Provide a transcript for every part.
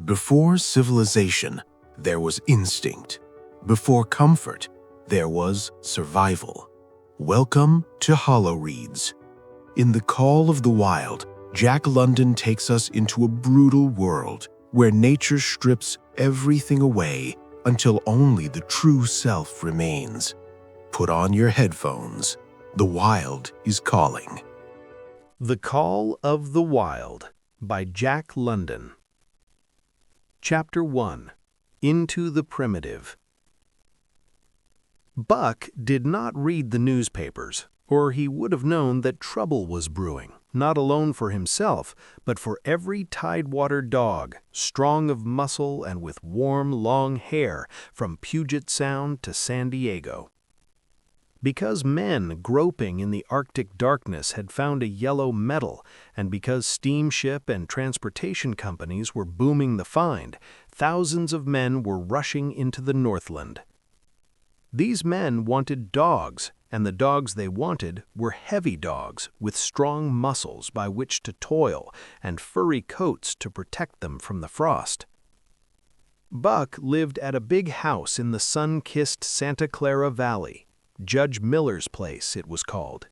Before civilization, there was instinct. Before comfort, there was survival. Welcome to HoloReads. In The Call of the Wild, Jack London takes us into a brutal world where nature strips everything away until only the true self remains. Put on your headphones. The wild is calling. The Call of the Wild by Jack London. Chapter 1. Into the Primitive. Buck did not read the newspapers, or he would have known that trouble was brewing, not alone for himself, but for every tidewater dog, strong of muscle and with warm, long hair from Puget Sound to San Diego. Because men groping in the Arctic darkness had found a yellow metal, and because steamship and transportation companies were booming the find, thousands of men were rushing into the Northland. These men wanted dogs, and the dogs they wanted were heavy dogs with strong muscles by which to toil and furry coats to protect them from the frost. Buck lived at a big house in the sun-kissed Santa Clara Valley. Judge Miller's place, it was called.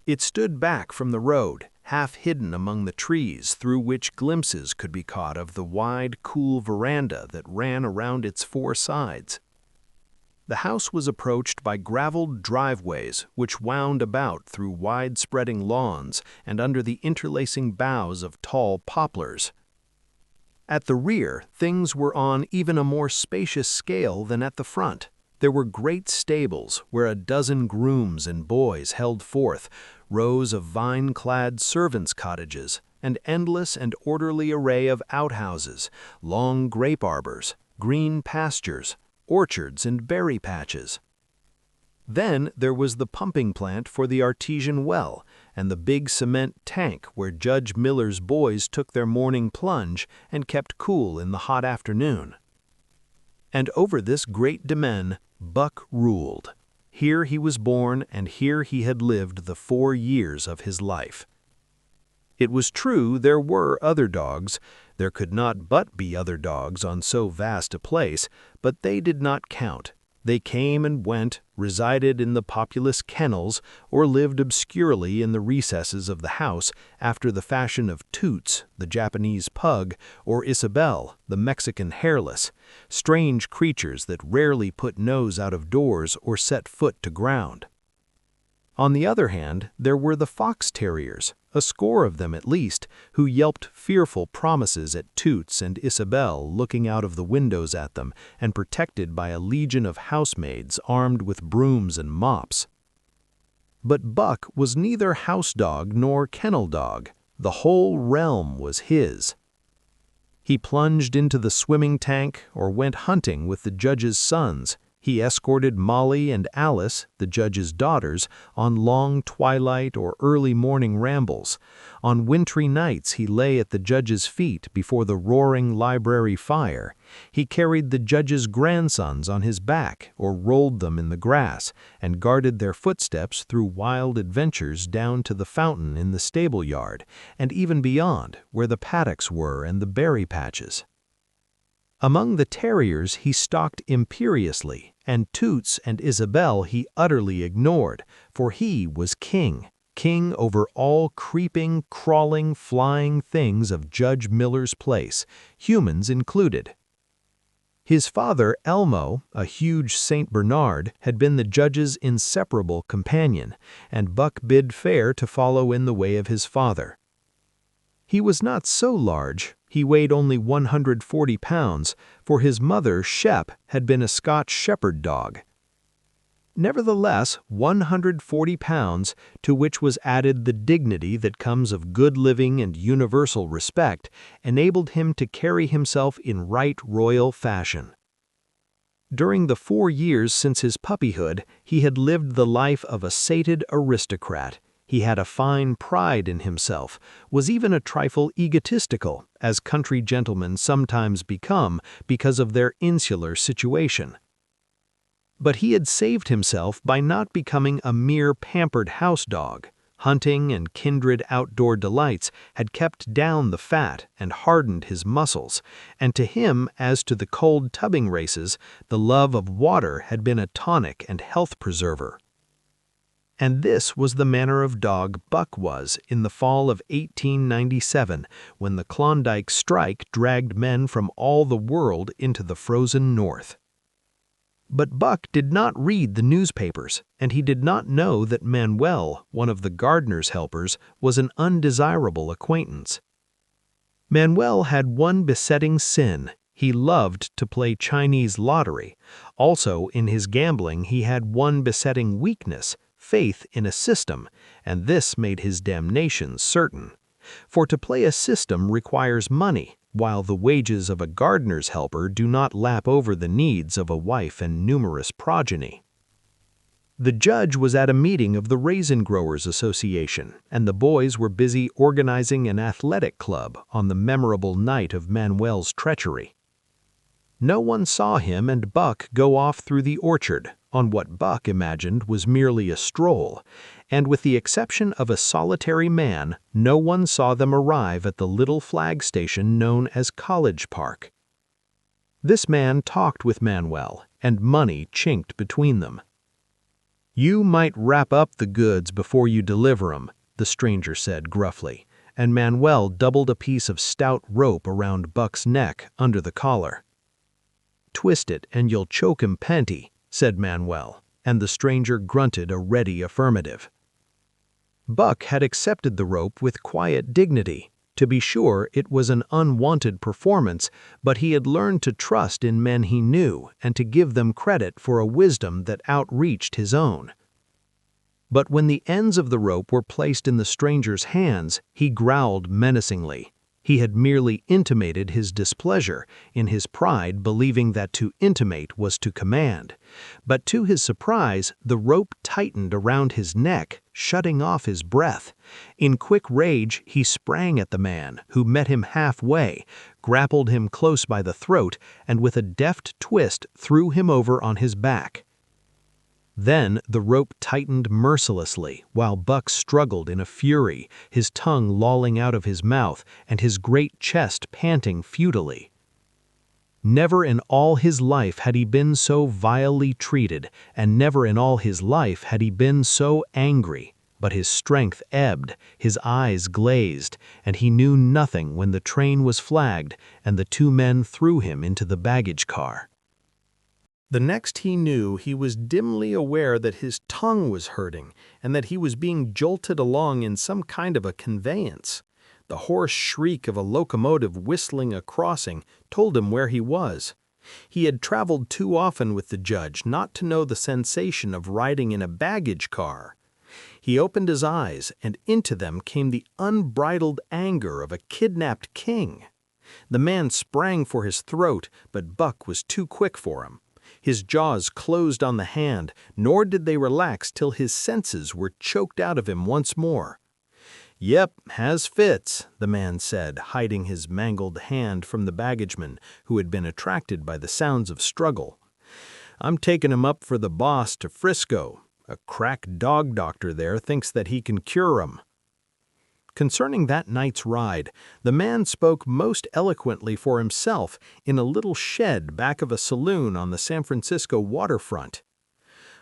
It stood back from the road, half hidden among the trees through which glimpses could be caught of the wide, cool veranda that ran around its four sides. The house was approached by graveled driveways which wound about through wide-spreading lawns and under the interlacing boughs of tall poplars. At the rear, things were on even a more spacious scale than at the front. There were great stables where a dozen grooms and boys held forth, rows of vine-clad servants' cottages, an endless and orderly array of outhouses, long grape arbors, green pastures, orchards and berry patches. Then there was the pumping plant for the artesian well and the big cement tank where Judge Miller's boys took their morning plunge and kept cool in the hot afternoon. And over this great demesne, Buck ruled. Here he was born, and here he had lived the 4 years of his life. It was true there were other dogs. There could not but be other dogs on so vast a place, but they did not count. They came and went, resided in the populous kennels, or lived obscurely in the recesses of the house after the fashion of Toots, the Japanese pug, or Isabel, the Mexican hairless, strange creatures that rarely put nose out of doors or set foot to ground. On the other hand, there were the fox terriers, a score of them at least, who yelped fearful promises at Toots and Isabel looking out of the windows at them and protected by a legion of housemaids armed with brooms and mops. But Buck was neither house dog nor kennel dog. The whole realm was his. He plunged into the swimming tank or went hunting with the judge's sons. He escorted Molly and Alice, the judge's daughters, on long twilight or early morning rambles. On wintry nights he lay at the judge's feet before the roaring library fire. He carried the judge's grandsons on his back or rolled them in the grass and guarded their footsteps through wild adventures down to the fountain in the stable yard and even beyond, where the paddocks were and the berry patches. Among the terriers he stalked imperiously, and Toots and Isabel he utterly ignored, for he was king over all creeping, crawling, flying things of Judge Miller's place, humans included. His father, Elmo, a huge Saint Bernard, had been the judge's inseparable companion, and Buck bid fair to follow in the way of his father. He was not so large. He weighed only 140 pounds, for his mother, Shep, had been a Scotch shepherd dog. Nevertheless, 140 pounds, to which was added the dignity that comes of good living and universal respect, enabled him to carry himself in right royal fashion. During the 4 years since his puppyhood, he had lived the life of a sated aristocrat. He had a fine pride in himself, was even a trifle egotistical, as country gentlemen sometimes become because of their insular situation. But he had saved himself by not becoming a mere pampered house dog. Hunting and kindred outdoor delights had kept down the fat and hardened his muscles, and to him, as to the cold tubbing races, the love of water had been a tonic and health preserver. And this was the manner of dog Buck was in the fall of 1897, when the Klondike strike dragged men from all the world into the frozen north. But Buck did not read the newspapers, and he did not know that Manuel, one of the gardener's helpers, was an undesirable acquaintance. Manuel had one besetting sin. He loved to play Chinese lottery. Also, in his gambling, he had one besetting weakness, faith in a system, and this made his damnation certain. For to play a system requires money, while the wages of a gardener's helper do not lap over the needs of a wife and numerous progeny. The judge was at a meeting of the Raisin Growers Association, and the boys were busy organizing an athletic club on the memorable night of Manuel's treachery. No one saw him and Buck go off through the orchard, on what Buck imagined was merely a stroll, and with the exception of a solitary man, no one saw them arrive at the little flag station known as College Park. This man talked with Manuel, and money chinked between them. "You might wrap up the goods before you deliver 'em," the stranger said gruffly, and Manuel doubled a piece of stout rope around Buck's neck under the collar. "Twist it and you'll choke him plenty," said Manuel, and the stranger grunted a ready affirmative. Buck had accepted the rope with quiet dignity. To be sure, it was an unwanted performance, but he had learned to trust in men he knew and to give them credit for a wisdom that outreached his own. But when the ends of the rope were placed in the stranger's hands, he growled menacingly. He had merely intimated his displeasure, in his pride believing that to intimate was to command. But to his surprise, the rope tightened around his neck, shutting off his breath. In quick rage, he sprang at the man, who met him halfway, grappled him close by the throat, and with a deft twist threw him over on his back. Then the rope tightened mercilessly, while Buck struggled in a fury, his tongue lolling out of his mouth and his great chest panting futilely. Never in all his life had he been so vilely treated, and never in all his life had he been so angry. But his strength ebbed, his eyes glazed, and he knew nothing when the train was flagged and the two men threw him into the baggage car. The next he knew, he was dimly aware that his tongue was hurting and that he was being jolted along in some kind of a conveyance. The hoarse shriek of a locomotive whistling a crossing told him where he was. He had traveled too often with the judge not to know the sensation of riding in a baggage car. He opened his eyes, and into them came the unbridled anger of a kidnapped king. The man sprang for his throat, but Buck was too quick for him. His jaws closed on the hand, nor did they relax till his senses were choked out of him once more. "Yep, has fits," the man said, hiding his mangled hand from the baggageman, who had been attracted by the sounds of struggle. "I'm taking him up for the boss to Frisco. A crack dog doctor there thinks that he can cure him." Concerning that night's ride, the man spoke most eloquently for himself in a little shed back of a saloon on the San Francisco waterfront.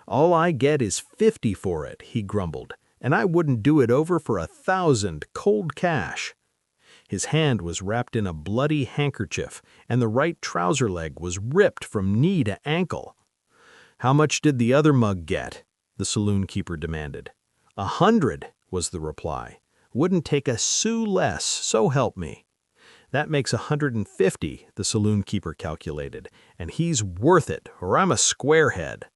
"All I get is 50 for it," he grumbled, "and I wouldn't do it over for 1,000 cold cash." His hand was wrapped in a bloody handkerchief, and the right trouser leg was ripped from knee to ankle. "How much did the other mug get?" the saloon keeper demanded. 100, was the reply. "Wouldn't take a sou less, so help me." "That makes 150, the saloon keeper calculated, "and he's worth it, or I'm a squarehead."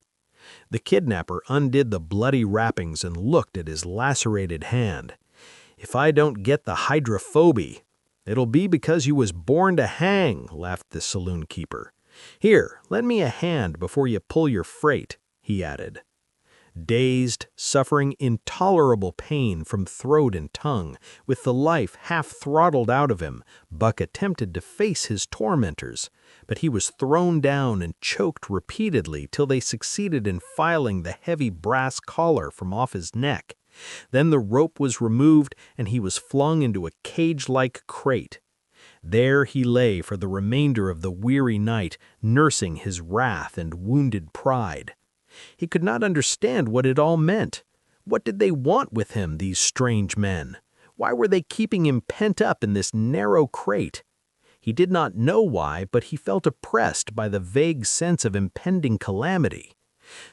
The kidnapper undid the bloody wrappings and looked at his lacerated hand. "If I don't get the hydrophobia, it'll be because you was born to hang," laughed the saloon keeper. "Here, lend me a hand before you pull your freight," he added. Dazed, suffering intolerable pain from throat and tongue, with the life half throttled out of him, Buck attempted to face his tormentors, but he was thrown down and choked repeatedly till they succeeded in filing the heavy brass collar from off his neck. Then the rope was removed and he was flung into a cage-like crate. There he lay for the remainder of the weary night, nursing his wrath and wounded pride. He could not understand what it all meant. What did they want with him, these strange men? Why were they keeping him pent up in this narrow crate? He did not know why, but he felt oppressed by the vague sense of impending calamity.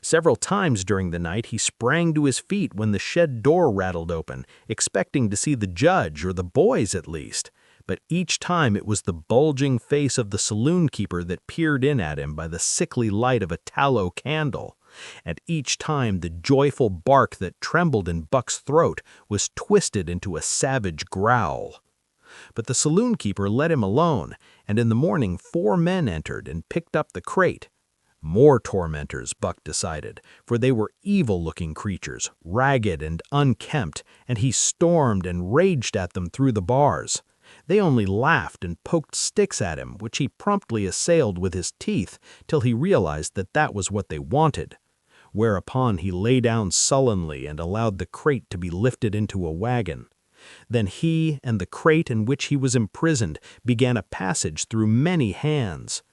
Several times during the night he sprang to his feet when the shed door rattled open, expecting to see the judge or the boys at least. But each time it was the bulging face of the saloon keeper that peered in at him by the sickly light of a tallow candle. And each time the joyful bark that trembled in Buck's throat was twisted into a savage growl. But the saloon keeper let him alone, and in the morning 4 men entered and picked up the crate. More tormentors, Buck decided, for they were evil-looking creatures, ragged and unkempt, and he stormed and raged at them through the bars. They only laughed and poked sticks at him, which he promptly assailed with his teeth till he realized that that was what they wanted. Whereupon he lay down sullenly and allowed the crate to be lifted into a wagon. Then he and the crate in which he was imprisoned began a passage through many hands.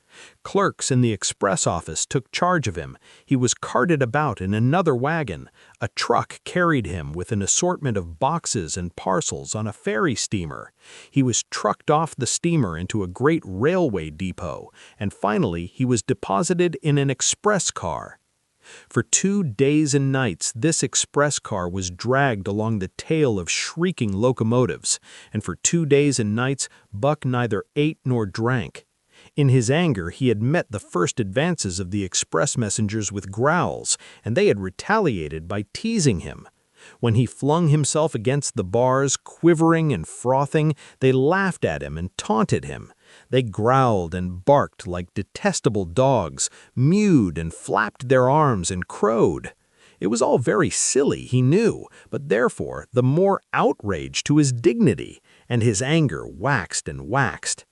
Clerks in the express office took charge of him. He was carted about in another wagon. A truck carried him with an assortment of boxes and parcels on a ferry steamer. He was trucked off the steamer into a great railway depot, and finally he was deposited in an express car. For 2 days and nights this express car was dragged along the tail of shrieking locomotives, and for 2 days and nights Buck neither ate nor drank. In his anger he had met the first advances of the express messengers with growls, and they had retaliated by teasing him. When he flung himself against the bars, quivering and frothing, they laughed at him and taunted him. They growled and barked like detestable dogs, mewed and flapped their arms and crowed. It was all very silly, he knew, but therefore the more outrage to his dignity, and his anger waxed and waxed.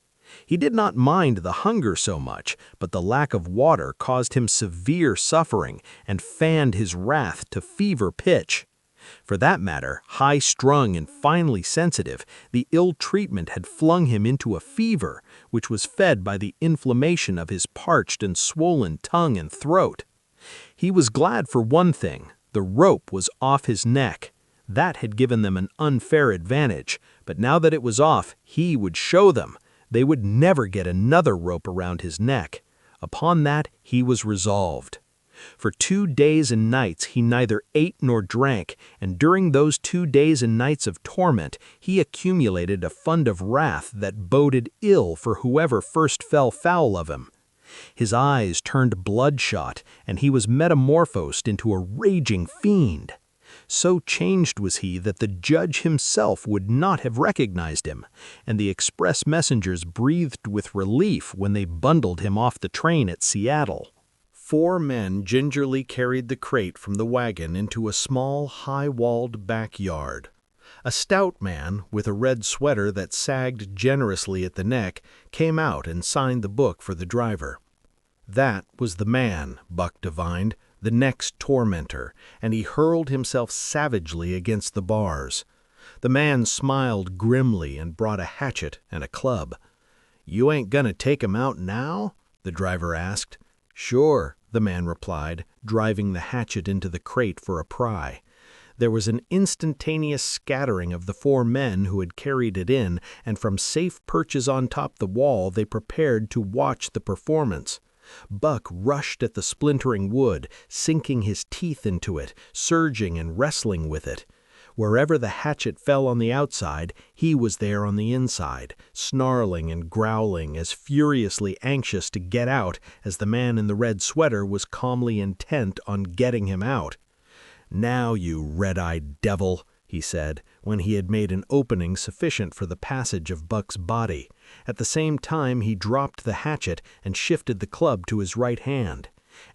He did not mind the hunger so much, but the lack of water caused him severe suffering and fanned his wrath to fever pitch. For that matter, high-strung and finely sensitive, the ill treatment had flung him into a fever, which was fed by the inflammation of his parched and swollen tongue and throat. He was glad for one thing: the rope was off his neck. That had given them an unfair advantage, but now that it was off, he would show them. They would never get another rope around his neck. Upon that he was resolved. For 2 days and nights he neither ate nor drank, and during those 2 days and nights of torment he accumulated a fund of wrath that boded ill for whoever first fell foul of him. His eyes turned bloodshot, and he was metamorphosed into a raging fiend. So changed was he that the judge himself would not have recognized him, and the express messengers breathed with relief when they bundled him off the train at Seattle. 4 men gingerly carried the crate from the wagon into a small, high-walled backyard. A stout man, with a red sweater that sagged generously at the neck, came out and signed the book for the driver. That was the man, Buck divined, the next tormentor, and he hurled himself savagely against the bars. The man smiled grimly and brought a hatchet and a club. "You ain't gonna take him out now?" the driver asked. "Sure," the man replied, driving the hatchet into the crate for a pry. There was an instantaneous scattering of the 4 men who had carried it in, and from safe perches on top the wall they prepared to watch the performance. Buck rushed at the splintering wood, sinking his teeth into it, surging and wrestling with it. Wherever the hatchet fell on the outside, he was there on the inside, snarling and growling, as furiously anxious to get out as the man in the red sweater was calmly intent on getting him out. "Now, you red-eyed devil," he said, when he had made an opening sufficient for the passage of Buck's body. At the same time he dropped the hatchet and shifted the club to his right hand.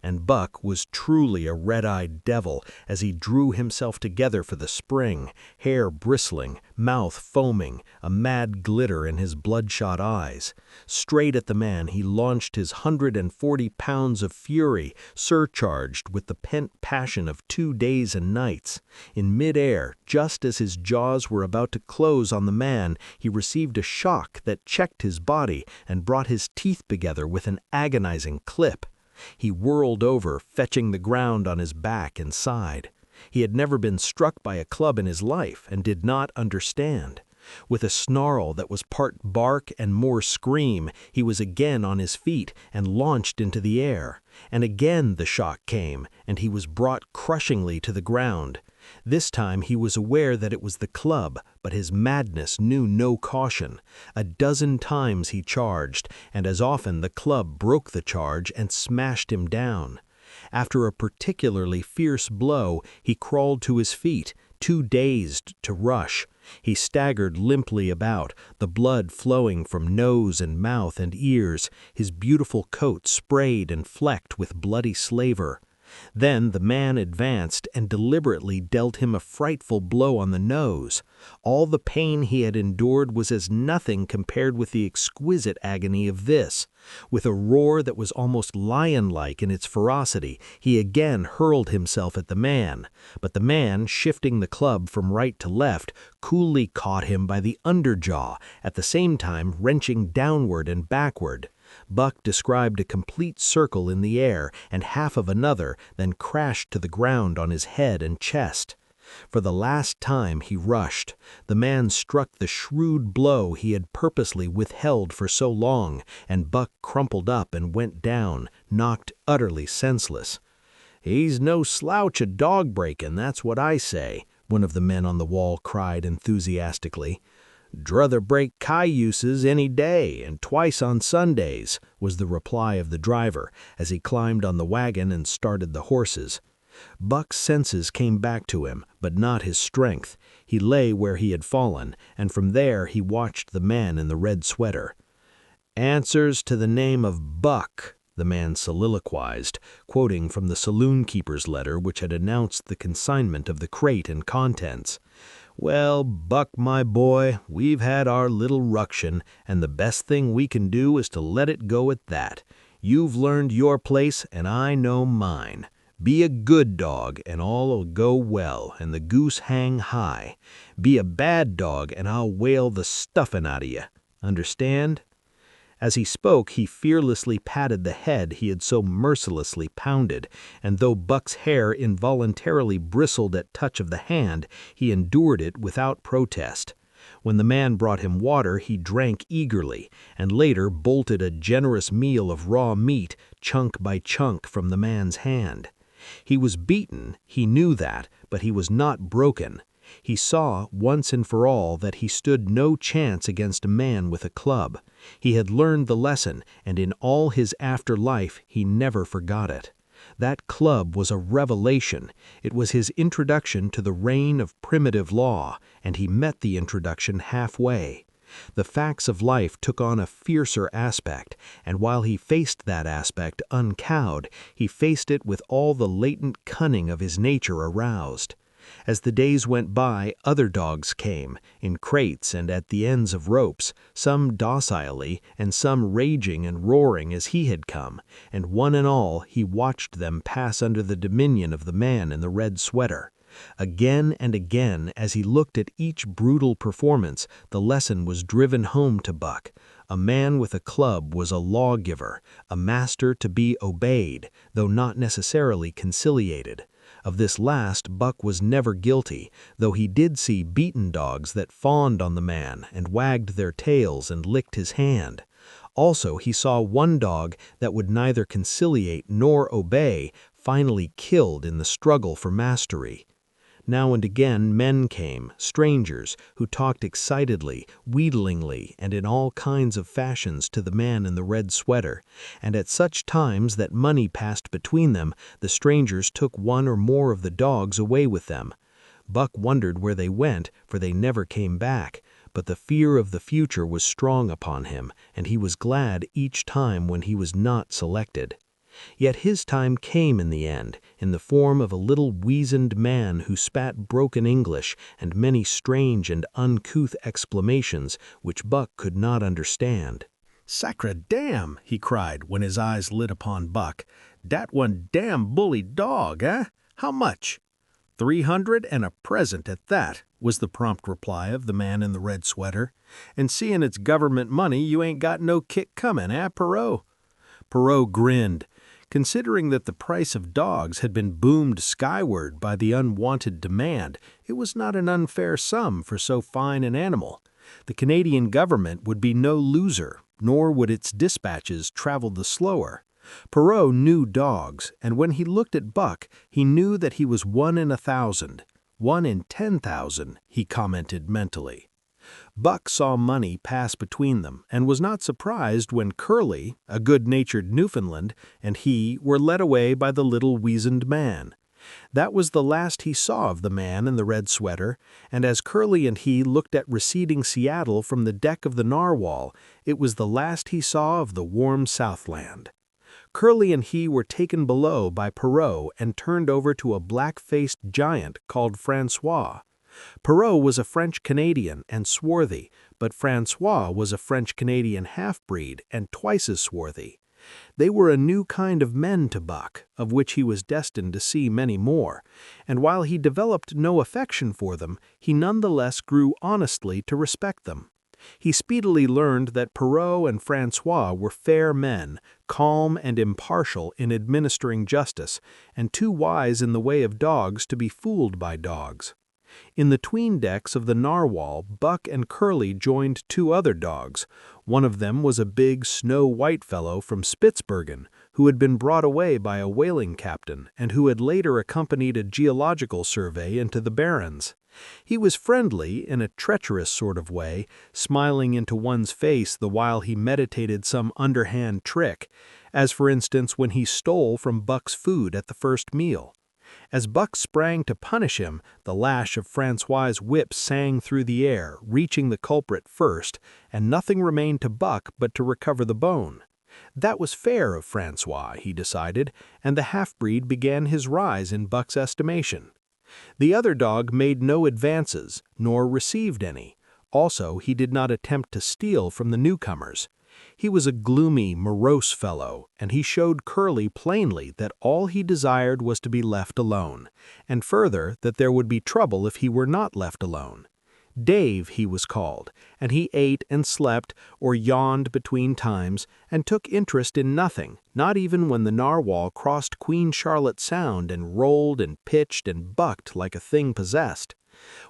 And Buck was truly a red-eyed devil as he drew himself together for the spring, hair bristling, mouth foaming, a mad glitter in his bloodshot eyes. Straight at the man he launched his 140 pounds of fury, surcharged with the pent passion of 2 days and nights. In mid-air, just as his jaws were about to close on the man, he received a shock that checked his body and brought his teeth together with an agonizing clip. He whirled over, fetching the ground on his back and side. He had never been struck by a club in his life and did not understand. With a snarl that was part bark and more scream, he was again on his feet and launched into the air. And again the shock came, and he was brought crushingly to the ground. This time he was aware that it was the club, but his madness knew no caution. A dozen times he charged, and as often the club broke the charge and smashed him down. After a particularly fierce blow, he crawled to his feet, too dazed to rush. He staggered limply about, the blood flowing from nose and mouth and ears, his beautiful coat sprayed and flecked with bloody slaver. Then the man advanced and deliberately dealt him a frightful blow on the nose. All the pain he had endured was as nothing compared with the exquisite agony of this. With a roar that was almost lion-like in its ferocity, he again hurled himself at the man. But the man, shifting the club from right to left, coolly caught him by the underjaw, at the same time wrenching downward and backward. Buck described a complete circle in the air and half of another, then crashed to the ground on his head and chest. For the last time he rushed. The man struck the shrewd blow he had purposely withheld for so long, and Buck crumpled up and went down, knocked utterly senseless. "He's no slouch a dog-breaking, that's what I say," one of the men on the wall cried enthusiastically. "Druther break cayuses any day, and twice on Sundays," was the reply of the driver, as he climbed on the wagon and started the horses. Buck's senses came back to him, but not his strength. He lay where he had fallen, and from there he watched the man in the red sweater. "Answers to the name of Buck," the man soliloquized, quoting from the saloon-keeper's letter which had announced the consignment of the crate and contents. "Well, Buck, my boy, we've had our little ruction, and the best thing we can do is to let it go at that. You've learned your place, and I know mine. Be a good dog, and all'll go well, and the goose hang high. Be a bad dog, and I'll whale the stuffin' out of you. Understand?" As he spoke, he fearlessly patted the head he had so mercilessly pounded, and though Buck's hair involuntarily bristled at touch of the hand, he endured it without protest. When the man brought him water, he drank eagerly, and later bolted a generous meal of raw meat, chunk by chunk, from the man's hand. He was beaten, he knew that, but he was not broken. He saw, once and for all, that he stood no chance against a man with a club. He had learned the lesson, and in all his after life he never forgot it. That club was a revelation. It was his introduction to the reign of primitive law, and he met the introduction halfway. The facts of life took on a fiercer aspect, and while he faced that aspect uncowed, he faced it with all the latent cunning of his nature aroused. As the days went by, other dogs came, in crates and at the ends of ropes, some docilely and some raging and roaring as he had come, and one and all he watched them pass under the dominion of the man in the red sweater. Again and again, as he looked at each brutal performance, the lesson was driven home to Buck. A man with a club was a lawgiver, a master to be obeyed, though not necessarily conciliated. Of this last Buck was never guilty, though he did see beaten dogs that fawned on the man and wagged their tails and licked his hand. Also he saw one dog that would neither conciliate nor obey, finally killed in the struggle for mastery. Now and again men came, strangers, who talked excitedly, wheedlingly, and in all kinds of fashions to the man in the red sweater, and at such times that money passed between them, the strangers took one or more of the dogs away with them. Buck wondered where they went, for they never came back, but the fear of the future was strong upon him, and he was glad each time when he was not selected. Yet his time came in the end, in the form of a little weazened man who spat broken English and many strange and uncouth exclamations which Buck could not understand. "Sacre damn!" he cried when his eyes lit upon Buck. "Dat one damn bully dog, eh? How much?" "300 and a present at that," was the prompt reply of the man in the red sweater. "And seeing it's government money, you ain't got no kick coming, eh, Perot?" Perot grinned. Considering that the price of dogs had been boomed skyward by the unwanted demand, it was not an unfair sum for so fine an animal. The Canadian government would be no loser, nor would its dispatches travel the slower. Perot knew dogs, and when he looked at Buck, he knew that he was 1 in 1,000. 1 in 10,000, he commented mentally. Buck saw money pass between them and was not surprised when Curly, a good-natured Newfoundland, and he were led away by the little weazened man. That was the last he saw of the man in the red sweater, and as Curly and he looked at receding Seattle from the deck of the narwhal, it was the last he saw of the warm Southland. Curly and he were taken below by Perot and turned over to a black-faced giant called Francois. Perot was a French-Canadian and swarthy, but Francois was a French-Canadian half-breed and twice as swarthy. They were a new kind of men to Buck, of which he was destined to see many more, and while he developed no affection for them, he nonetheless grew honestly to respect them. He speedily learned that Perot and Francois were fair men, calm and impartial in administering justice, and too wise in the way of dogs to be fooled by dogs. In the 'tween decks of the narwhal, Buck and Curly joined 2 other dogs. One of them was a big, snow-white fellow from Spitzbergen, who had been brought away by a whaling captain and who had later accompanied a geological survey into the Barrens. He was friendly in a treacherous sort of way, smiling into one's face the while he meditated some underhand trick, as for instance when he stole from Buck's food at the first meal. As Buck sprang to punish him, the lash of Francois's whip sang through the air, reaching the culprit first, and nothing remained to Buck but to recover the bone. That was fair of Francois, he decided, and the half-breed began his rise in Buck's estimation. The other dog made no advances, nor received any. Also, he did not attempt to steal from the newcomers. He was a gloomy, morose fellow, and he showed Curly plainly that all he desired was to be left alone, and further that there would be trouble if he were not left alone. Dave, he was called, and he ate and slept or yawned between times and took interest in nothing, not even when the narwhal crossed Queen Charlotte Sound and rolled and pitched and bucked like a thing possessed.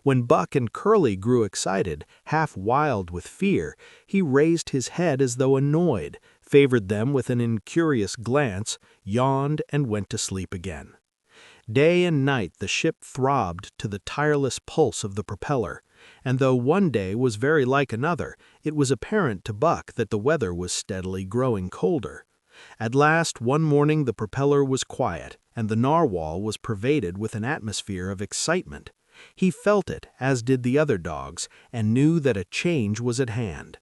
When Buck and Curly grew excited, half wild with fear, he raised his head as though annoyed, favored them with an incurious glance, yawned, and went to sleep again. Day and night the ship throbbed to the tireless pulse of the propeller, and though one day was very like another, it was apparent to Buck that the weather was steadily growing colder. At last, one morning the propeller was quiet, and the narwhal was pervaded with an atmosphere of excitement. He felt it, as did the other dogs, and knew that a change was at hand.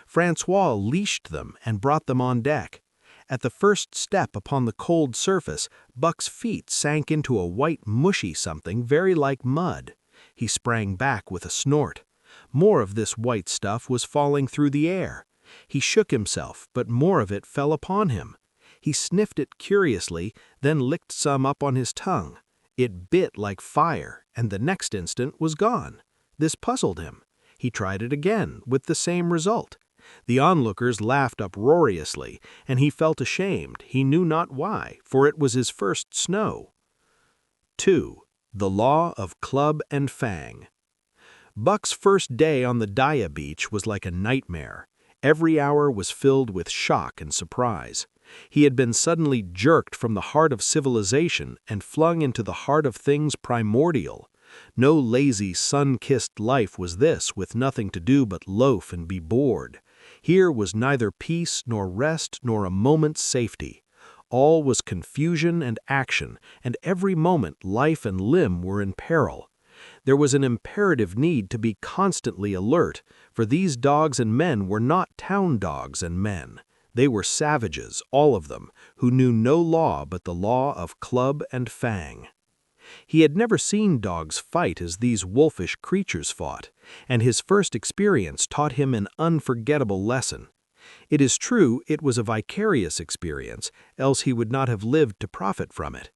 Francois leashed them and brought them on deck. At the first step upon the cold surface, Buck's feet sank into a white mushy something very like mud. He sprang back with a snort. More of this white stuff was falling through the air. He shook himself, but more of it fell upon him. He sniffed it curiously, then licked some up on his tongue. It bit like fire, and the next instant was gone. This puzzled him. He tried it again, with the same result. The onlookers laughed uproariously, and he felt ashamed, he knew not why, for it was his first snow. 2. The Law of Club and Fang. Buck's first day on the Daya Beach was like a nightmare. Every hour was filled with shock and surprise. He had been suddenly jerked from the heart of civilization and flung into the heart of things primordial. No lazy, sun-kissed life was this, with nothing to do but loaf and be bored. Here was neither peace nor rest nor a moment's safety. All was confusion and action, and every moment life and limb were in peril. There was an imperative need to be constantly alert, for these dogs and men were not town dogs and men. They were savages, all of them, who knew no law but the law of club and fang. He had never seen dogs fight as these wolfish creatures fought, and his first experience taught him an unforgettable lesson. It is true it was a vicarious experience, else he would not have lived to profit from it.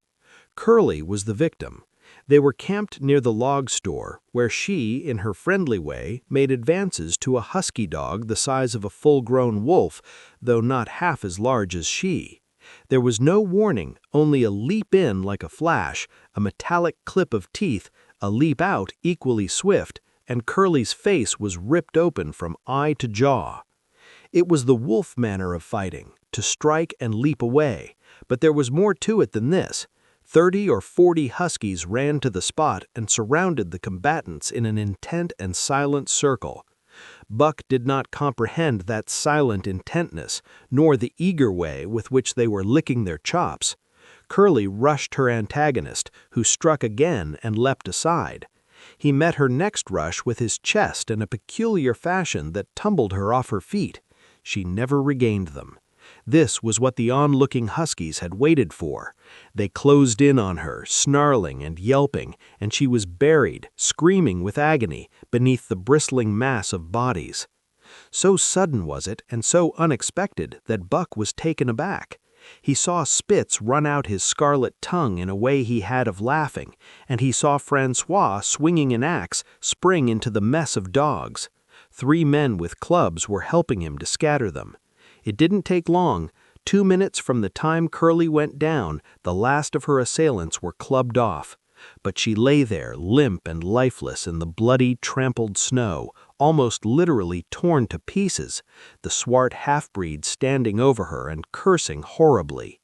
Curly was the victim. They were camped near the log store, where she, in her friendly way, made advances to a husky dog the size of a full-grown wolf, though not half as large as she. There was no warning, only a leap in like a flash, a metallic clip of teeth, a leap out equally swift, and Curly's face was ripped open from eye to jaw. It was the wolf manner of fighting, to strike and leap away, but there was more to it than this. 30 or 40 huskies ran to the spot and surrounded the combatants in an intent and silent circle. Buck did not comprehend that silent intentness, nor the eager way with which they were licking their chops. Curly rushed her antagonist, who struck again and leapt aside. He met her next rush with his chest in a peculiar fashion that tumbled her off her feet. She never regained them. This was what the onlooking huskies had waited for. They closed in on her, snarling and yelping, and she was buried, screaming with agony, beneath the bristling mass of bodies. So sudden was it, and so unexpected, that Buck was taken aback. He saw Spitz run out his scarlet tongue in a way he had of laughing, and he saw Francois, swinging an axe, spring into the mess of dogs. 3 men with clubs were helping him to scatter them. It didn't take long. 2 minutes from the time Curly went down, the last of her assailants were clubbed off. But she lay there, limp and lifeless in the bloody, trampled snow, almost literally torn to pieces, the swart half-breed standing over her and cursing horribly.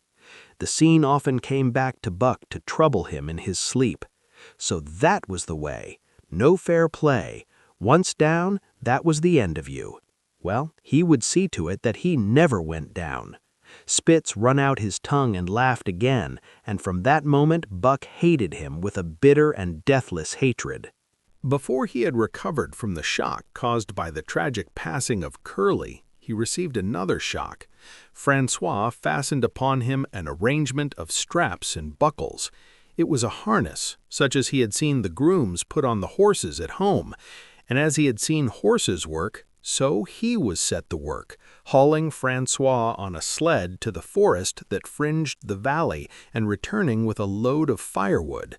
The scene often came back to Buck to trouble him in his sleep. So that was the way. No fair play. Once down, that was the end of you. Well, he would see to it that he never went down. Spitz run out his tongue and laughed again, and from that moment Buck hated him with a bitter and deathless hatred. Before he had recovered from the shock caused by the tragic passing of Curly, he received another shock. Francois fastened upon him an arrangement of straps and buckles. It was a harness, such as he had seen the grooms put on the horses at home, and as he had seen horses work, so he was set to work, hauling Francois on a sled to the forest that fringed the valley and returning with a load of firewood.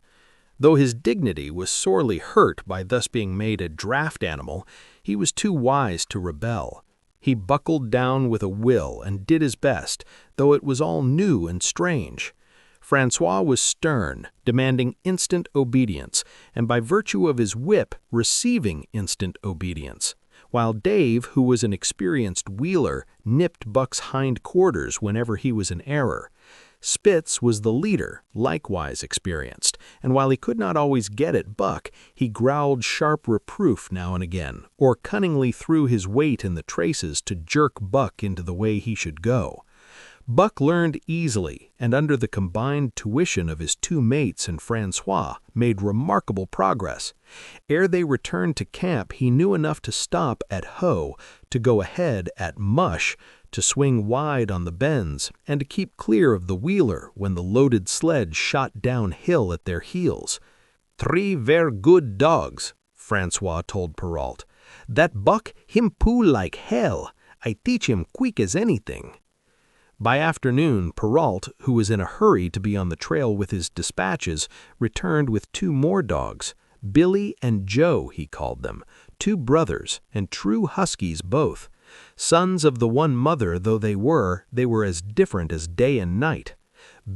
Though his dignity was sorely hurt by thus being made a draft animal, he was too wise to rebel. He buckled down with a will and did his best, though it was all new and strange. Francois was stern, demanding instant obedience, and by virtue of his whip, receiving instant obedience, while Dave, who was an experienced wheeler, nipped Buck's hind quarters whenever he was in error. Spitz was the leader, likewise experienced, and while he could not always get at Buck, he growled sharp reproof now and again, or cunningly threw his weight in the traces to jerk Buck into the way he should go. Buck learned easily, and under the combined tuition of his 2 mates and Francois, made remarkable progress. Ere they returned to camp, he knew enough to stop at hoe, to go ahead at mush, to swing wide on the bends, and to keep clear of the wheeler when the loaded sled shot downhill at their heels. 3 ver good dogs, Francois told Perrault. That Buck, him pull like hell. I teach him quick as anything. By afternoon, Perrault, who was in a hurry to be on the trail with his dispatches, returned with 2 more dogs. Billy and Joe, he called them, 2 brothers, and true huskies both. Sons of the one mother though they were as different as day and night.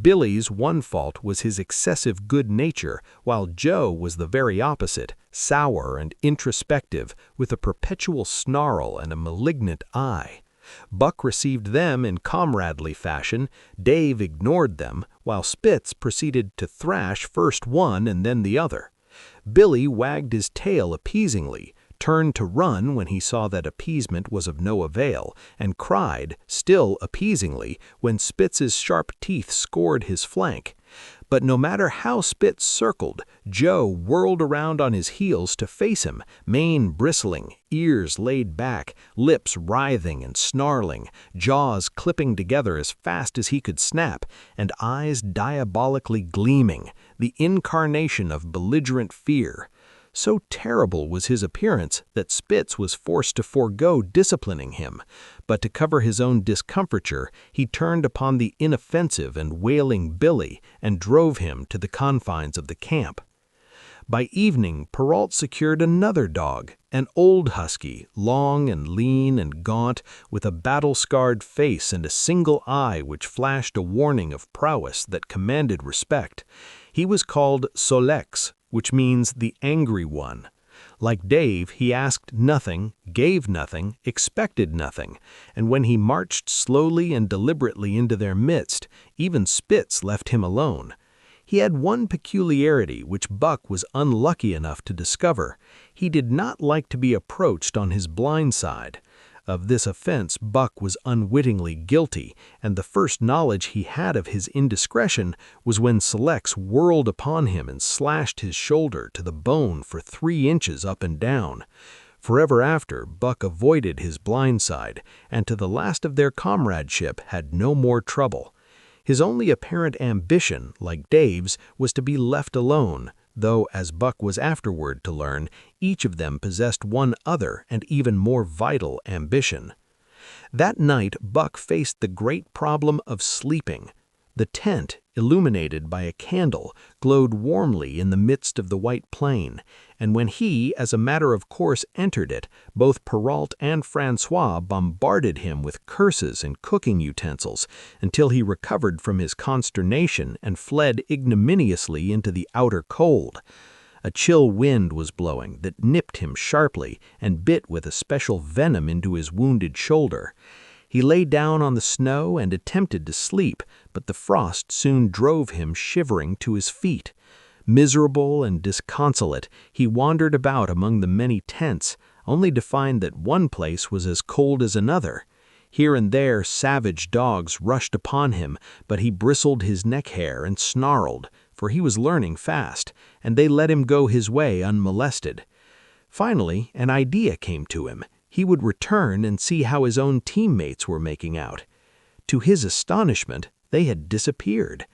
Billy's one fault was his excessive good nature, while Joe was the very opposite, sour and introspective, with a perpetual snarl and a malignant eye. Buck received them in comradely fashion, Dave ignored them, while Spitz proceeded to thrash first one and then the other. Billy wagged his tail appeasingly, turned to run when he saw that appeasement was of no avail, and cried, still appeasingly, when Spitz's sharp teeth scored his flank. But no matter how Spitz circled, Joe whirled around on his heels to face him, mane bristling, ears laid back, lips writhing and snarling, jaws clipping together as fast as he could snap, and eyes diabolically gleaming, the incarnation of belligerent fear. So terrible was his appearance that Spitz was forced to forego disciplining him, but to cover his own discomfiture, he turned upon the inoffensive and wailing Billy and drove him to the confines of the camp. By evening, Perrault secured another dog, an old husky, long and lean and gaunt, with a battle-scarred face and a single eye which flashed a warning of prowess that commanded respect. He was called Solex, which means the angry one. Like Dave, he asked nothing, gave nothing, expected nothing, and when he marched slowly and deliberately into their midst, even Spitz left him alone. He had one peculiarity which Buck was unlucky enough to discover. He did not like to be approached on his blind side. Of this offense Buck was unwittingly guilty, and the first knowledge he had of his indiscretion was when Solex whirled upon him and slashed his shoulder to the bone for 3 inches up and down. Forever after, Buck avoided his blind side, and to the last of their comradeship had no more trouble. His only apparent ambition, like Dave's, was to be left alone, though, as Buck was afterward to learn, each of them possessed one other and even more vital ambition. That night Buck faced the great problem of sleeping. The tent, illuminated by a candle, glowed warmly in the midst of the white plain, and when he, as a matter of course, entered it, both Perrault and Francois bombarded him with curses and cooking utensils until he recovered from his consternation and fled ignominiously into the outer cold. A chill wind was blowing that nipped him sharply and bit with a special venom into his wounded shoulder. He lay down on the snow and attempted to sleep, but the frost soon drove him shivering to his feet. Miserable and disconsolate, he wandered about among the many tents, only to find that one place was as cold as another. Here and there savage dogs rushed upon him, but he bristled his neck hair and snarled, for he was learning fast, and they let him go his way unmolested. Finally, an idea came to him. He would return and see how his own teammates were making out. To his astonishment, they had disappeared.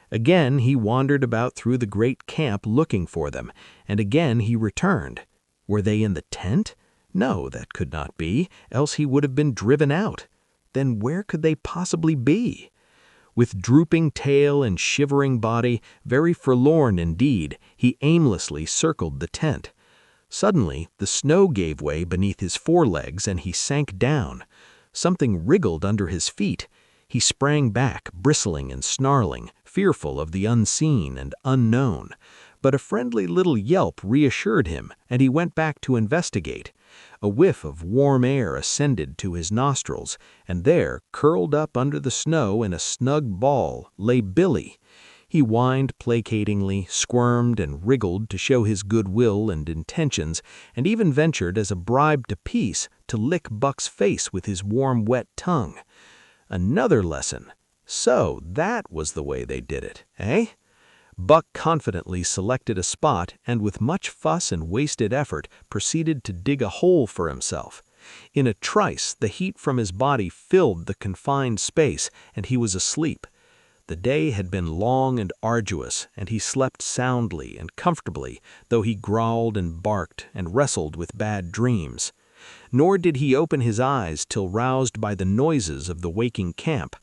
Again he wandered about through the great camp looking for them, and again he returned. Were they in the tent? No, that could not be, else he would have been driven out. Then where could they possibly be? With drooping tail and shivering body, very forlorn indeed, he aimlessly circled the tent. Suddenly, the snow gave way beneath his forelegs and he sank down. Something wriggled under his feet. He sprang back, bristling and snarling, fearful of the unseen and unknown. But a friendly little yelp reassured him, and he went back to investigate. A whiff of warm air ascended to his nostrils, and there, curled up under the snow in a snug ball, lay Billy. He whined placatingly, squirmed and wriggled to show his goodwill and intentions, and even ventured as a bribe to peace to lick Buck's face with his warm, wet tongue. Another lesson. So that was the way they did it, eh? Buck confidently selected a spot and with much fuss and wasted effort proceeded to dig a hole for himself. In a trice, the heat from his body filled the confined space and he was asleep. The day had been long and arduous, and he slept soundly and comfortably, though he growled and barked and wrestled with bad dreams. Nor did he open his eyes till roused by the noises of the waking camp.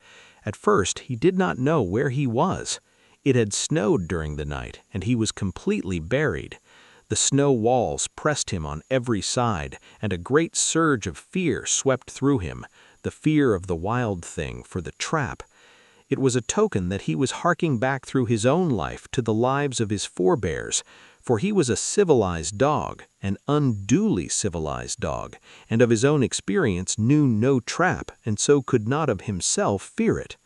At first he did not know where he was. It had snowed during the night, and he was completely buried. The snow walls pressed him on every side, and a great surge of fear swept through him, the fear of the wild thing for the trap. It was a token that he was harking back through his own life to the lives of his forebears, for he was a civilized dog, an unduly civilized dog, and of his own experience knew no trap, and so could not of himself fear it.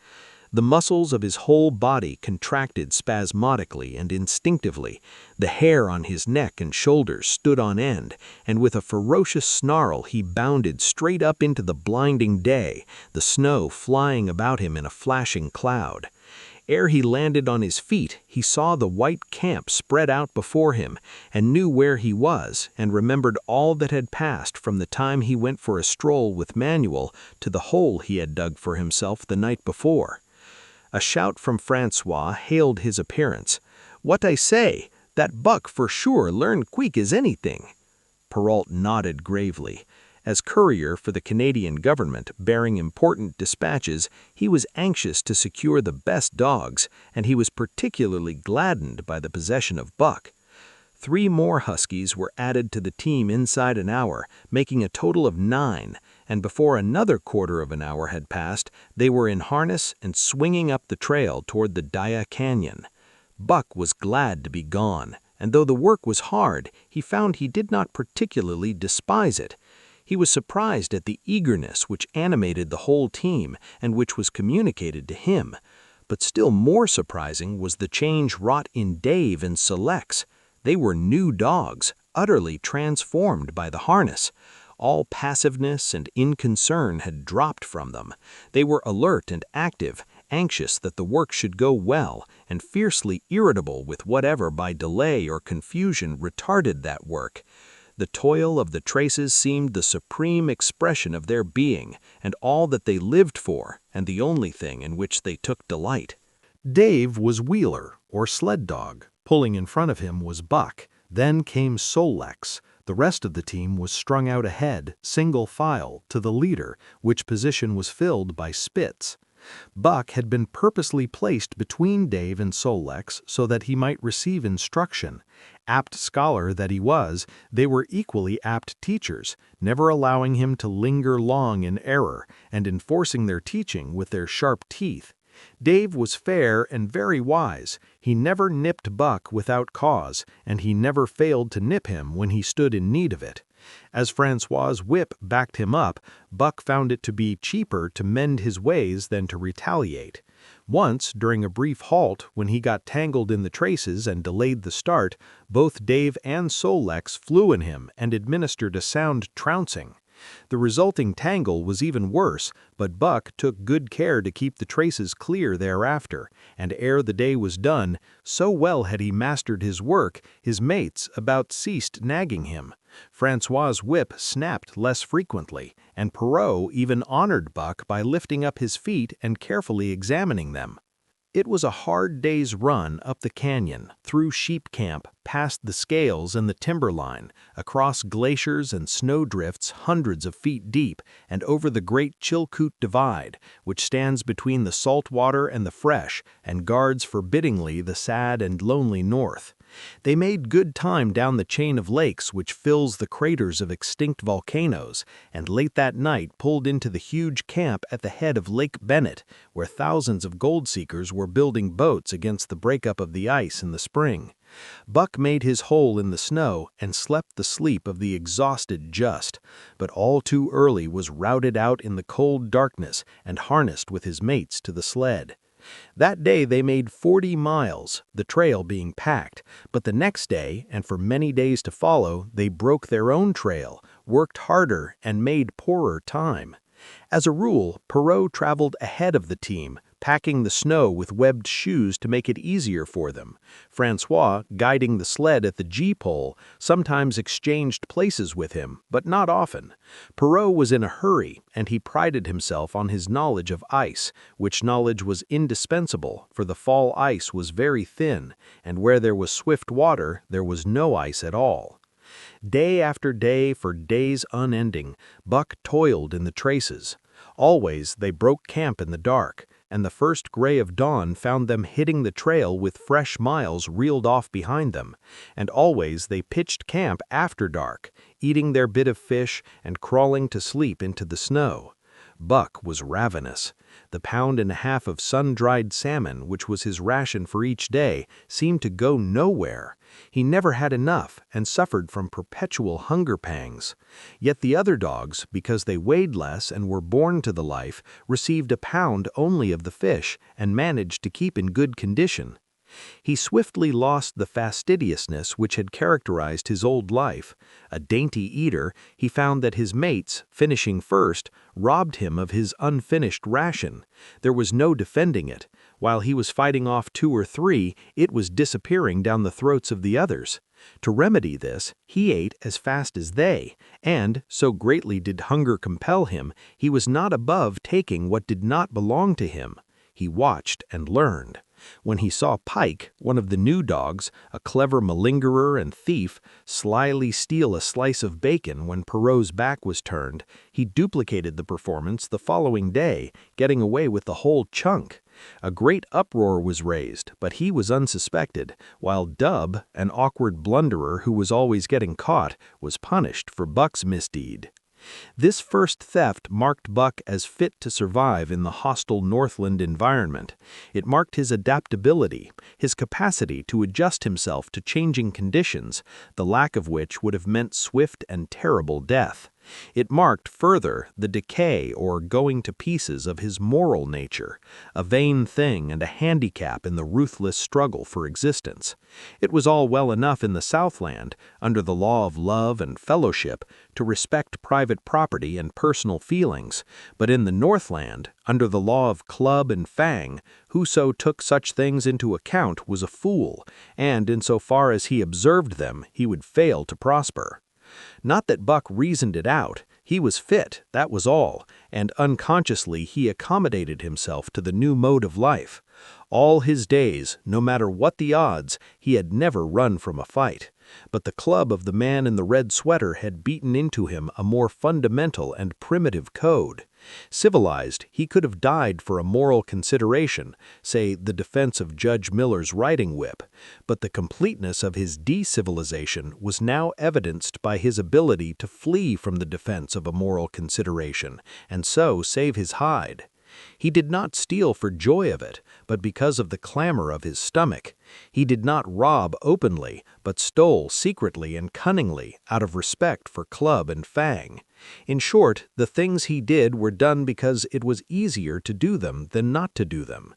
The muscles of his whole body contracted spasmodically and instinctively. The hair on his neck and shoulders stood on end, and with a ferocious snarl he bounded straight up into the blinding day, the snow flying about him in a flashing cloud. Ere he landed on his feet, he saw the white camp spread out before him, and knew where he was, and remembered all that had passed from the time he went for a stroll with Manuel to the hole he had dug for himself the night before. A shout from Francois hailed his appearance. "What I say? That buck for sure learn quick as anything." Perrault nodded gravely. As courier for the Canadian government bearing important dispatches, he was anxious to secure the best dogs, and he was particularly gladdened by the possession of Buck. 3 more huskies were added to the team inside an hour, making a total of 9, and before another quarter of an hour had passed, they were in harness and swinging up the trail toward the Daya Canyon. Buck was glad to be gone, and though the work was hard, he found he did not particularly despise it. He was surprised at the eagerness which animated the whole team and which was communicated to him. But still more surprising was the change wrought in Dave and Selects. They were new dogs, utterly transformed by the harness. All passiveness and inconcern had dropped from them. They were alert and active, anxious that the work should go well, and fiercely irritable with whatever by delay or confusion retarded that work. The toil of the traces seemed the supreme expression of their being, and all that they lived for, and the only thing in which they took delight. Dave was wheeler, or sled dog. Pulling in front of him was Buck. Then came Solex. The rest of the team was strung out ahead, single file, to the leader, which position was filled by Spitz. Buck had been purposely placed between Dave and Solex so that he might receive instruction. Apt scholar that he was, they were equally apt teachers, never allowing him to linger long in error, and enforcing their teaching with their sharp teeth. Dave was fair and very wise. He never nipped Buck without cause, and he never failed to nip him when he stood in need of it. As Francois's whip backed him up, Buck found it to be cheaper to mend his ways than to retaliate. Once, during a brief halt, when he got tangled in the traces and delayed the start, both Dave and Solex flew in him and administered a sound trouncing. The resulting tangle was even worse, but Buck took good care to keep the traces clear thereafter, and ere the day was done, so well had he mastered his work, his mates about ceased nagging him. Francois's whip snapped less frequently, and Perrault even honored Buck by lifting up his feet and carefully examining them. It was a hard day's run up the canyon, through sheep camp, past the scales and the timberline, across glaciers and snowdrifts hundreds of feet deep, and over the great Chilkoot Divide, which stands between the salt water and the fresh, and guards forbiddingly the sad and lonely north. They made good time down the chain of lakes which fills the craters of extinct volcanoes, and late that night pulled into the huge camp at the head of Lake Bennett, where thousands of gold seekers were building boats against the breakup of the ice in the spring. Buck made his hole in the snow and slept the sleep of the exhausted just, but all too early was routed out in the cold darkness and harnessed with his mates to the sled. That day they made 40 miles, the trail being packed, but the next day, and for many days to follow, they broke their own trail, worked harder, and made poorer time. As a rule, Perrault traveled ahead of the team, packing the snow with webbed shoes to make it easier for them. Francois, guiding the sled at the G-pole, sometimes exchanged places with him, but not often. Perrault was in a hurry, and he prided himself on his knowledge of ice, which knowledge was indispensable, for the fall ice was very thin, and where there was swift water, there was no ice at all. Day after day, for days unending, Buck toiled in the traces. Always they broke camp in the dark, and the first gray of dawn found them hitting the trail with fresh miles reeled off behind them, and always they pitched camp after dark, eating their bit of fish and crawling to sleep into the snow. Buck was ravenous. The pound and a half of sun-dried salmon, which was his ration for each day, seemed to go nowhere. He never had enough and suffered from perpetual hunger pangs. Yet the other dogs, because they weighed less and were born to the life, received a pound only of the fish and managed to keep in good condition. He swiftly lost the fastidiousness which had characterized his old life. A dainty eater, he found that his mates, finishing first, robbed him of his unfinished ration. There was no defending it. While he was fighting off 2 or 3, it was disappearing down the throats of the others. To remedy this, he ate as fast as they, and, so greatly did hunger compel him, he was not above taking what did not belong to him. He watched and learned. When he saw Pike, one of the new dogs, a clever malingerer and thief, slyly steal a slice of bacon when Perrault's back was turned, he duplicated the performance the following day, getting away with the whole chunk. A great uproar was raised, but he was unsuspected, while Dub, an awkward blunderer who was always getting caught, was punished for Buck's misdeed. This first theft marked Buck as fit to survive in the hostile Northland environment. It marked his adaptability, his capacity to adjust himself to changing conditions, the lack of which would have meant swift and terrible death. It marked, further, the decay or going to pieces of his moral nature, a vain thing and a handicap in the ruthless struggle for existence. It was all well enough in the Southland, under the law of love and fellowship, to respect private property and personal feelings, but in the Northland, under the law of club and fang, whoso took such things into account was a fool, and insofar as he observed them, he would fail to prosper. Not that Buck reasoned it out. He was fit, that was all, and unconsciously he accommodated himself to the new mode of life. All his days, no matter what the odds, he had never run from a fight. But the club of the man in the red sweater had beaten into him a more fundamental and primitive code. Civilized, he could have died for a moral consideration, say the defense of Judge Miller's riding whip, but the completeness of his de-civilization was now evidenced by his ability to flee from the defense of a moral consideration, and so save his hide. He did not steal for joy of it, but because of the clamor of his stomach. He did not rob openly, but stole secretly and cunningly, out of respect for club and fang. In short, the things he did were done because it was easier to do them than not to do them.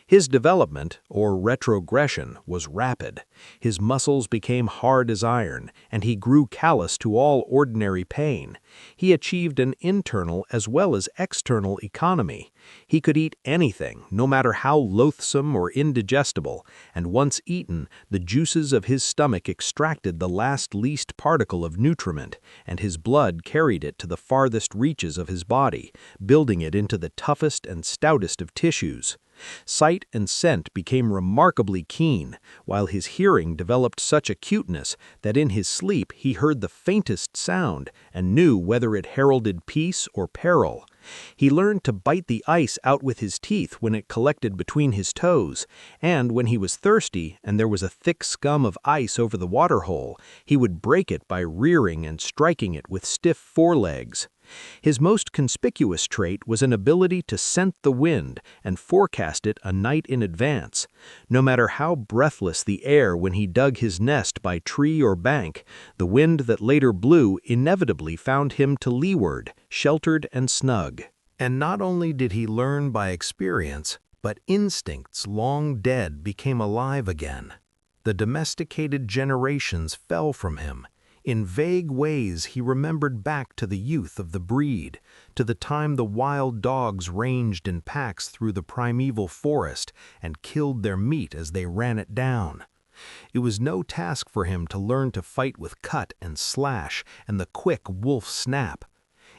His development, or retrogression, was rapid. His muscles became hard as iron, and he grew callous to all ordinary pain. He achieved an internal as well as external economy. He could eat anything, no matter how loathsome or indigestible, and once eaten, the juices of his stomach extracted the last least particle of nutriment, and his blood carried it to the farthest reaches of his body, building it into the toughest and stoutest of tissues. Sight and scent became remarkably keen, while his hearing developed such acuteness that in his sleep he heard the faintest sound and knew whether it heralded peace or peril. He learned to bite the ice out with his teeth when it collected between his toes, and when he was thirsty and there was a thick scum of ice over the waterhole, he would break it by rearing and striking it with stiff forelegs. His most conspicuous trait was an ability to scent the wind and forecast it a night in advance. No matter how breathless the air when he dug his nest by tree or bank, the wind that later blew inevitably found him to leeward, sheltered and snug. And not only did he learn by experience, but instincts long dead became alive again. The domesticated generations fell from him. In vague ways he remembered back to the youth of the breed, to the time the wild dogs ranged in packs through the primeval forest and killed their meat as they ran it down. It was no task for him to learn to fight with cut and slash and the quick wolf snap.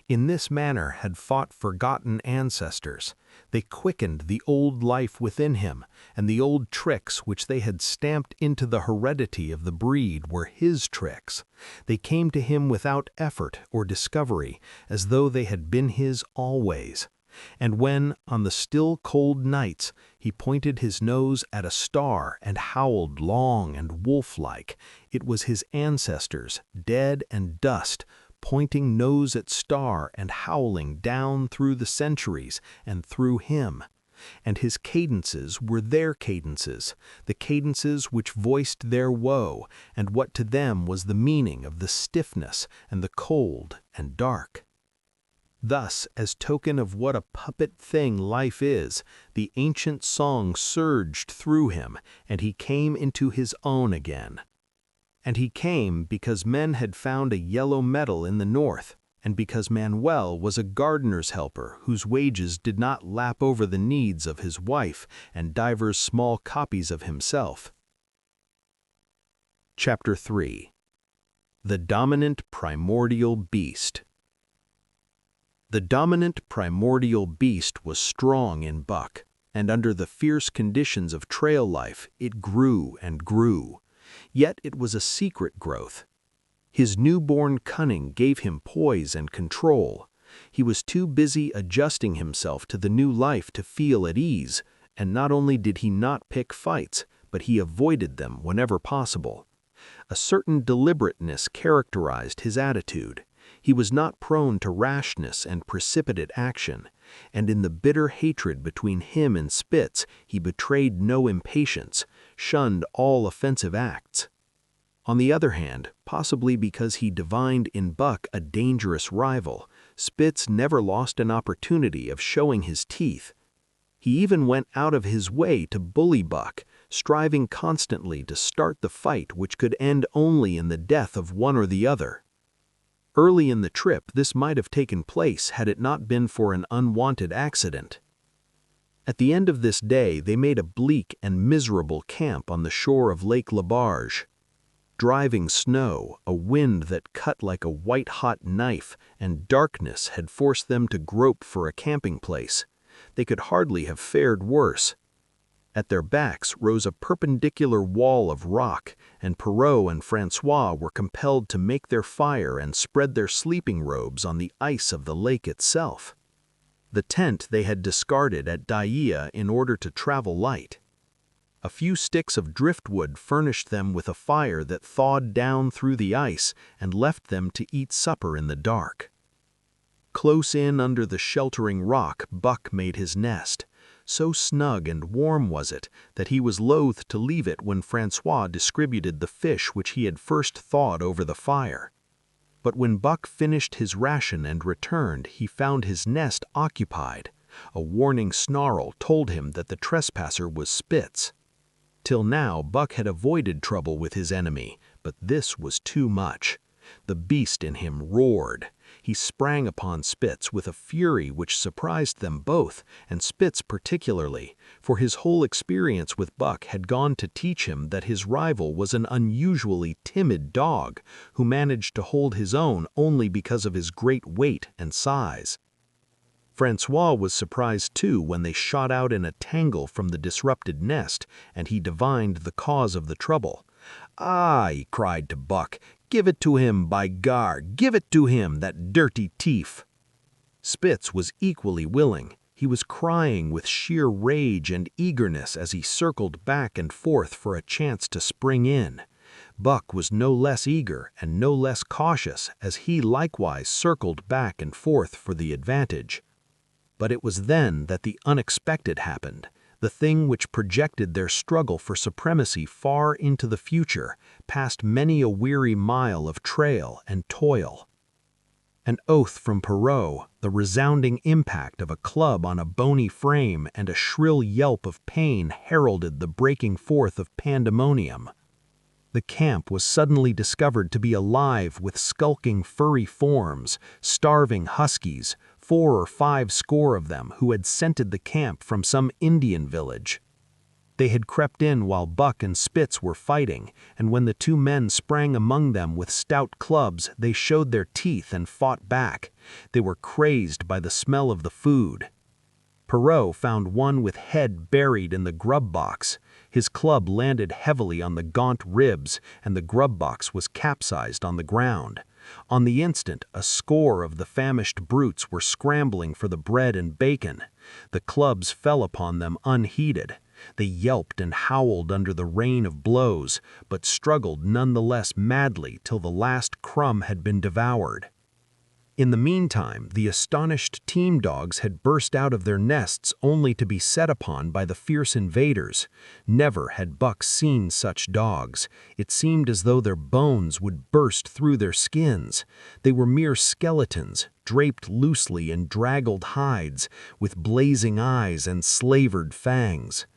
In this manner had fought forgotten ancestors. They quickened the old life within him, and the old tricks which they had stamped into the heredity of the breed were his tricks. They came to him without effort or discovery, as though they had been his always. And when, on the still cold nights, he pointed his nose at a star and howled long and wolf-like, it was his ancestors, dead and dust, pointing nose at star and howling down through the centuries and through him. And his cadences were their cadences, the cadences which voiced their woe, and what to them was the meaning of the stiffness and the cold and dark. Thus, as token of what a puppet thing life is, the ancient song surged through him, and he came into his own again. And he came because men had found a yellow metal in the north, and because Manuel was a gardener's helper whose wages did not lap over the needs of his wife and divers small copies of himself. Chapter 3. The Dominant Primordial Beast. The dominant primordial beast was strong in buck, and under the fierce conditions of trail life it grew and grew. Yet it was a secret growth. His newborn cunning gave him poise and control. He was too busy adjusting himself to the new life to feel at ease, and not only did he not pick fights, but he avoided them whenever possible. A certain deliberateness characterized his attitude. He was not prone to rashness and precipitate action, and in the bitter hatred between him and Spitz he betrayed no impatience, shunned all offensive acts. On the other hand, possibly because he divined in Buck a dangerous rival, Spitz never lost an opportunity of showing his teeth. He even went out of his way to bully Buck, striving constantly to start the fight which could end only in the death of one or the other. Early in the trip this might have taken place had it not been for an unwanted accident. At the end of this day they made a bleak and miserable camp on the shore of Lake Labarge. Driving snow, a wind that cut like a white-hot knife, and darkness had forced them to grope for a camping place. They could hardly have fared worse. At their backs rose a perpendicular wall of rock, and Perrault and Francois were compelled to make their fire and spread their sleeping robes on the ice of the lake itself. The tent they had discarded at Daïa in order to travel light. A few sticks of driftwood furnished them with a fire that thawed down through the ice and left them to eat supper in the dark. Close in under the sheltering rock Buck made his nest. So snug and warm was it that he was loath to leave it when Francois distributed the fish which he had first thawed over the fire. But when Buck finished his ration and returned, he found his nest occupied. A warning snarl told him that the trespasser was Spitz. Till now Buck had avoided trouble with his enemy, but this was too much. The beast in him roared. He sprang upon Spitz with a fury which surprised them both, and Spitz particularly, for his whole experience with Buck had gone to teach him that his rival was an unusually timid dog who managed to hold his own only because of his great weight and size. Francois was surprised too when they shot out in a tangle from the disrupted nest, and he divined the cause of the trouble. "Ah," he cried to Buck, "give it to him, by gar, give it to him, that dirty thief." Spitz was equally willing. He was crying with sheer rage and eagerness as he circled back and forth for a chance to spring in. Buck was no less eager and no less cautious as he likewise circled back and forth for the advantage. But it was then that the unexpected happened, the thing which projected their struggle for supremacy far into the future, past many a weary mile of trail and toil. An oath from Perrault, the resounding impact of a club on a bony frame, and a shrill yelp of pain heralded the breaking forth of pandemonium. The camp was suddenly discovered to be alive with skulking furry forms, starving huskies, 4 or 5 score of them who had scented the camp from some Indian village. They had crept in while Buck and Spitz were fighting, and when the 2 men sprang among them with stout clubs, they showed their teeth and fought back. They were crazed by the smell of the food. Perrault found one with head buried in the grub box. His club landed heavily on the gaunt ribs, and the grub box was capsized on the ground. On the instant, a score of the famished brutes were scrambling for the bread and bacon. The clubs fell upon them unheeded. They yelped and howled under the rain of blows, but struggled none the less madly till the last crumb had been devoured. In the meantime, the astonished team dogs had burst out of their nests only to be set upon by the fierce invaders. Never had Buck seen such dogs. It seemed as though their bones would burst through their skins. They were mere skeletons, draped loosely in draggled hides, with blazing eyes and slavered fangs.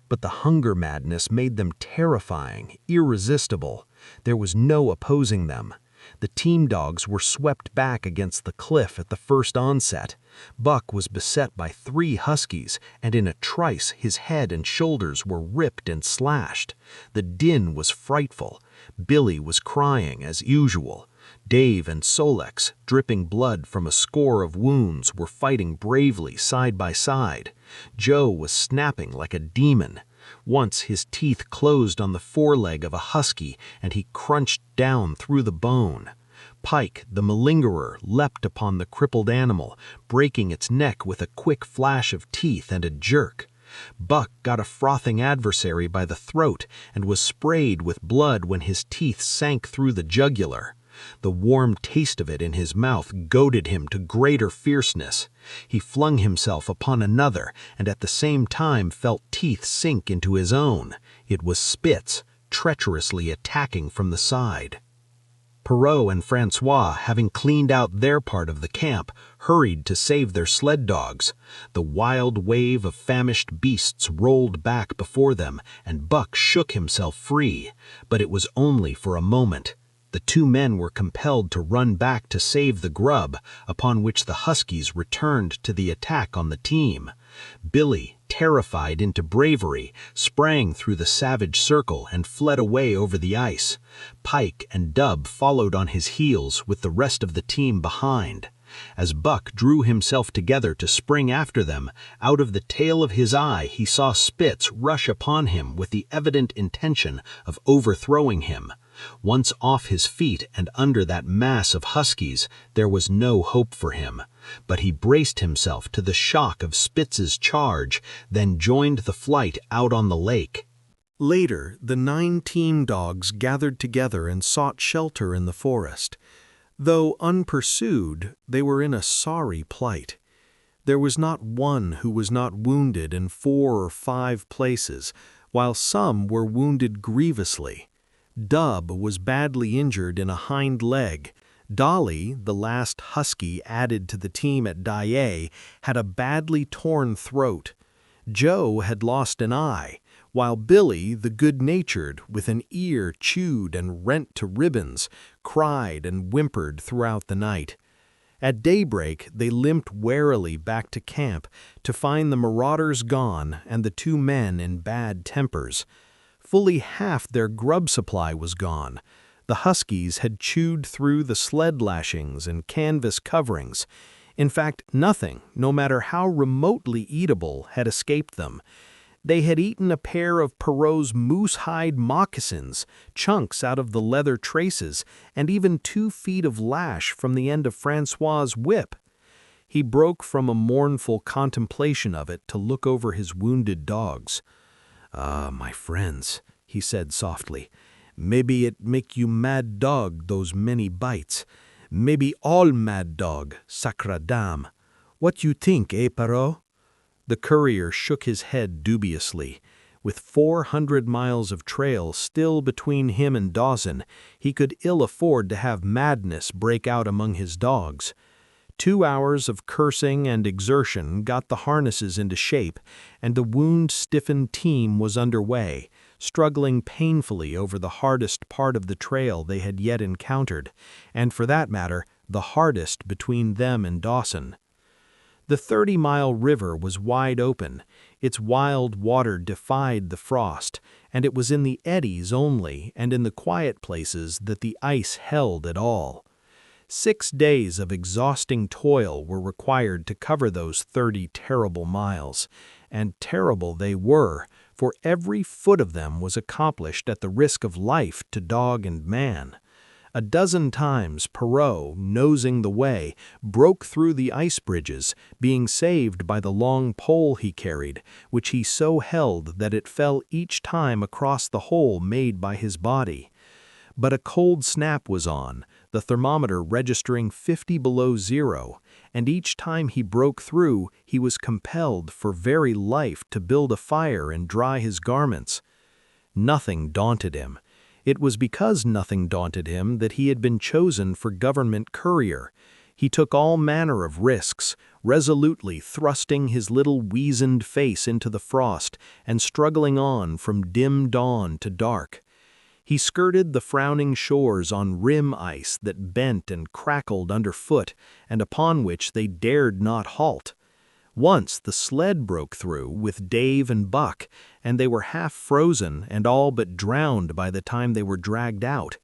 But the hunger madness made them terrifying, irresistible. There was no opposing them. The team dogs were swept back against the cliff at the first onset. Buck was beset by 3 huskies, and in a trice his head and shoulders were ripped and slashed. The din was frightful. Billy was crying as usual. Dave and Solex, dripping blood from a score of wounds, were fighting bravely side by side. Joe was snapping like a demon. Once his teeth closed on the foreleg of a husky, and he crunched down through the bone. Pike, the malingerer, leapt upon the crippled animal, breaking its neck with a quick flash of teeth and a jerk. Buck got a frothing adversary by the throat and was sprayed with blood when his teeth sank through the jugular. The warm taste of it in his mouth goaded him to greater fierceness. He flung himself upon another, and at the same time felt teeth sink into his own. It was Spitz, treacherously attacking from the side. Perrault and Francois, having cleaned out their part of the camp, hurried to save their sled dogs. The wild wave of famished beasts rolled back before them, and Buck shook himself free. But it was only for a moment. The 2 men were compelled to run back to save the grub, upon which the huskies returned to the attack on the team. Billy, terrified into bravery, sprang through the savage circle and fled away over the ice. Pike and Dub followed on his heels with the rest of the team behind. As Buck drew himself together to spring after them, out of the tail of his eye he saw Spitz rush upon him with the evident intention of overthrowing him. Once off his feet and under that mass of huskies, there was no hope for him. But he braced himself to the shock of Spitz's charge, then joined the flight out on the lake. Later, the 9 team dogs gathered together and sought shelter in the forest. Though unpursued, they were in a sorry plight. There was not one who was not wounded in 4 or 5 places, while some were wounded grievously. Dub was badly injured in a hind leg. Dolly, the last husky added to the team at Daae, had a badly torn throat. Joe had lost an eye, while Billy, the good-natured, with an ear chewed and rent to ribbons, cried and whimpered throughout the night. At daybreak, they limped warily back to camp to find the marauders gone and the 2 men in bad tempers. Fully half their grub supply was gone. The huskies had chewed through the sled lashings and canvas coverings. In fact, nothing, no matter how remotely eatable, had escaped them. They had eaten a pair of Perrault's moose-hide moccasins, chunks out of the leather traces, and even 2 feet of lash from the end of Francois's whip. He broke from a mournful contemplation of it to look over his wounded dogs. "Ah, my friends," he said softly, "maybe it make you mad dog, those many bites. Maybe all mad dog, sacre dame. What you think, Perrault?" The courier shook his head dubiously. With 400 miles of trail still between him and Dawson, he could ill afford to have madness break out among his dogs. 2 hours of cursing and exertion got the harnesses into shape, and the wound-stiffened team was underway, struggling painfully over the hardest part of the trail they had yet encountered, and for that matter, the hardest between them and Dawson. The 30-mile river was wide open. Its wild water defied the frost, and it was in the eddies only and in the quiet places that the ice held at all. 6 days of exhausting toil were required to cover those 30 terrible miles, and terrible they were, for every foot of them was accomplished at the risk of life to dog and man. A dozen times Perrault, nosing the way, broke through the ice bridges, being saved by the long pole he carried, which he so held that it fell each time across the hole made by his body. But a cold snap was on, the thermometer registering 50 below zero, and each time he broke through, he was compelled for very life to build a fire and dry his garments. Nothing daunted him. It was because nothing daunted him that he had been chosen for government courier. He took all manner of risks, resolutely thrusting his little weazened face into the frost and struggling on from dim dawn to dark. He skirted the frowning shores on rim ice that bent and crackled underfoot and upon which they dared not halt. Once the sled broke through with Dave and Buck, and they were half frozen and all but drowned by the time they were dragged out.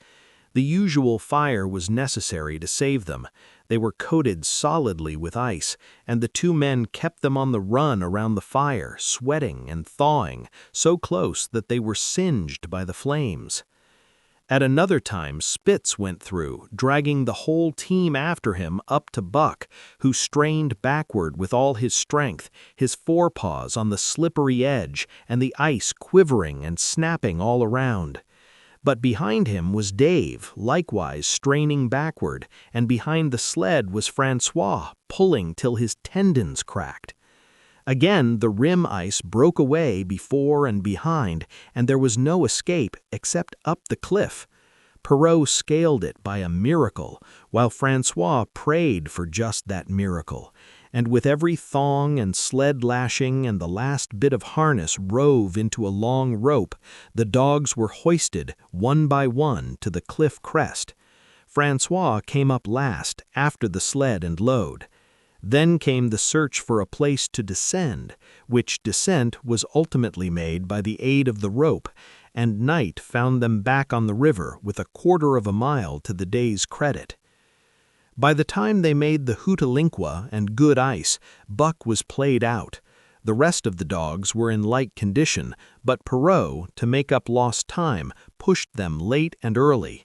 The usual fire was necessary to save them. They were coated solidly with ice, and the two men kept them on the run around the fire, sweating and thawing, so close that they were singed by the flames. At another time, Spitz went through, dragging the whole team after him up to Buck, who strained backward with all his strength, his forepaws on the slippery edge and the ice quivering and snapping all around. But behind him was Dave, likewise straining backward, and behind the sled was Francois, pulling till his tendons cracked. Again the rim ice broke away before and behind, and there was no escape except up the cliff. Perrault scaled it by a miracle, while Francois prayed for just that miracle, and with every thong and sled lashing and the last bit of harness rove into a long rope, the dogs were hoisted one by one to the cliff crest. Francois came up last, after the sled and load. Then came the search for a place to descend, which descent was ultimately made by the aid of the rope, and night found them back on the river with a quarter of a mile to the day's credit. By the time they made the Hootalinqua and good ice, Buck was played out. The rest of the dogs were in like condition, but Perrault, to make up lost time, pushed them late and early.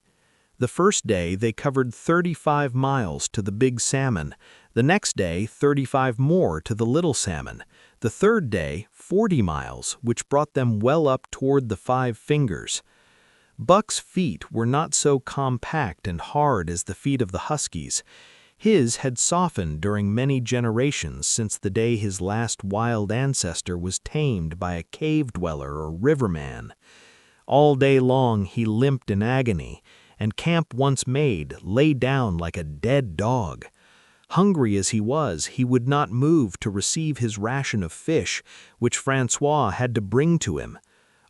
The first day they covered 35 miles to the Big Salmon, the next day 35 more to the Little Salmon, the third day 40 miles, which brought them well up toward the Five Fingers. Buck's feet were not so compact and hard as the feet of the huskies. His had softened during many generations since the day his last wild ancestor was tamed by a cave dweller or riverman. All day long he limped in agony, and camp once made, lay down like a dead dog. Hungry as he was, he would not move to receive his ration of fish, which Francois had to bring to him.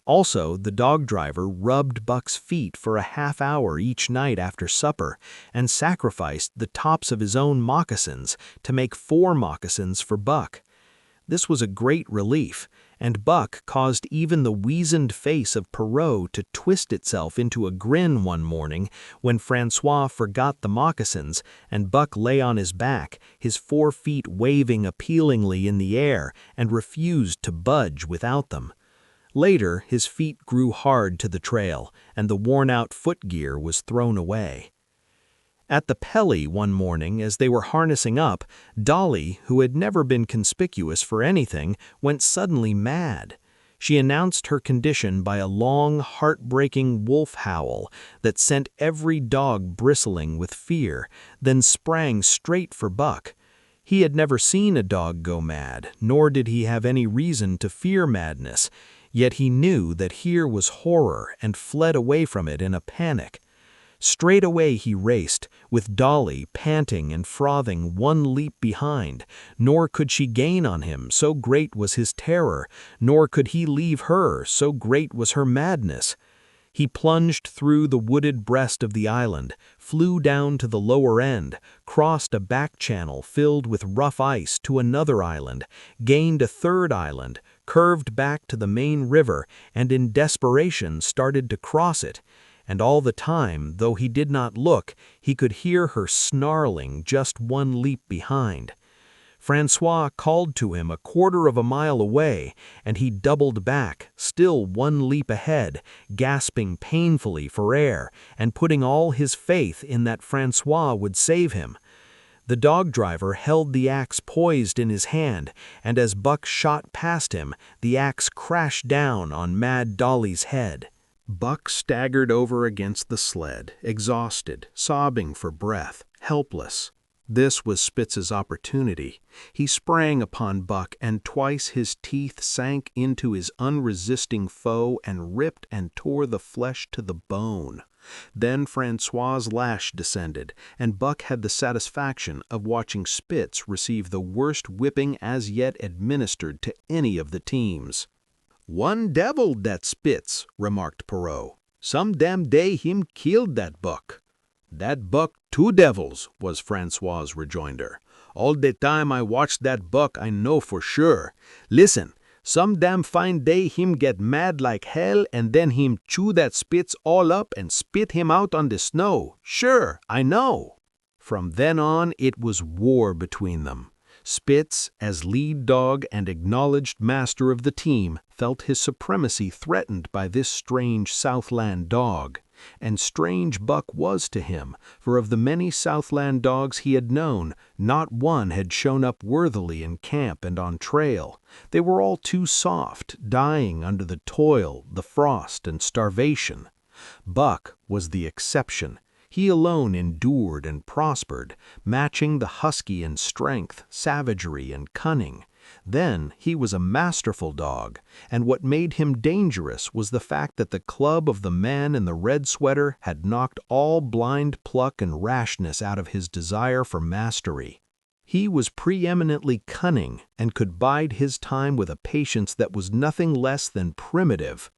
Also, the dog driver rubbed Buck's feet for a half hour each night after supper and sacrificed the tops of his own moccasins to make 4 moccasins for Buck. This was a great relief, and Buck caused even the weazened face of Perrault to twist itself into a grin one morning when Francois forgot the moccasins and Buck lay on his back, his 4 feet waving appealingly in the air, and refused to budge without them. Later, his feet grew hard to the trail, and the worn-out footgear was thrown away. At the Pelly one morning, as they were harnessing up, Dolly, who had never been conspicuous for anything, went suddenly mad. She announced her condition by a long, heartbreaking wolf howl that sent every dog bristling with fear, then sprang straight for Buck. He had never seen a dog go mad, nor did he have any reason to fear madness, yet he knew that here was horror and fled away from it in a panic. Straight away he raced, with Dolly panting and frothing 1 leap behind, nor could she gain on him, so great was his terror, nor could he leave her, so great was her madness. He plunged through the wooded breast of the island, flew down to the lower end, crossed a back channel filled with rough ice to another island, gained a 3rd island, curved back to the main river, and in desperation started to cross it. And all the time, though he did not look, he could hear her snarling just 1 leap behind. Francois called to him a quarter of a mile away, and he doubled back, still 1 leap ahead, gasping painfully for air, and putting all his faith in that Francois would save him. The dog driver held the axe poised in his hand, and as Buck shot past him, the axe crashed down on Mad Dolly's head. Buck staggered over against the sled, exhausted, sobbing for breath, helpless. This was Spitz's opportunity. He sprang upon Buck, and twice his teeth sank into his unresisting foe and ripped and tore the flesh to the bone. Then Francois's lash descended, and Buck had the satisfaction of watching Spitz receive the worst whipping as yet administered to any of the teams. "One devil, that Spitz," remarked Perrault. Some damn day him killed that buck." "That buck two devils," was Francois's rejoinder. "All the time I watched that buck I know for sure. Listen, some damn fine day him get mad like hell and then him chew that Spitz all up and spit him out on the snow. Sure, I know." From then on, it was war between them. Spitz, as lead dog and acknowledged master of the team, felt his supremacy threatened by this strange Southland dog. And strange Buck was to him, for of the many Southland dogs he had known, not one had shown up worthily in camp and on trail. They were all too soft, dying under the toil, the frost, and starvation. Buck was the exception. He alone endured and prospered, matching the husky in strength, savagery, and cunning. Then he was a masterful dog, and what made him dangerous was the fact that the club of the man in the red sweater had knocked all blind pluck and rashness out of his desire for mastery. He was preeminently cunning and could bide his time with a patience that was nothing less than primitive.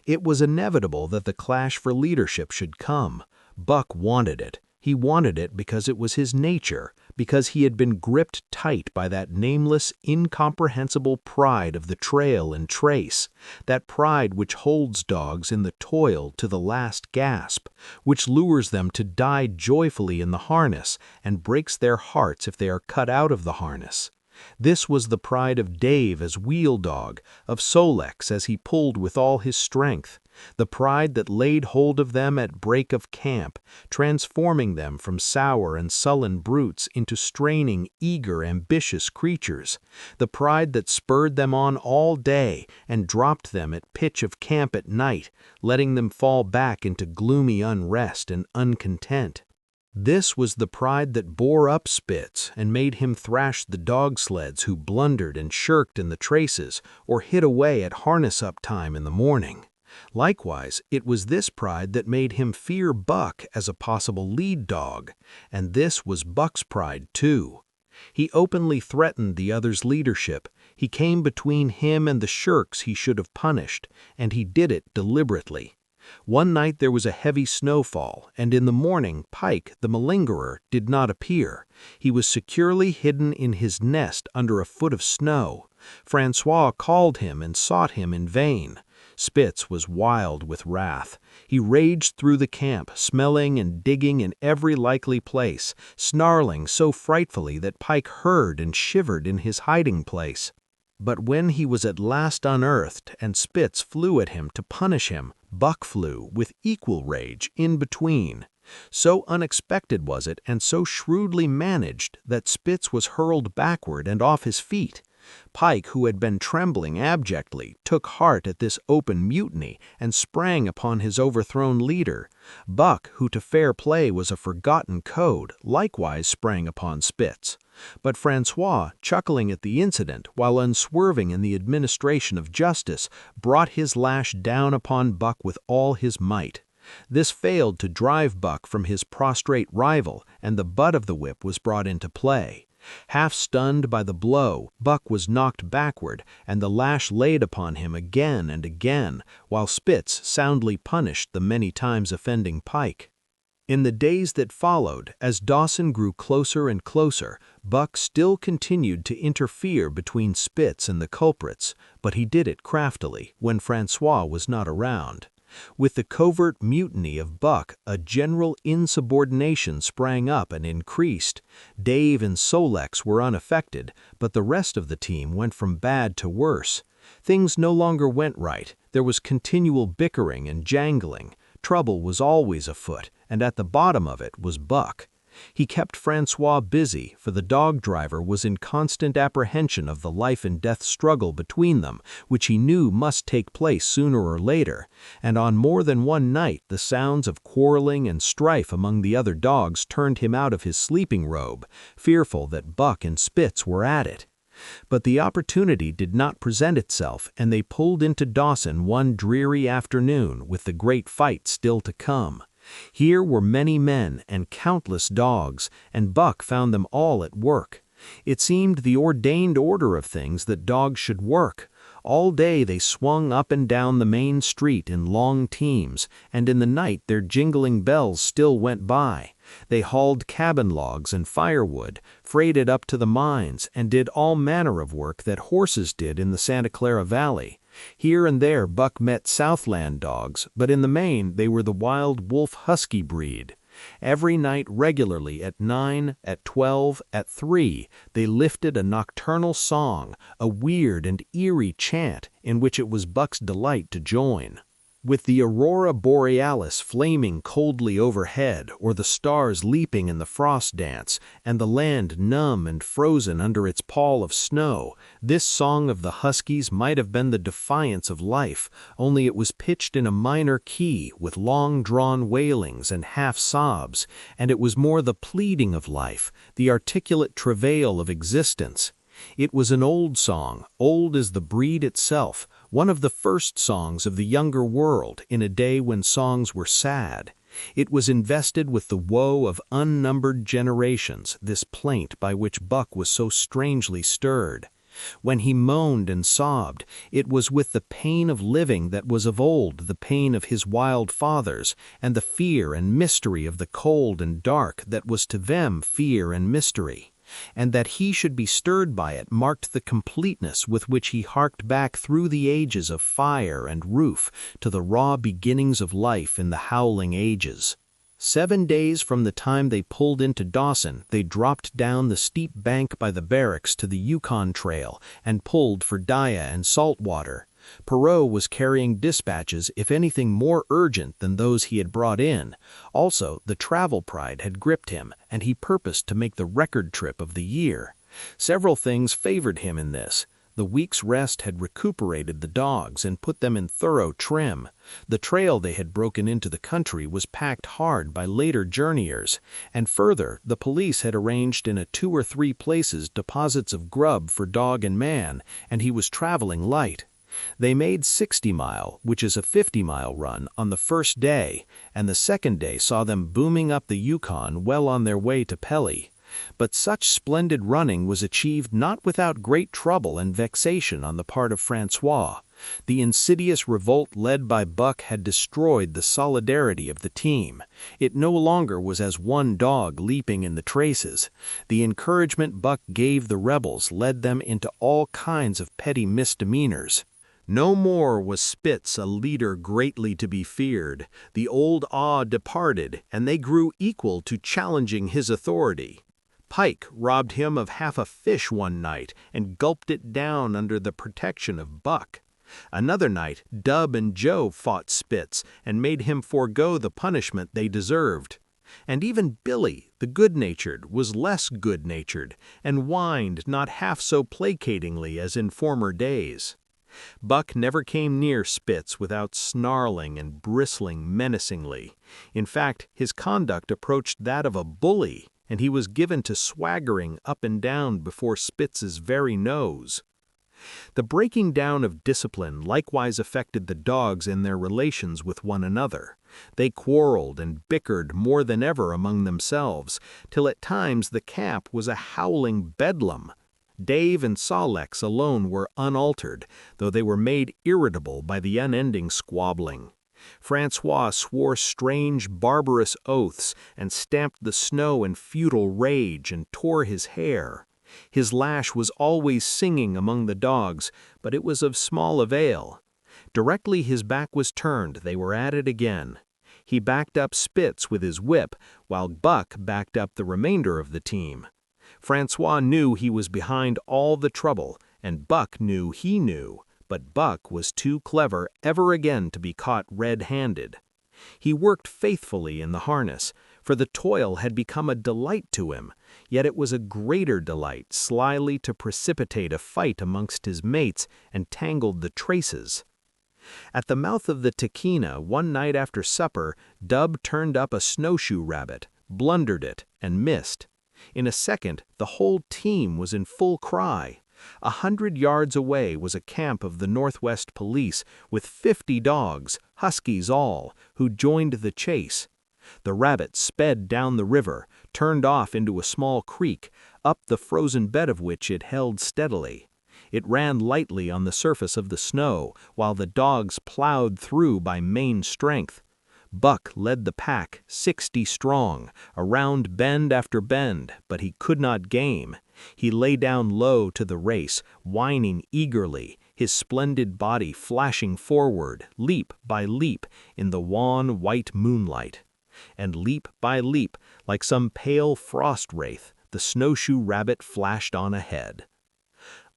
It was inevitable that the clash for leadership should come. Buck wanted it. He wanted it because it was his nature, because he had been gripped tight by that nameless, incomprehensible pride of the trail and trace, that pride which holds dogs in the toil to the last gasp, which lures them to die joyfully in the harness and breaks their hearts if they are cut out of the harness. This was the pride of Dave as wheel dog, of Solex as he pulled with all his strength, the pride that laid hold of them at break of camp, transforming them from sour and sullen brutes into straining, eager, ambitious creatures, the pride that spurred them on all day and dropped them at pitch of camp at night, letting them fall back into gloomy unrest and uncontent. This was the pride that bore up Spitz and made him thrash the dog sleds who blundered and shirked in the traces or hid away at harness-up time in the morning. Likewise, it was this pride that made him fear Buck as a possible lead dog, and this was Buck's pride too. He openly threatened the other's leadership. He came between him and the shirks he should have punished, and he did it deliberately. One night there was a heavy snowfall, and in the morning Pike, the malingerer, did not appear. He was securely hidden in his nest under a foot of snow. Francois called him and sought him in vain. Spitz was wild with wrath. He raged through the camp, smelling and digging in every likely place, snarling so frightfully that Pike heard and shivered in his hiding place. But when he was at last unearthed and Spitz flew at him to punish him, Buck flew, with equal rage, in between. So unexpected was it and so shrewdly managed that Spitz was hurled backward and off his feet. Pike, who had been trembling abjectly, took heart at this open mutiny and sprang upon his overthrown leader. Buck, who to fair play was a forgotten code, likewise sprang upon Spitz. But Francois, chuckling at the incident while unswerving in the administration of justice, brought his lash down upon Buck with all his might. This failed to drive Buck from his prostrate rival, and the butt of the whip was brought into play. Half stunned by the blow, Buck was knocked backward, and the lash laid upon him again and again, while Spitz soundly punished the many times offending Pike. In the days that followed, as Dawson grew closer and closer, Buck still continued to interfere between Spitz and the culprits, but he did it craftily, when Francois was not around. With the covert mutiny of Buck, a general insubordination sprang up and increased. Dave and Solex were unaffected, but the rest of the team went from bad to worse. Things no longer went right. There was continual bickering and jangling. Trouble was always afoot, and at the bottom of it was Buck. He kept Francois busy, for the dog driver was in constant apprehension of the life-and-death struggle between them, which he knew must take place sooner or later, and on more than one night the sounds of quarreling and strife among the other dogs turned him out of his sleeping robe, fearful that Buck and Spitz were at it. But the opportunity did not present itself, and they pulled into Dawson one dreary afternoon with the great fight still to come. Here were many men and countless dogs, and Buck found them all at work. It seemed the ordained order of things that dogs should work. All day they swung up and down the main street in long teams, and in the night their jingling bells still went by. They hauled cabin logs and firewood, freighted up to the mines, and did all manner of work that horses did in the Santa Clara Valley. Here and there Buck met Southland dogs, but in the main they were the wild wolf husky breed. Every night regularly at 9, at 12, at 3, they lifted a nocturnal song, a weird and eerie chant in which it was Buck's delight to join. With the aurora borealis flaming coldly overhead, or the stars leaping in the frost dance, and the land numb and frozen under its pall of snow, this song of the huskies might have been the defiance of life, only it was pitched in a minor key with long-drawn wailings and half-sobs, and it was more the pleading of life, the articulate travail of existence. It was an old song, old as the breed itself, one of the first songs of the younger world in a day when songs were sad. It was invested with the woe of unnumbered generations, this plaint by which Buck was so strangely stirred. When he moaned and sobbed, it was with the pain of living that was of old the pain of his wild fathers, and the fear and mystery of the cold and dark that was to them fear and mystery. And that he should be stirred by it marked the completeness with which he harked back through the ages of fire and roof to the raw beginnings of life in the howling ages. 7 days from the time they pulled into Dawson, they dropped down the steep bank by the barracks to the Yukon Trail and pulled for Dyea and Saltwater. Perot was carrying dispatches, if anything more urgent than those he had brought in. Also, the travel pride had gripped him, and he purposed to make the record trip of the year. Several things favored him in this. The week's rest had recuperated the dogs and put them in thorough trim. The trail they had broken into the country was packed hard by later journeyers, and further, the police had arranged in 2 or 3 places deposits of grub for dog and man, and he was traveling light. They made 60 Mile, which is a 50-mile run, on the first day, and the second day saw them booming up the Yukon well on their way to Pelly. But such splendid running was achieved not without great trouble and vexation on the part of Francois. The insidious revolt led by Buck had destroyed the solidarity of the team. It no longer was as one dog leaping in the traces. The encouragement Buck gave the rebels led them into all kinds of petty misdemeanors. No more was Spitz a leader greatly to be feared. The old awe departed, and they grew equal to challenging his authority. Pike robbed him of half a fish one night and gulped it down under the protection of Buck. Another night, Dub and Joe fought Spitz and made him forego the punishment they deserved. And even Billy, the good-natured, was less good-natured, and whined not half so placatingly as in former days. Buck never came near Spitz without snarling and bristling menacingly. In fact, his conduct approached that of a bully, and he was given to swaggering up and down before Spitz's very nose. The breaking down of discipline likewise affected the dogs in their relations with one another. They quarreled and bickered more than ever among themselves, till at times the camp was a howling bedlam. Dave and Solex alone were unaltered, though they were made irritable by the unending squabbling. Francois swore strange, barbarous oaths and stamped the snow in futile rage and tore his hair. His lash was always singing among the dogs, but it was of small avail. Directly his back was turned, they were at it again. He backed up Spitz with his whip, while Buck backed up the remainder of the team. Francois knew he was behind all the trouble, and Buck knew he knew, but Buck was too clever ever again to be caught red-handed. He worked faithfully in the harness, for the toil had become a delight to him, yet it was a greater delight slyly to precipitate a fight amongst his mates and tangled the traces. At the mouth of the Tahkeena one night after supper, Dub turned up a snowshoe rabbit, blundered it, and missed. In a second, the whole team was in full cry. 100 yards away was a camp of the Northwest Police with 50 dogs, huskies all, who joined the chase. The rabbit sped down the river, turned off into a small creek, up the frozen bed of which it held steadily. It ran lightly on the surface of the snow, while the dogs plowed through by main strength. Buck led the pack 60 strong, around bend after bend, but he could not game. He lay down low to the race, whining eagerly, his splendid body flashing forward, leap by leap, in the wan white moonlight. And leap by leap, like some pale frost wraith, the snowshoe rabbit flashed on ahead.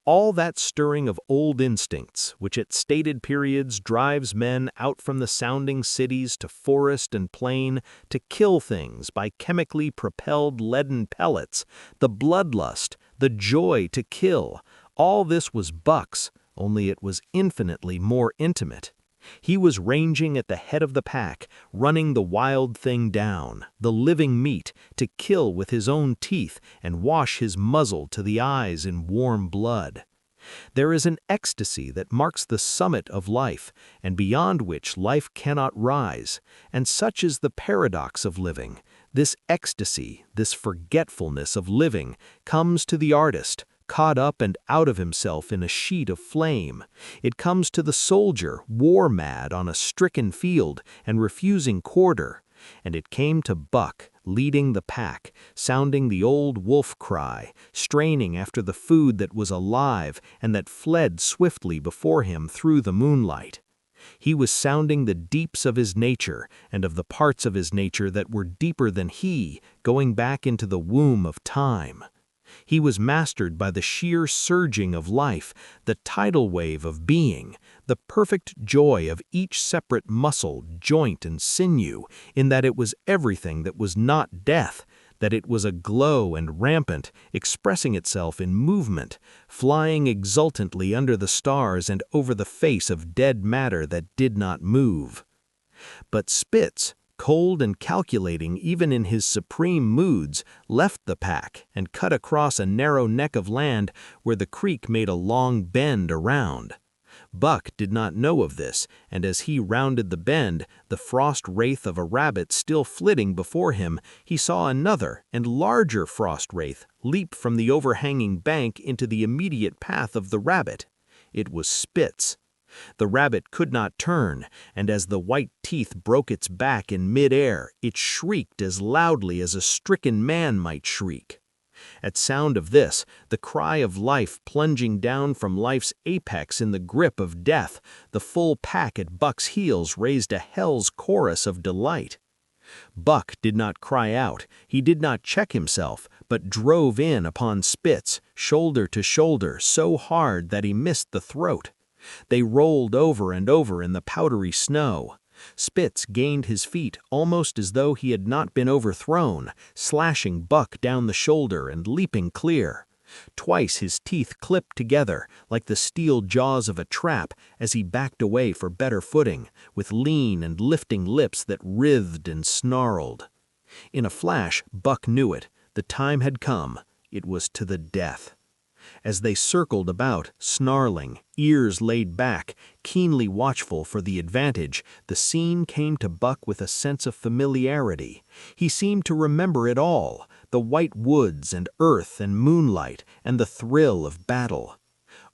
All that stirring of old instincts, which at stated periods drives men out from the sounding cities to forest and plain to kill things by chemically propelled leaden pellets, the bloodlust, the joy to kill, all this was Buck's, only it was infinitely more intimate. He was ranging at the head of the pack, running the wild thing down, the living meat, to kill with his own teeth and wash his muzzle to the eyes in warm blood. There is an ecstasy that marks the summit of life, and beyond which life cannot rise, and such is the paradox of living. This ecstasy, this forgetfulness of living, comes to the artist, caught up and out of himself in a sheet of flame. It comes to the soldier, war-mad on a stricken field and refusing quarter. And it came to Buck, leading the pack, sounding the old wolf cry, straining after the food that was alive and that fled swiftly before him through the moonlight. He was sounding the deeps of his nature and of the parts of his nature that were deeper than he, going back into the womb of time. He was mastered by the sheer surging of life, the tidal wave of being, the perfect joy of each separate muscle, joint, and sinew, in that it was everything that was not death, that it was aglow and rampant, expressing itself in movement, flying exultantly under the stars and over the face of dead matter that did not move. But Spitz, cold and calculating even in his supreme moods, left the pack and cut across a narrow neck of land where the creek made a long bend around. Buck did not know of this, and as he rounded the bend, the frost wraith of a rabbit still flitting before him, he saw another and larger frost wraith leap from the overhanging bank into the immediate path of the rabbit. It was Spitz. The rabbit could not turn, and as the white teeth broke its back in mid-air, it shrieked as loudly as a stricken man might shriek. At sound of this, the cry of life plunging down from life's apex in the grip of death, the full pack at Buck's heels raised a hell's chorus of delight. Buck did not cry out, he did not check himself, but drove in upon Spitz, shoulder to shoulder, so hard that he missed the throat. They rolled over and over in the powdery snow. Spitz gained his feet almost as though he had not been overthrown, slashing Buck down the shoulder and leaping clear. Twice his teeth clipped together, like the steel jaws of a trap, as he backed away for better footing, with lean and lifting lips that writhed and snarled. In a flash, Buck knew it. The time had come. It was to the death. As they circled about, snarling, ears laid back, keenly watchful for the advantage, the scene came to Buck with a sense of familiarity. He seemed to remember it all, the white woods and earth and moonlight and the thrill of battle.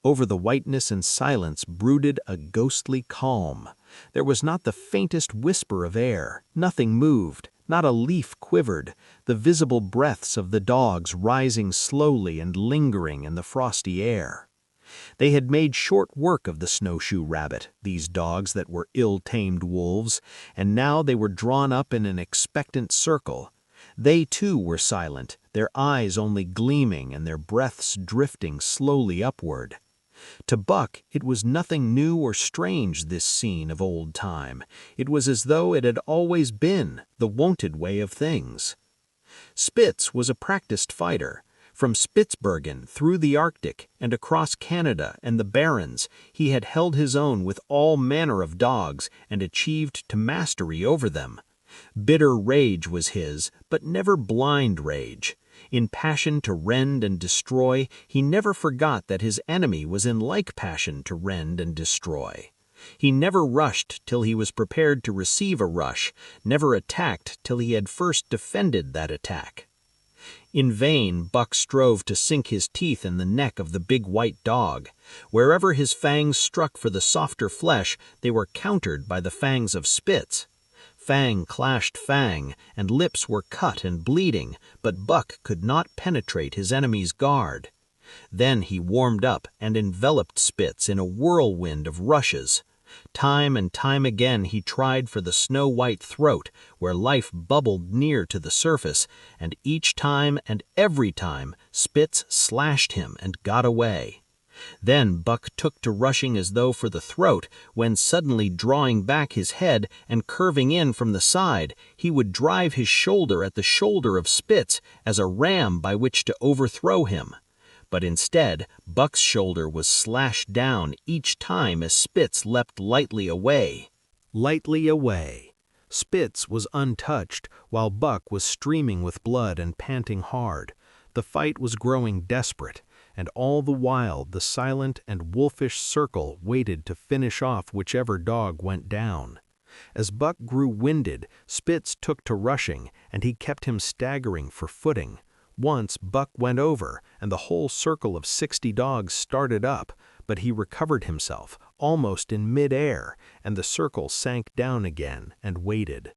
Over the whiteness and silence brooded a ghostly calm. There was not the faintest whisper of air, nothing moved. Not a leaf quivered, the visible breaths of the dogs rising slowly and lingering in the frosty air. They had made short work of the snowshoe rabbit, these dogs that were ill-tamed wolves, and now they were drawn up in an expectant circle. They too were silent, their eyes only gleaming and their breaths drifting slowly upward. To Buck, it was nothing new or strange, this scene of old time. It was as though it had always been, the wonted way of things. Spitz was a practiced fighter. From Spitzbergen, through the Arctic, and across Canada and the Barrens, he had held his own with all manner of dogs and achieved to mastery over them. Bitter rage was his, but never blind rage. In passion to rend and destroy, he never forgot that his enemy was in like passion to rend and destroy. He never rushed till he was prepared to receive a rush, never attacked till he had first defended that attack. In vain, Buck strove to sink his teeth in the neck of the big white dog. Wherever his fangs struck for the softer flesh, they were countered by the fangs of Spitz. Fang clashed fang, and lips were cut and bleeding, but Buck could not penetrate his enemy's guard. Then he warmed up and enveloped Spitz in a whirlwind of rushes. Time and time again he tried for the snow-white throat, where life bubbled near to the surface, and each time and every time Spitz slashed him and got away. Then Buck took to rushing as though for the throat, when suddenly drawing back his head and curving in from the side, he would drive his shoulder at the shoulder of Spitz as a ram by which to overthrow him. But instead, Buck's shoulder was slashed down each time as Spitz leapt lightly away. Lightly away. Spitz was untouched, while Buck was streaming with blood and panting hard. The fight was growing desperate, and all the while the silent and wolfish circle waited to finish off whichever dog went down. As Buck grew winded, Spitz took to rushing, and he kept him staggering for footing. Once Buck went over, and the whole circle of 60 dogs started up, but he recovered himself, almost in mid-air, and the circle sank down again and waited.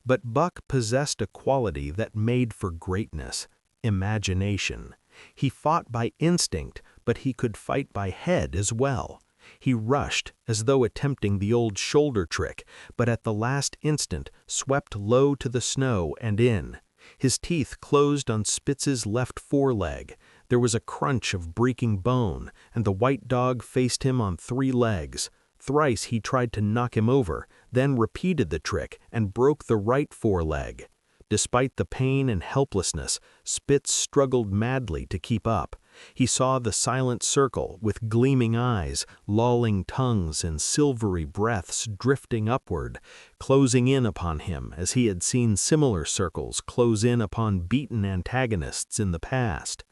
But Buck possessed a quality that made for greatness: imagination. He fought by instinct, but he could fight by head as well. He rushed, as though attempting the old shoulder trick, but at the last instant swept low to the snow and in. His teeth closed on Spitz's left foreleg. There was a crunch of breaking bone, and the white dog faced him on 3 legs. Thrice he tried to knock him over, then repeated the trick and broke the right foreleg. Despite the pain and helplessness, Spitz struggled madly to keep up. He saw the silent circle, with gleaming eyes, lolling tongues, and silvery breaths drifting upward, closing in upon him as he had seen similar circles close in upon beaten antagonists in the past.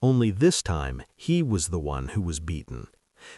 Only this time he was the one who was beaten.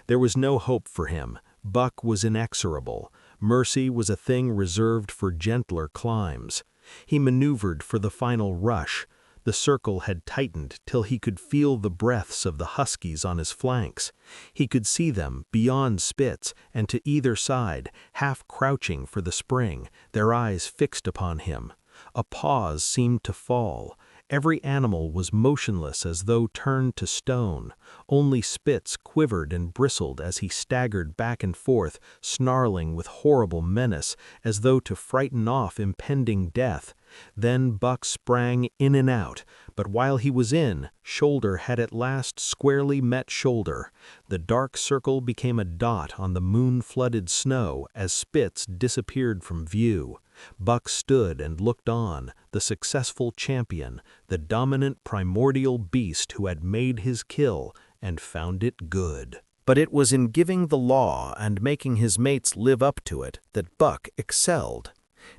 There was no hope for him. Buck was inexorable. Mercy was a thing reserved for gentler climes. He maneuvered for the final rush. The circle had tightened till he could feel the breaths of the huskies on his flanks. He could see them beyond Spitz and to either side, half crouching for the spring, their eyes fixed upon him. A pause seemed to fall. Every animal was motionless as though turned to stone. Only Spitz quivered and bristled as he staggered back and forth, snarling with horrible menace, as though to frighten off impending death. Then Buck sprang in and out, but while he was in, shoulder had at last squarely met shoulder. The dark circle became a dot on the moon-flooded snow as Spitz disappeared from view. Buck stood and looked on, the successful champion, the dominant primordial beast who had made his kill and found it good. But it was in giving the law and making his mates live up to it that Buck excelled.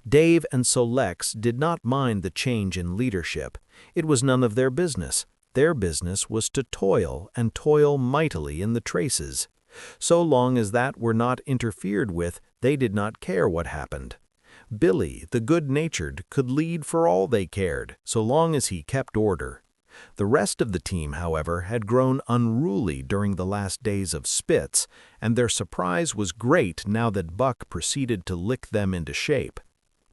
Dave and Solex did not mind the change in leadership. It was none of their business. Their business was to toil, and toil mightily in the traces. So long as that were not interfered with, they did not care what happened. Billy, the good-natured, could lead for all they cared, so long as he kept order. The rest of the team, however, had grown unruly during the last days of Spitz, and their surprise was great now that Buck proceeded to lick them into shape.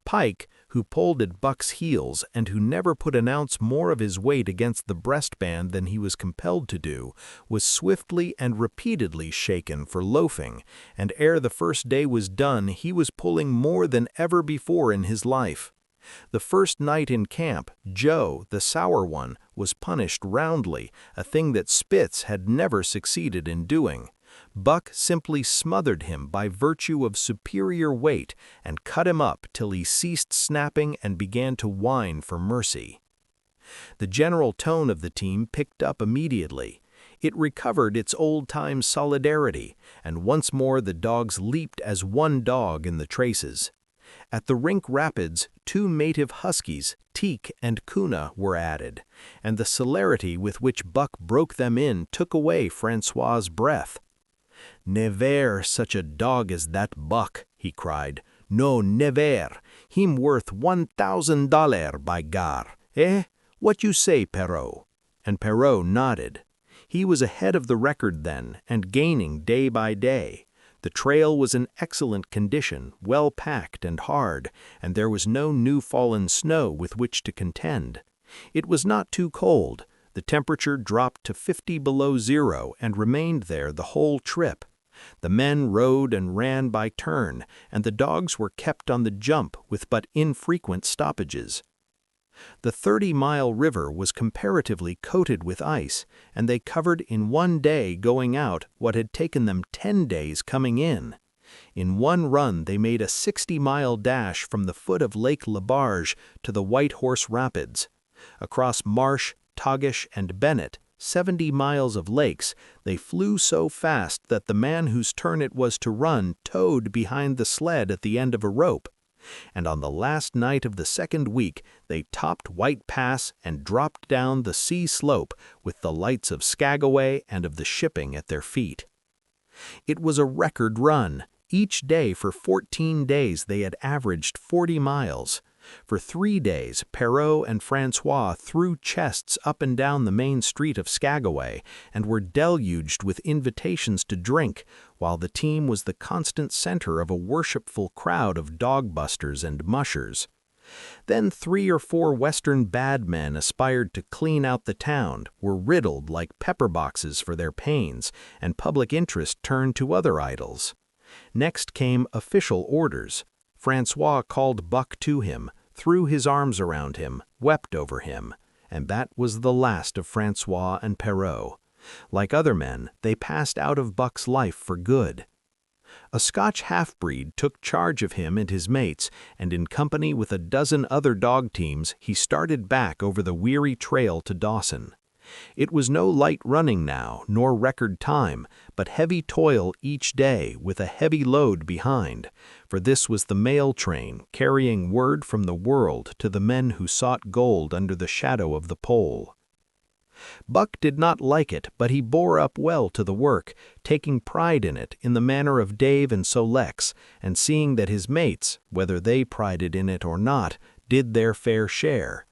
Pike, who pulled at Buck's heels and who never put an ounce more of his weight against the breastband than he was compelled to do, was swiftly and repeatedly shaken for loafing, and ere the first day was done he was pulling more than ever before in his life. The first night in camp, Joe, the sour one, was punished roundly, a thing that Spitz had never succeeded in doing. Buck simply smothered him by virtue of superior weight and cut him up till he ceased snapping and began to whine for mercy. The general tone of the team picked up immediately. It recovered its old-time solidarity, and once more the dogs leaped as one dog in the traces. At the Rink Rapids, 2 native huskies, Teak and Kuna, were added, and the celerity with which Buck broke them in took away Francois's breath. "Never such a dog as that Buck," he cried. "No, never. Him worth $1,000, by gar. Eh? "What you say, Perrault?" And Perrault nodded. He was ahead of the record then, and gaining day by day. The trail was in excellent condition, well packed and hard, and there was no new fallen snow with which to contend. It was not too cold. The temperature dropped to 50 below zero and remained there the whole trip. The men rode and ran by turn, and the dogs were kept on the jump with but infrequent stoppages. The 30-mile river was comparatively coated with ice, and they covered in one day going out what had taken them 10 days coming in. In one run they made a 60-mile dash from the foot of Lake Labarge to the White Horse Rapids. Across Marsh, Tagish, and Bennett, 70 miles of lakes, they flew so fast that the man whose turn it was to run towed behind the sled at the end of a rope. And on the last night of the second week they topped White Pass and dropped down the sea slope with the lights of Skagway and of the shipping at their feet. It was a record run. Each day for 14 days they had averaged 40 miles. For 3 days, Perrault and François threw chests up and down the main street of Skagway and were deluged with invitations to drink, while the team was the constant center of a worshipful crowd of dog-busters and mushers. Then 3 or 4 Western bad men aspired to clean out the town, were riddled like pepper boxes for their pains, and public interest turned to other idols. Next came official orders. François called Buck to him, threw his arms around him, wept over him, and that was the last of François and Perrault. Like other men, they passed out of Buck's life for good. A Scotch half-breed took charge of him and his mates, and in company with a dozen other dog teams, he started back over the weary trail to Dawson. It was no light running now, nor record time, but heavy toil each day with a heavy load behind, for this was the mail train carrying word from the world to the men who sought gold under the shadow of the pole. Buck did not like it, but he bore up well to the work, taking pride in it in the manner of Dave and Solex, and seeing that his mates, whether they prided in it or not, did their fair share.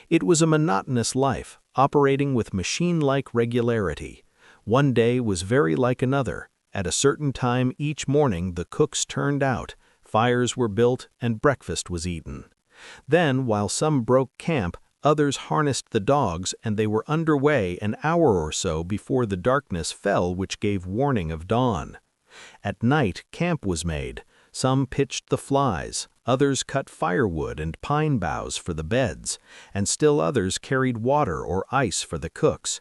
It was a monotonous life, operating with machine-like regularity. One day was very like another. At a certain time each morning the cooks turned out, fires were built, and breakfast was eaten. Then, while some broke camp, others harnessed the dogs, and they were under way an hour or so before the darkness fell which gave warning of dawn. At night camp was made. Some pitched the flies, others cut firewood and pine boughs for the beds, and still others carried water or ice for the cooks.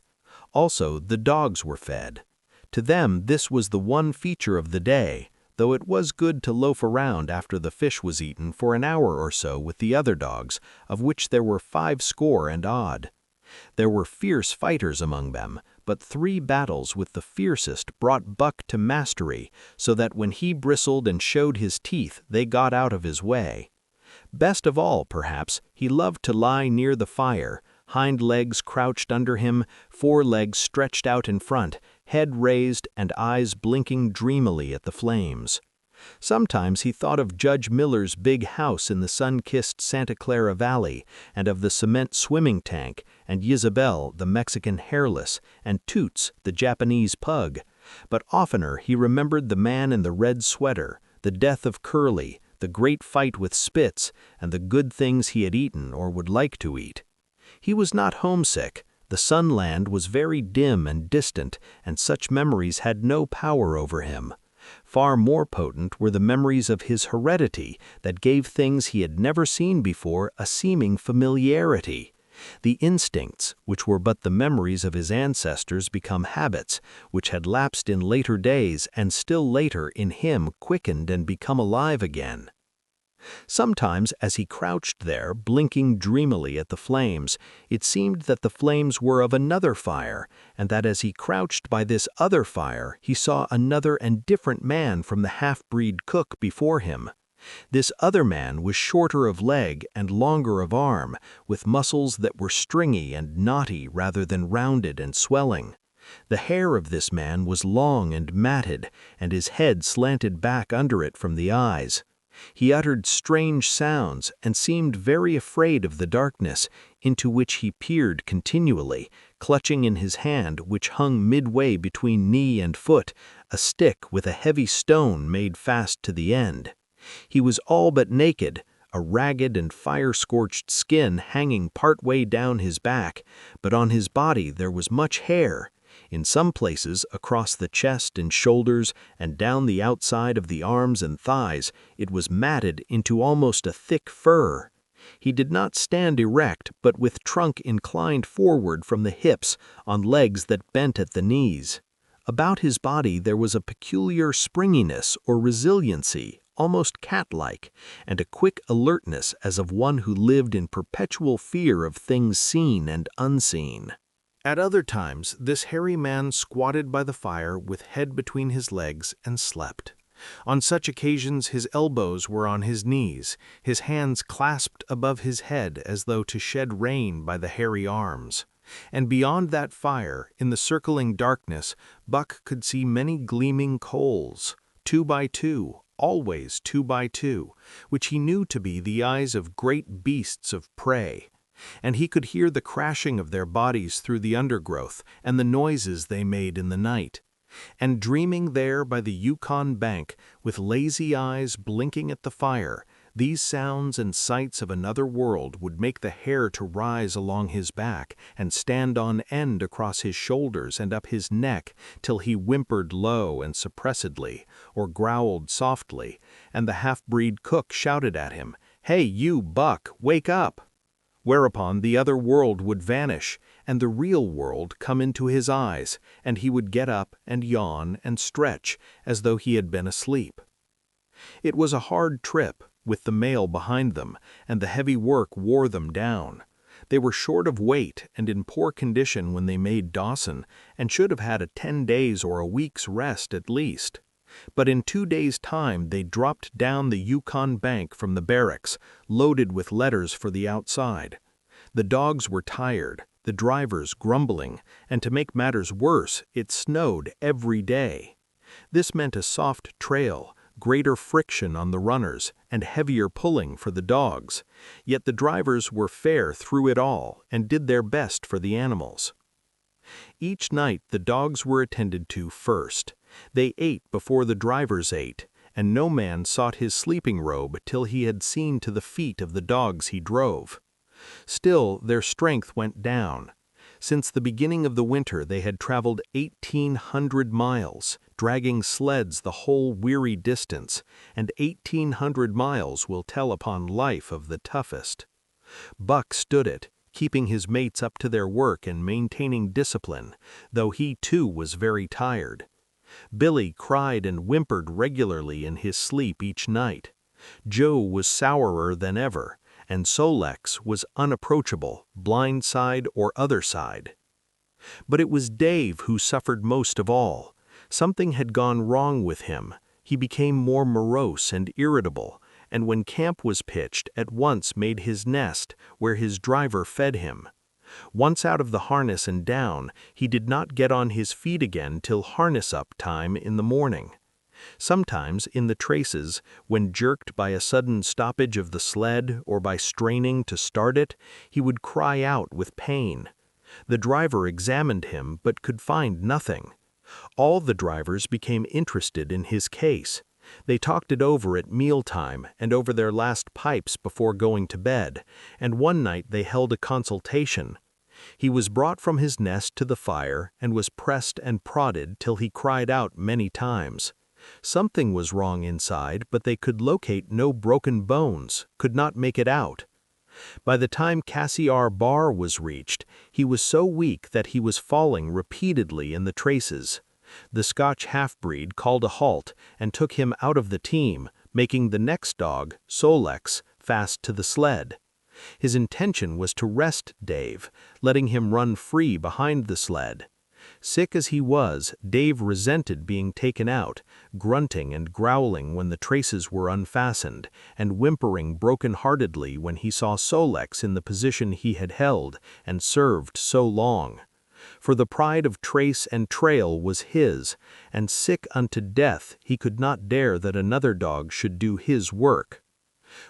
Also, the dogs were fed. To them this was the one feature of the day, though it was good to loaf around after the fish was eaten for an hour or so with the other dogs, of which there were 50 and odd. There were fierce fighters among them, but 3 battles with the fiercest brought Buck to mastery, so that when he bristled and showed his teeth, they got out of his way. Best of all, perhaps, he loved to lie near the fire, hind legs crouched under him, 4 legs stretched out in front, head raised and eyes blinking dreamily at the flames. Sometimes he thought of Judge Miller's big house in the sun-kissed Santa Clara Valley, and of the cement swimming tank, and Isabel, the Mexican hairless, and Toots, the Japanese pug. But oftener he remembered the man in the red sweater, the death of Curly, the great fight with Spitz, and the good things he had eaten or would like to eat. He was not homesick. The Sunland was very dim and distant, and such memories had no power over him. Far more potent were the memories of his heredity that gave things he had never seen before a seeming familiarity. The instincts, which were but the memories of his ancestors become habits, which had lapsed in later days and still later in him quickened and become alive again. Sometimes, as he crouched there, blinking dreamily at the flames, it seemed that the flames were of another fire, and that as he crouched by this other fire, he saw another and different man from the half-breed cook before him. This other man was shorter of leg and longer of arm, with muscles that were stringy and knotty rather than rounded and swelling. The hair of this man was long and matted, and his head slanted back under it from the eyes. He uttered strange sounds and seemed very afraid of the darkness, into which he peered continually, clutching in his hand, which hung midway between knee and foot, a stick with a heavy stone made fast to the end. He was all but naked, a ragged and fire-scorched skin hanging part way down his back, but on his body there was much hair. In some places, across the chest and shoulders and down the outside of the arms and thighs, it was matted into almost a thick fur. He did not stand erect, but with trunk inclined forward from the hips on legs that bent at the knees. About his body there was a peculiar springiness or resiliency, almost cat-like, and a quick alertness as of one who lived in perpetual fear of things seen and unseen. At other times, this hairy man squatted by the fire with head between his legs and slept. On such occasions his elbows were on his knees, his hands clasped above his head as though to shed rain by the hairy arms. And beyond that fire, in the circling darkness, Buck could see many gleaming coals, 2 by 2, always 2 by 2, which he knew to be the eyes of great beasts of prey. And he could hear the crashing of their bodies through the undergrowth and the noises they made in the night. And dreaming there by the Yukon bank, with lazy eyes blinking at the fire, these sounds and sights of another world would make the hair to rise along his back and stand on end across his shoulders and up his neck till he whimpered low and suppressedly, or growled softly, and the half-breed cook shouted at him, "Hey, you, Buck, wake up!" Whereupon the other world would vanish, and the real world come into his eyes, and he would get up and yawn and stretch as though he had been asleep. It was a hard trip, with the mail behind them, and the heavy work wore them down. They were short of weight and in poor condition when they made Dawson, and should have had a 10 days or a week's rest at least. But in 2 days' time they dropped down the Yukon bank from the barracks, loaded with letters for the outside. The dogs were tired, the drivers grumbling, and to make matters worse, it snowed every day. This meant a soft trail, greater friction on the runners, and heavier pulling for the dogs. Yet the drivers were fair through it all and did their best for the animals. Each night the dogs were attended to first. They ate before the drivers ate, and no man sought his sleeping robe till he had seen to the feet of the dogs he drove. Still, their strength went down. Since the beginning of the winter they had traveled 1,800 miles, dragging sleds the whole weary distance, and 1,800 miles will tell upon life of the toughest. Buck stood it, keeping his mates up to their work and maintaining discipline, though he too was very tired. Billy cried and whimpered regularly in his sleep each night. Joe was sourer than ever, and Solex was unapproachable, blind side or other side. But it was Dave who suffered most of all. Something had gone wrong with him. He became more morose and irritable, and when camp was pitched, at once made his nest, where his driver fed him. Once out of the harness and down, he did not get on his feet again till harness-up time in the morning. Sometimes, in the traces, when jerked by a sudden stoppage of the sled or by straining to start it, he would cry out with pain. The driver examined him but could find nothing. All the drivers became interested in his case. They talked it over at mealtime and over their last pipes before going to bed, and one night they held a consultation. He was brought from his nest to the fire and was pressed and prodded till he cried out many times. Something was wrong inside, but they could locate no broken bones, could not make it out. By the time Cassiar Bar was reached, he was so weak that he was falling repeatedly in the traces. The Scotch half-breed called a halt and took him out of the team, making the next dog, Solex, fast to the sled. His intention was to rest Dave, letting him run free behind the sled. Sick as he was, Dave resented being taken out, grunting and growling when the traces were unfastened, and whimpering broken-heartedly when he saw Solex in the position he had held and served so long. For the pride of trace and trail was his, and sick unto death he could not dare that another dog should do his work.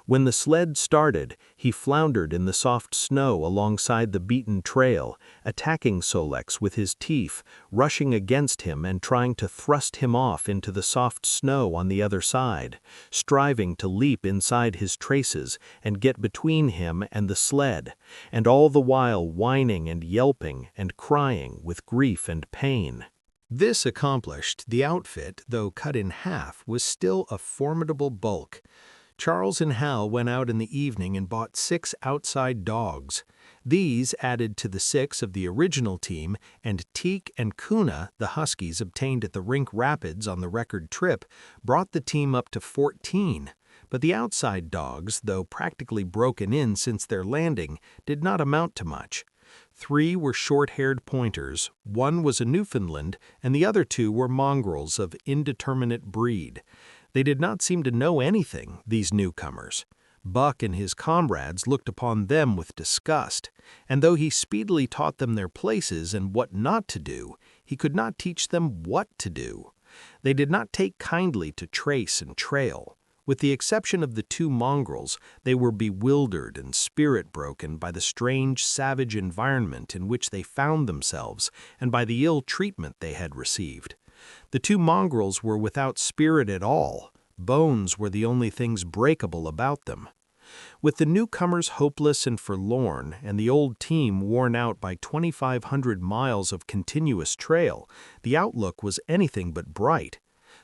When the sled started, he floundered in the soft snow alongside the beaten trail, attacking Solex with his teeth, rushing against him and trying to thrust him off into the soft snow on the other side, striving to leap inside his traces and get between him and the sled, and all the while whining and yelping and crying with grief and pain. This accomplished, the outfit, though cut in half, was still a formidable bulk. Charles and Hal went out in the evening and bought 6 outside dogs. These, added to the 6 of the original team, and Teak and Kuna, the huskies obtained at the Rink Rapids on the record trip, brought the team up to 14. But the outside dogs, though practically broken in since their landing, did not amount to much. 3 were short-haired pointers, 1 was a Newfoundland, and the other 2 were mongrels of indeterminate breed. They did not seem to know anything, these newcomers. Buck and his comrades looked upon them with disgust, and though he speedily taught them their places and what not to do, he could not teach them what to do. They did not take kindly to trace and trail. With the exception of the 2 mongrels, they were bewildered and spirit-broken by the strange, savage environment in which they found themselves and by the ill treatment they had received. The 2 mongrels were without spirit at all. Bones were the only things breakable about them. With the newcomers hopeless and forlorn, and the old team worn out by 2,500 miles of continuous trail, the outlook was anything but bright.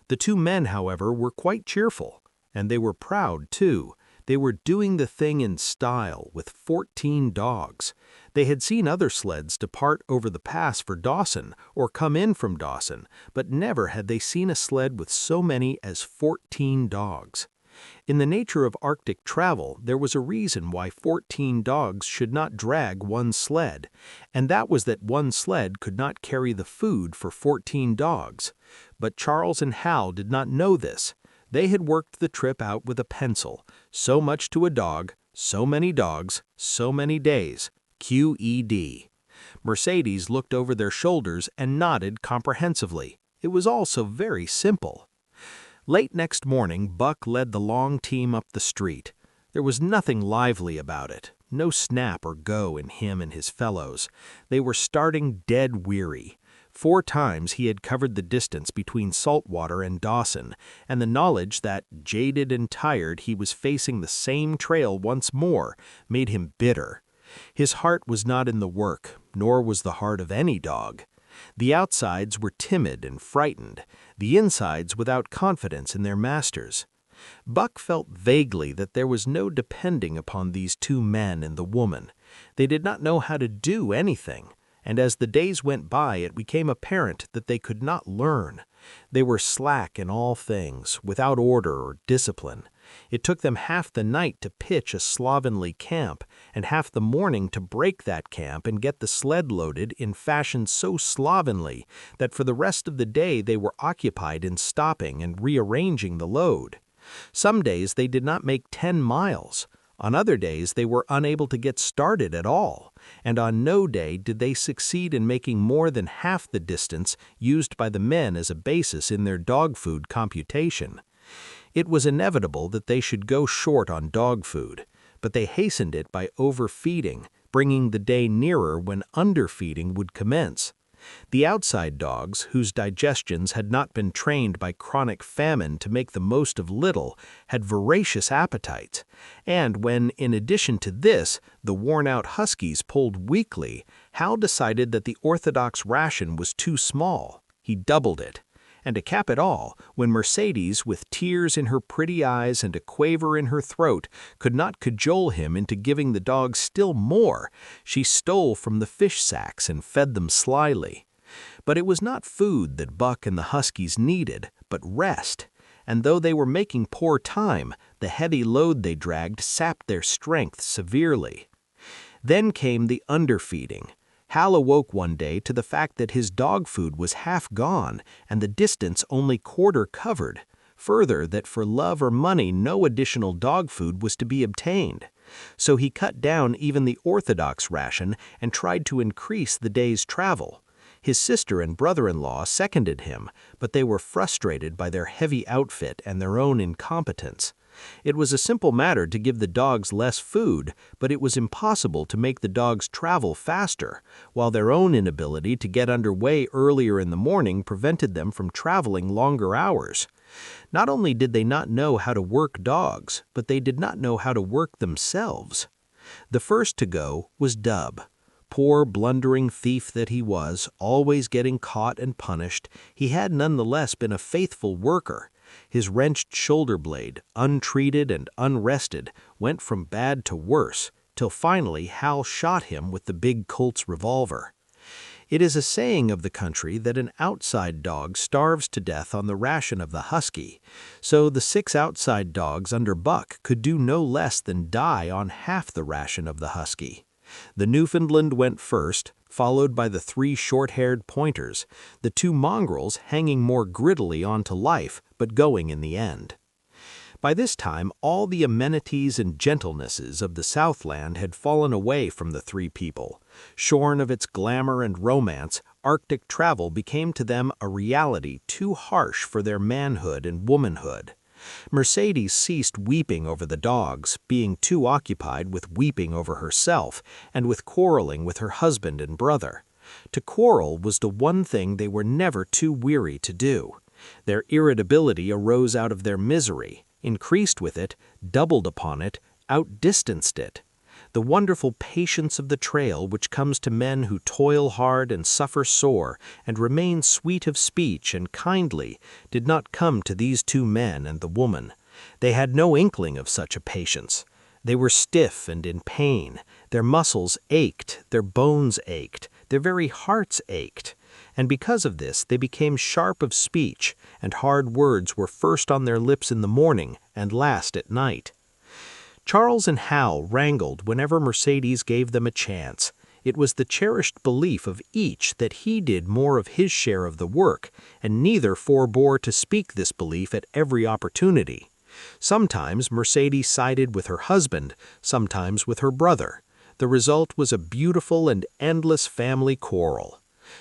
The 2 men, however, were quite cheerful. And they were proud, too. They were doing the thing in style, with 14 dogs. They had seen other sleds depart over the pass for Dawson or come in from Dawson, but never had they seen a sled with so many as 14 dogs. In the nature of Arctic travel, there was a reason why 14 dogs should not drag one sled, and that was that one sled could not carry the food for 14 dogs. But Charles and Hal did not know this. They had worked the trip out with a pencil, so much to a dog, so many dogs, so many days, QED. Mercedes looked over their shoulders and nodded comprehensively. It was all so very simple. Late next morning, Buck led the long team up the street. There was nothing lively about it, no snap or go in him and his fellows. They were starting dead weary. 4 times he had covered the distance between Saltwater and Dawson, and the knowledge that, jaded and tired, he was facing the same trail once more made him bitter. His heart was not in the work, nor was the heart of any dog. The outsides were timid and frightened, the insides without confidence in their masters. Buck felt vaguely that there was no depending upon these 2 men and the woman. They did not know how to do anything. And as the days went by, it became apparent that they could not learn. They were slack in all things, without order or discipline. It took them half the night to pitch a slovenly camp, and half the morning to break that camp and get the sled loaded in fashion so slovenly that for the rest of the day they were occupied in stopping and rearranging the load. Some days they did not make 10 miles. On other days they were unable to get started at all, and on no day did they succeed in making more than half the distance used by the men as a basis in their dog food computation. It was inevitable that they should go short on dog food, but they hastened it by overfeeding, bringing the day nearer when underfeeding would commence. The outside dogs, whose digestions had not been trained by chronic famine to make the most of little, had voracious appetites, and when, in addition to this, the worn-out huskies pulled weakly, Hal decided that the orthodox ration was too small. He doubled it. And to cap it all, when Mercedes, with tears in her pretty eyes and a quaver in her throat, could not cajole him into giving the dogs still more, she stole from the fish sacks and fed them slyly. But it was not food that Buck and the huskies needed, but rest. And though they were making poor time, the heavy load they dragged sapped their strength severely. Then came the underfeeding. Hal awoke one day to the fact that his dog food was half gone and the distance only quarter covered. Further, that for love or money no additional dog food was to be obtained. So he cut down even the orthodox ration and tried to increase the day's travel. His sister and brother-in-law seconded him, but they were frustrated by their heavy outfit and their own incompetence. It was a simple matter to give the dogs less food, but it was impossible to make the dogs travel faster, while their own inability to get underway earlier in the morning prevented them from traveling longer hours. Not only did they not know how to work dogs, but they did not know how to work themselves. The first to go was Dub. Poor blundering thief that he was, always getting caught and punished, he had nonetheless been a faithful worker. His wrenched shoulder blade, untreated and unrested, went from bad to worse, till finally Hal shot him with the big Colt's revolver. It is a saying of the country that an outside dog starves to death on the ration of the husky, so the 6 outside dogs under Buck could do no less than die on half the ration of the husky. The Newfoundland went first, followed by the 3 short-haired pointers, the 2 mongrels hanging more grittily on to life, but going in the end. By this time, all the amenities and gentlenesses of the Southland had fallen away from the 3 people. Shorn of its glamour and romance, Arctic travel became to them a reality too harsh for their manhood and womanhood. Mercedes ceased weeping over the dogs, being too occupied with weeping over herself and with quarreling with her husband and brother. To quarrel was the one thing they were never too weary to do. Their irritability arose out of their misery, increased with it, doubled upon it, outdistanced it. The wonderful patience of the trail which comes to men who toil hard and suffer sore and remain sweet of speech and kindly did not come to these 2 men and the woman. They had no inkling of such a patience. They were stiff and in pain. Their muscles ached, their bones ached, their very hearts ached. And because of this they became sharp of speech, and hard words were first on their lips in the morning and last at night. Charles and Hal wrangled whenever Mercedes gave them a chance. It was the cherished belief of each that he did more of his share of the work, and neither forbore to speak this belief at every opportunity. Sometimes Mercedes sided with her husband, sometimes with her brother. The result was a beautiful and endless family quarrel.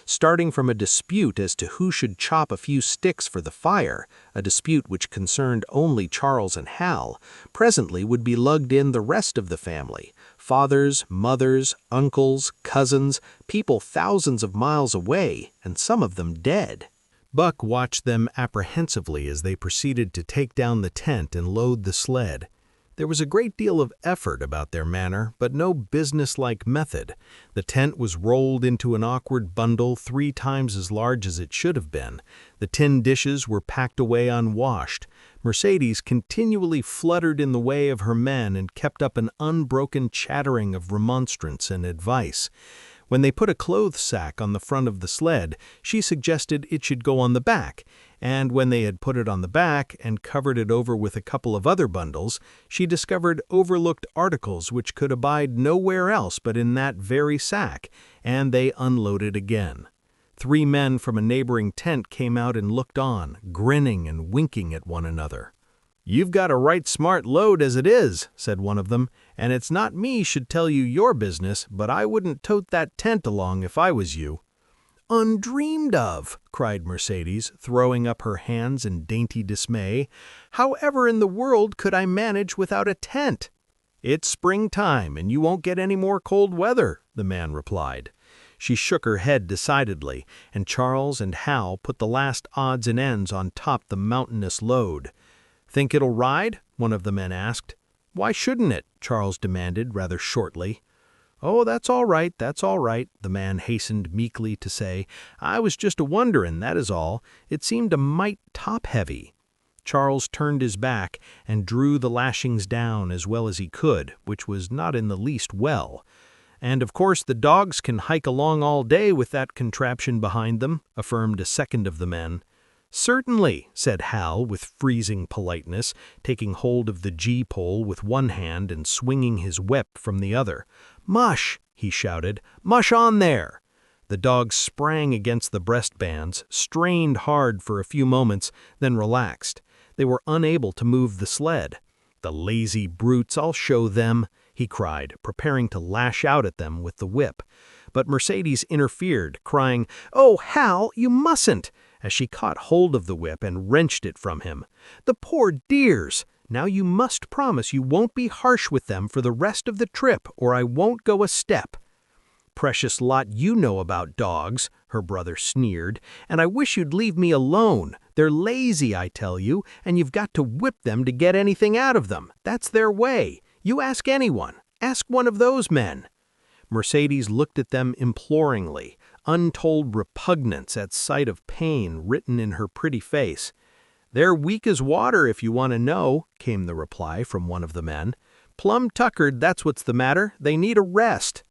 Starting from a dispute as to who should chop a few sticks for the fire, a dispute which concerned only Charles and Hal, presently would be lugged in the rest of the family, fathers, mothers, uncles, cousins, people thousands of miles away, and some of them dead. Buck watched them apprehensively as they proceeded to take down the tent and load the sled. There was a great deal of effort about their manner, but no businesslike method. The tent was rolled into an awkward bundle 3 times as large as it should have been. The tin dishes were packed away unwashed. Mercedes continually fluttered in the way of her men and kept up an unbroken chattering of remonstrance and advice. When they put a clothes sack on the front of the sled, she suggested it should go on the back, and when they had put it on the back and covered it over with a couple of other bundles, she discovered overlooked articles which could abide nowhere else but in that very sack, and they unloaded again. 3 men from a neighboring tent came out and looked on, grinning and winking at one another. "You've got a right smart load as it is," said one of them, "and it's not me should tell you your business, but I wouldn't tote that tent along if I was you." "Undreamed of!" cried Mercedes, throwing up her hands in dainty dismay. "However in the world could I manage without a tent?" "It's springtime, and you won't get any more cold weather," the man replied. She shook her head decidedly, and Charles and Hal put the last odds and ends on top the mountainous load. "Think it'll ride?" one of the men asked. "Why shouldn't it?" Charles demanded rather shortly. "Oh, that's all right, the man hastened meekly to say. "I was just a-wonderin', that is all. It seemed a mite top-heavy." Charles turned his back and drew the lashings down as well as he could, which was not in the least well. "And of course the dogs can hike along all day with that contraption behind them," affirmed a second of the men. "Certainly," said Hal with freezing politeness, taking hold of the gee-pole with one hand and swinging his whip from the other. "Mush!" he shouted. "Mush on there!" The dogs sprang against the breastbands, strained hard for a few moments, then relaxed. They were unable to move the sled. "The lazy brutes, I'll show them!" he cried, preparing to lash out at them with the whip. But Mercedes interfered, crying, "Oh, Hal, you mustn't!" as she caught hold of the whip and wrenched it from him. "The poor dears! Now you must promise you won't be harsh with them for the rest of the trip, or I won't go a step." "Precious lot you know about dogs," her brother sneered, "and I wish you'd leave me alone. They're lazy, I tell you, and you've got to whip them to get anything out of them. That's their way. You ask anyone. Ask one of those men." Mercedes looked at them imploringly, untold repugnance at sight of pain written in her pretty face. "They're weak as water, if you want to know," came the reply from one of the men. "Plumb tuckered, that's what's the matter. They need a rest."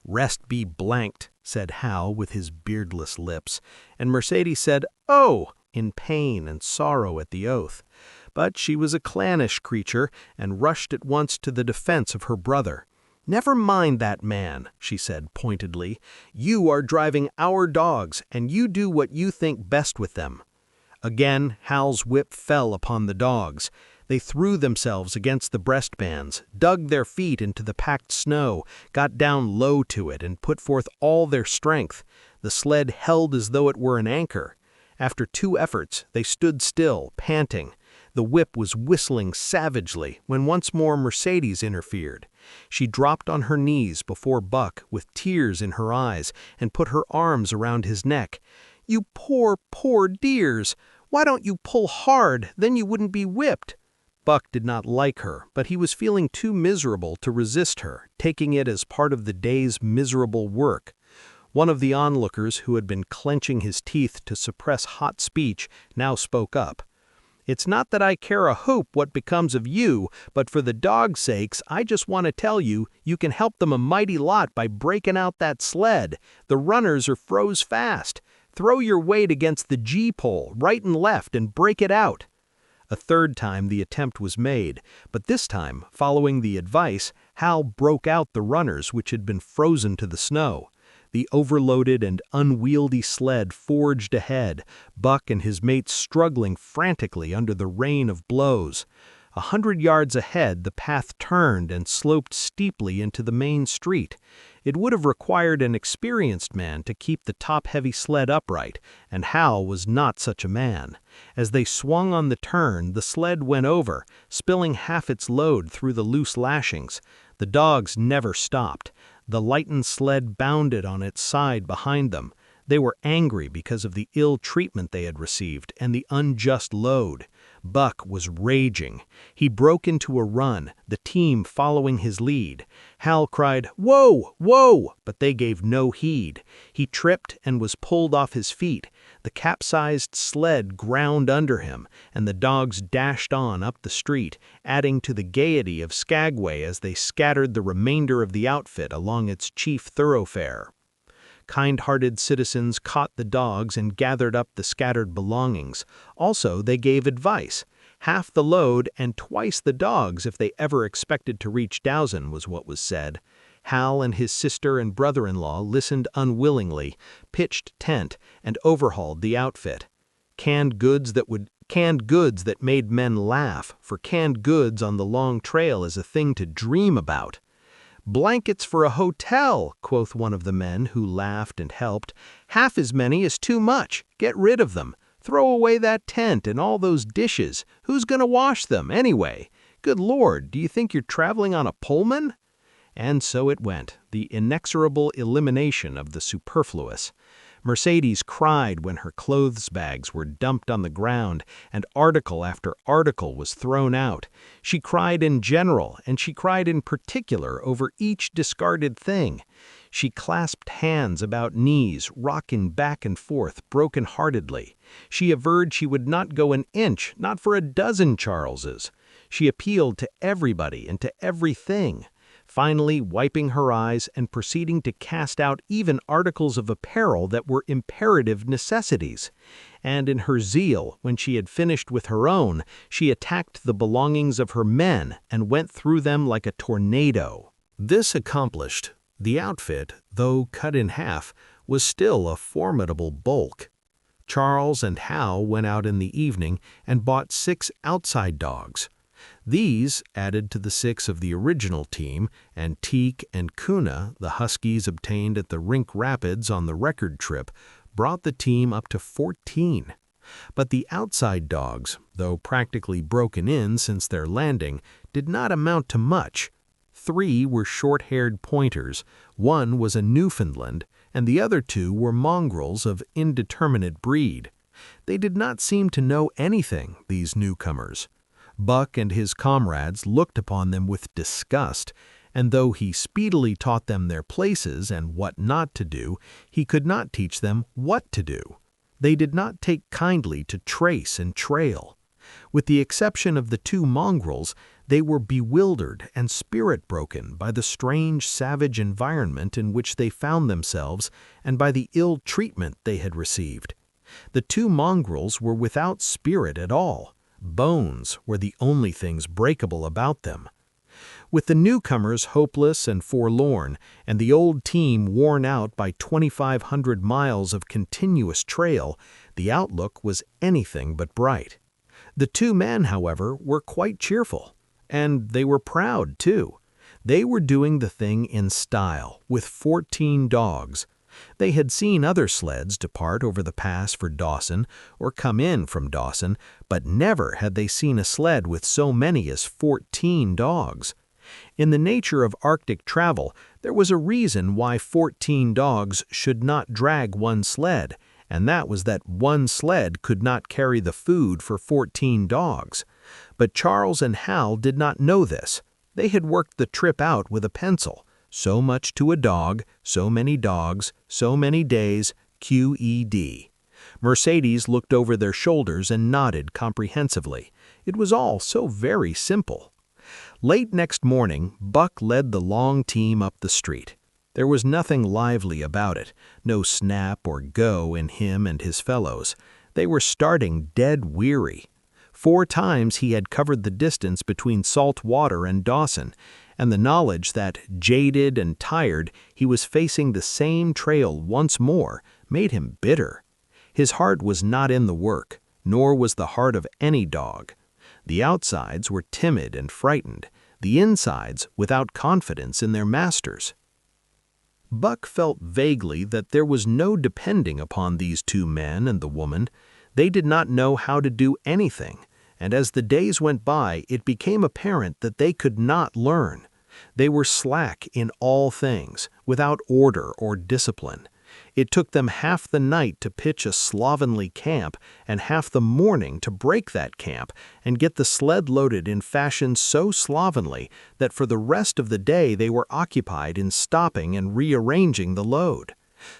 "Rest be blanked," said Hal with his beardless lips, and Mercedes said, "Oh," in pain and sorrow at the oath. But she was a clannish creature and rushed at once to the defense of her brother. "Never mind that man," she said pointedly. "You are driving our dogs, and you do what you think best with them." Again Hal's whip fell upon the dogs. They threw themselves against the breastbands, dug their feet into the packed snow, got down low to it, and put forth all their strength. The sled held as though it were an anchor. After 2 efforts, they stood still, panting. The whip was whistling savagely when once more Mercedes interfered. She dropped on her knees before Buck with tears in her eyes and put her arms around his neck. "You poor, poor dears! Why don't you pull hard? Then you wouldn't be whipped." Buck did not like her, but he was feeling too miserable to resist her, taking it as part of the day's miserable work. One of the onlookers, who had been clenching his teeth to suppress hot speech, now spoke up. "It's not that I care a hoop what becomes of you, but for the dog's sakes, I just want to tell you, you can help them a mighty lot by breaking out that sled. The runners are froze fast. Throw your weight against the G-pole, right and left, and break it out." A 3rd time the attempt was made, but this time, following the advice, Hal broke out the runners which had been frozen to the snow. The overloaded and unwieldy sled forged ahead, Buck and his mates struggling frantically under the rain of blows. 100 yards ahead, the path turned and sloped steeply into the main street. It would have required an experienced man to keep the top-heavy sled upright, and Hal was not such a man. As they swung on the turn, the sled went over, spilling half its load through the loose lashings. The dogs never stopped. The lightened sled bounded on its side behind them. They were angry because of the ill treatment they had received and the unjust load. Buck was raging. He broke into a run, the team following his lead. Hal cried, "Whoa, whoa!" but they gave no heed. He tripped and was pulled off his feet. The capsized sled ground under him, and the dogs dashed on up the street, adding to the gaiety of Skagway as they scattered the remainder of the outfit along its chief thoroughfare. Kind-hearted citizens caught the dogs and gathered up the scattered belongings. Also, they gave advice. Half the load and twice the dogs if they ever expected to reach Dowson, was what was said. Hal and his sister and brother-in-law listened unwillingly, pitched tent, and overhauled the outfit. Canned goods that made men laugh, for canned goods on the long trail is a thing to dream about. "Blankets for a hotel," quoth one of the men who laughed and helped. "Half as many is too much. Get rid of them. Throw away that tent and all those dishes. Who's going to wash them, anyway? Good Lord, do you think you're traveling on a Pullman?" And so it went, the inexorable elimination of the superfluous. Mercedes cried when her clothes bags were dumped on the ground and article after article was thrown out. She cried in general, and she cried in particular over each discarded thing. She clasped hands about knees, rocking back and forth broken-heartedly. She averred she would not go an inch, not for a dozen Charleses. She appealed to everybody and to everything. Finally wiping her eyes and proceeding to cast out even articles of apparel that were imperative necessities. And in her zeal, when she had finished with her own, she attacked the belongings of her men and went through them like a tornado. This accomplished, the outfit, though cut in half, was still a formidable bulk. Charles and Hal went out in the evening and bought 6 outside dogs. These, added to the 6 of the original team, and Teak and Kuna, the huskies obtained at the Rink Rapids on the record trip, brought the team up to 14. But the outside dogs, though practically broken in since their landing, did not amount to much. 3 were short-haired pointers, 1 was a Newfoundland, and the other 2 were mongrels of indeterminate breed. They did not seem to know anything, these newcomers. Buck and his comrades looked upon them with disgust, and though he speedily taught them their places and what not to do, he could not teach them what to do. They did not take kindly to trace and trail. With the exception of the 2 mongrels, they were bewildered and spirit-broken by the strange, savage environment in which they found themselves and by the ill treatment they had received. The 2 mongrels were without spirit at all. Bones were the only things breakable about them. With the newcomers hopeless and forlorn, and the old team worn out by 2,500 miles of continuous trail, the outlook was anything but bright. The 2 men, however, were quite cheerful. And they were proud, too. They were doing the thing in style, with 14 dogs. They had seen other sleds depart over the pass for Dawson or come in from Dawson, but never had they seen a sled with so many as 14 dogs. In the nature of Arctic travel, there was a reason why 14 dogs should not drag one sled, and that was that one sled could not carry the food for 14 dogs. But Charles and Hal did not know this. They had worked the trip out with a pencil. So much to a dog, so many dogs, so many days, QED. Mercedes looked over their shoulders and nodded comprehensively. It was all so very simple. Late next morning, Buck led the long team up the street. There was nothing lively about it, no snap or go in him and his fellows. They were starting dead weary. 4 times he had covered the distance between Salt Water and Dawson, and the knowledge that, jaded and tired, he was facing the same trail once more made him bitter. His heart was not in the work, nor was the heart of any dog. The outsides were timid and frightened, the insides without confidence in their masters. Buck felt vaguely that there was no depending upon these 2 men and the woman. They did not know how to do anything, and as the days went by, it became apparent that they could not learn. They were slack in all things, without order or discipline. It took them half the night to pitch a slovenly camp and half the morning to break that camp and get the sled loaded in fashion so slovenly that for the rest of the day they were occupied in stopping and rearranging the load.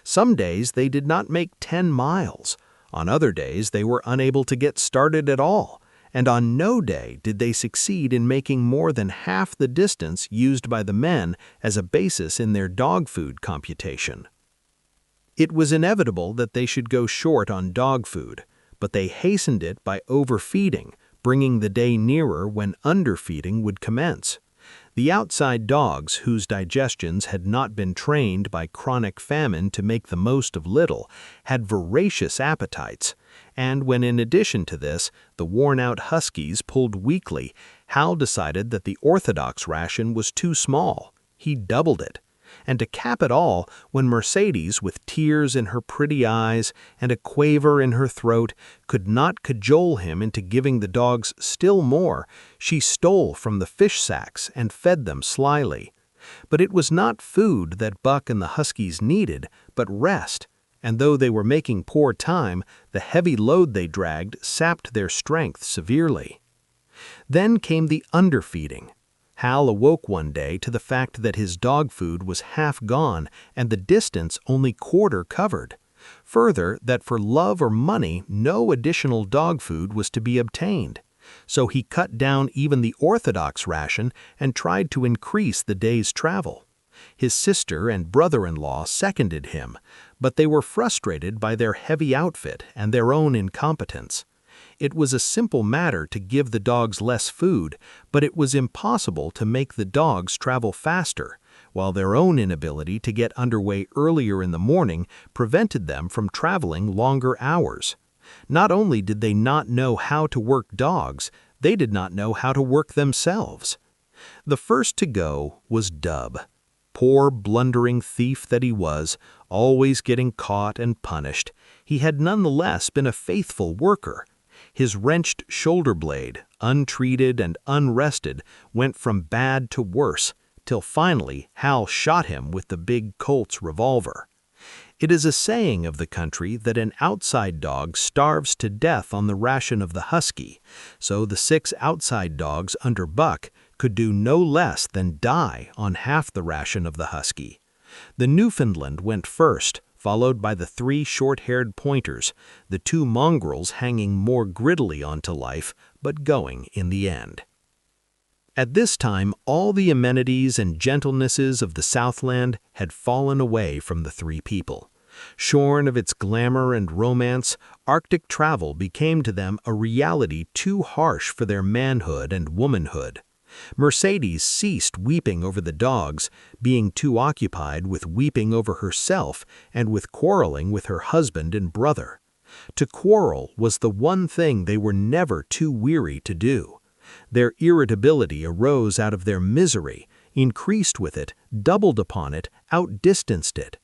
Some days they did not make 10 miles. On other days they were unable to get started at all. And on no day did they succeed in making more than half the distance used by the men as a basis in their dog food computation. It was inevitable that they should go short on dog food, but they hastened it by overfeeding, bringing the day nearer when underfeeding would commence. The outside dogs, whose digestions had not been trained by chronic famine to make the most of little, had voracious appetites, and when in addition to this, the worn-out huskies pulled weakly, Hal decided that the orthodox ration was too small. He doubled it. And to cap it all, when Mercedes, with tears in her pretty eyes and a quaver in her throat, could not cajole him into giving the dogs still more, she stole from the fish sacks and fed them slyly. But it was not food that Buck and the huskies needed, but rest, and though they were making poor time, the heavy load they dragged sapped their strength severely. Then came the underfeeding. Hal awoke one day to the fact that his dog food was half gone and the distance only quarter covered. Further, that for love or money no additional dog food was to be obtained. So he cut down even the orthodox ration and tried to increase the day's travel. His sister and brother-in-law seconded him, but they were frustrated by their heavy outfit and their own incompetence. It was a simple matter to give the dogs less food, but it was impossible to make the dogs travel faster, while their own inability to get underway earlier in the morning prevented them from traveling longer hours. Not only did they not know how to work dogs, they did not know how to work themselves. The first to go was Dub. Poor blundering thief that he was, always getting caught and punished. he had nonetheless been a faithful worker. His wrenched shoulder blade, untreated and unrested, went from bad to worse, till finally Hal shot him with the big Colt's revolver. It is a saying of the country that an outside dog starves to death on the ration of the husky, so the 6 outside dogs under Buck could do no less than die on half the ration of the husky. The Newfoundland went first, followed by the 3 short-haired pointers, the 2 mongrels hanging more grittily onto life, but going in the end. At this time, all the amenities and gentlenesses of the Southland had fallen away from the 3 people. Shorn of its glamour and romance, Arctic travel became to them a reality too harsh for their manhood and womanhood. Mercedes ceased weeping over the dogs, being too occupied with weeping over herself and with quarreling with her husband and brother. To quarrel was the one thing they were never too weary to do. Their irritability arose out of their misery, increased with it, doubled upon it, outdistanced it.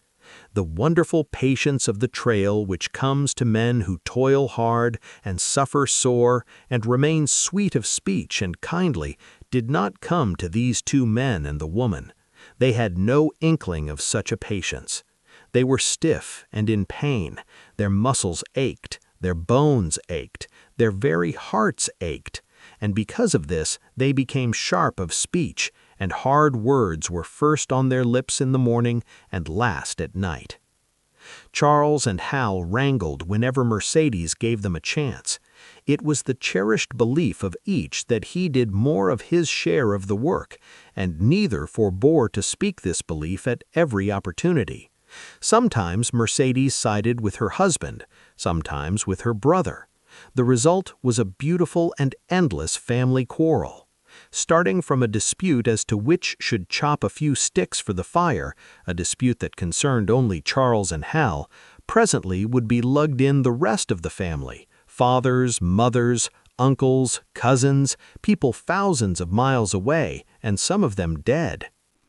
The wonderful patience of the trail which comes to men who toil hard and suffer sore and remain sweet of speech and kindly did not come to these 2 men and the woman. They had no inkling of such a patience. They were stiff and in pain. Their muscles ached, their bones ached, their very hearts ached. And because of this, they became sharp of speech, and hard words were first on their lips in the morning and last at night. Charles and Hal wrangled whenever Mercedes gave them a chance. It was the cherished belief of each that he did more of his share of the work, and neither forbore to speak this belief at every opportunity. Sometimes Mercedes sided with her husband, sometimes with her brother. The result was a beautiful and endless family quarrel. Starting from a dispute as to which should chop a few sticks for the fire, a dispute that concerned only Charles and Hal, presently would be lugged in the rest of the family, fathers, mothers, uncles, cousins, people thousands of miles away, and some of them dead.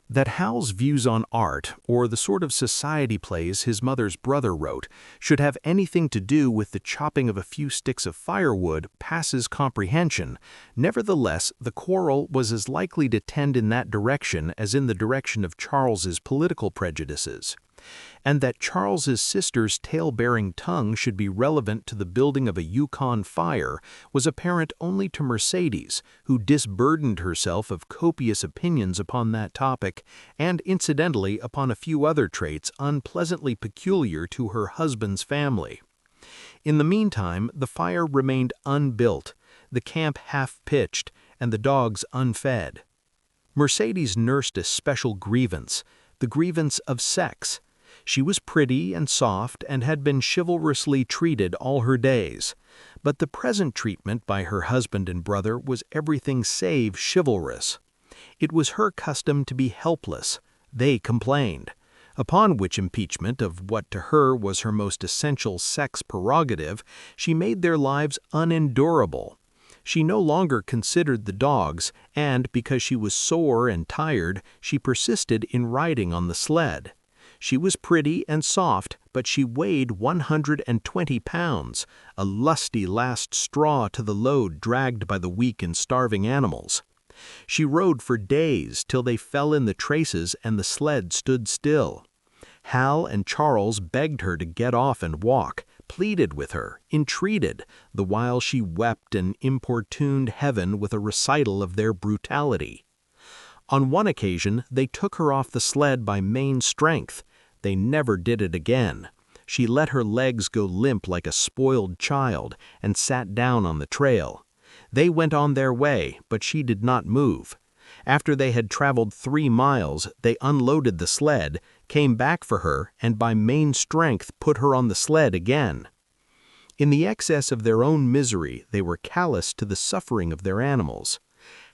That Hal's views on art, or the sort of society plays his mother's brother wrote, should have anything to do with the chopping of a few sticks of firewood passes comprehension. Nevertheless, the quarrel was as likely to tend in that direction as in the direction of Charles's political prejudices. And that Charles's sister's tale-bearing tongue should be relevant to the building of a Yukon fire was apparent only to Mercedes, who disburdened herself of copious opinions upon that topic, and incidentally upon a few other traits unpleasantly peculiar to her husband's family. In the meantime, the fire remained unbuilt, the camp half-pitched, and the dogs unfed. Mercedes nursed a special grievance, the grievance of sex. She was pretty and soft and had been chivalrously treated all her days. But the present treatment by her husband and brother was everything save chivalrous. It was her custom to be helpless. They complained. Upon which impeachment of what to her was her most essential sex prerogative, she made their lives unendurable. She no longer considered the dogs, and because she was sore and tired, she persisted in riding on the sled. She was pretty and soft, but she weighed 120 pounds, a lusty last straw to the load dragged by the weak and starving animals. She rode for days till they fell in the traces and the sled stood still. Hal and Charles begged her to get off and walk, pleaded with her, entreated, the while she wept and importuned heaven with a recital of their brutality. On one occasion, they took her off the sled by main strength. They never did it again. She let her legs go limp like a spoiled child and sat down on the trail. They went on their way, but she did not move. After they had traveled 3 miles, they unloaded the sled, came back for her, and by main strength put her on the sled again. In the excess of their own misery, they were callous to the suffering of their animals.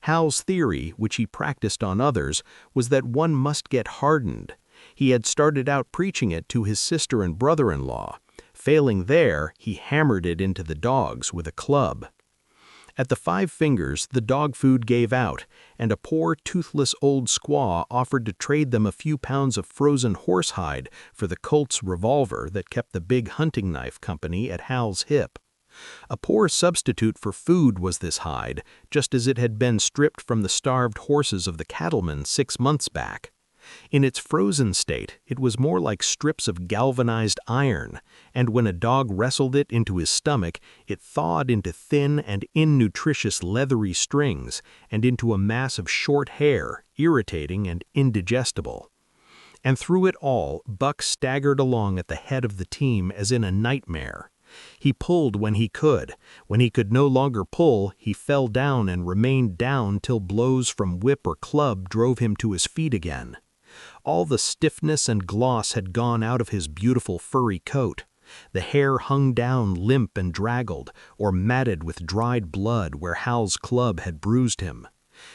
Hal's theory, which he practiced on others, was that one must get hardened. He had started out preaching it to his sister and brother-in-law. Failing there, he hammered it into the dogs with a club. At the 5 fingers, the dog food gave out, and a poor, toothless old squaw offered to trade them a few pounds of frozen horsehide for the Colt's revolver that kept the big hunting knife company at Hal's hip. A poor substitute for food was this hide, just as it had been stripped from the starved horses of the cattlemen 6 months back. In its frozen state, it was more like strips of galvanized iron, and when a dog wrestled it into his stomach, it thawed into thin and innutritious leathery strings and into a mass of short hair, irritating and indigestible. And through it all, Buck staggered along at the head of the team as in a nightmare. He pulled when he could. When he could no longer pull, he fell down and remained down till blows from whip or club drove him to his feet again. All the stiffness and gloss had gone out of his beautiful furry coat. The hair hung down limp and draggled, or matted with dried blood where Hal's club had bruised him.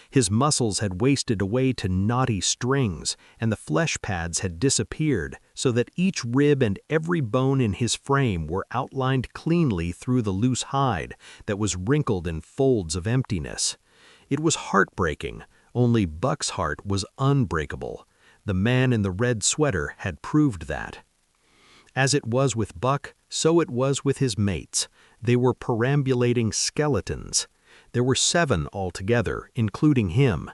His muscles had wasted away to knotty strings, and the flesh pads had disappeared, so that each rib and every bone in his frame were outlined cleanly through the loose hide that was wrinkled in folds of emptiness. It was heartbreaking, only Buck's heart was unbreakable. The man in the red sweater had proved that. As it was with Buck, so it was with his mates. They were perambulating skeletons. There were 7 altogether, including him.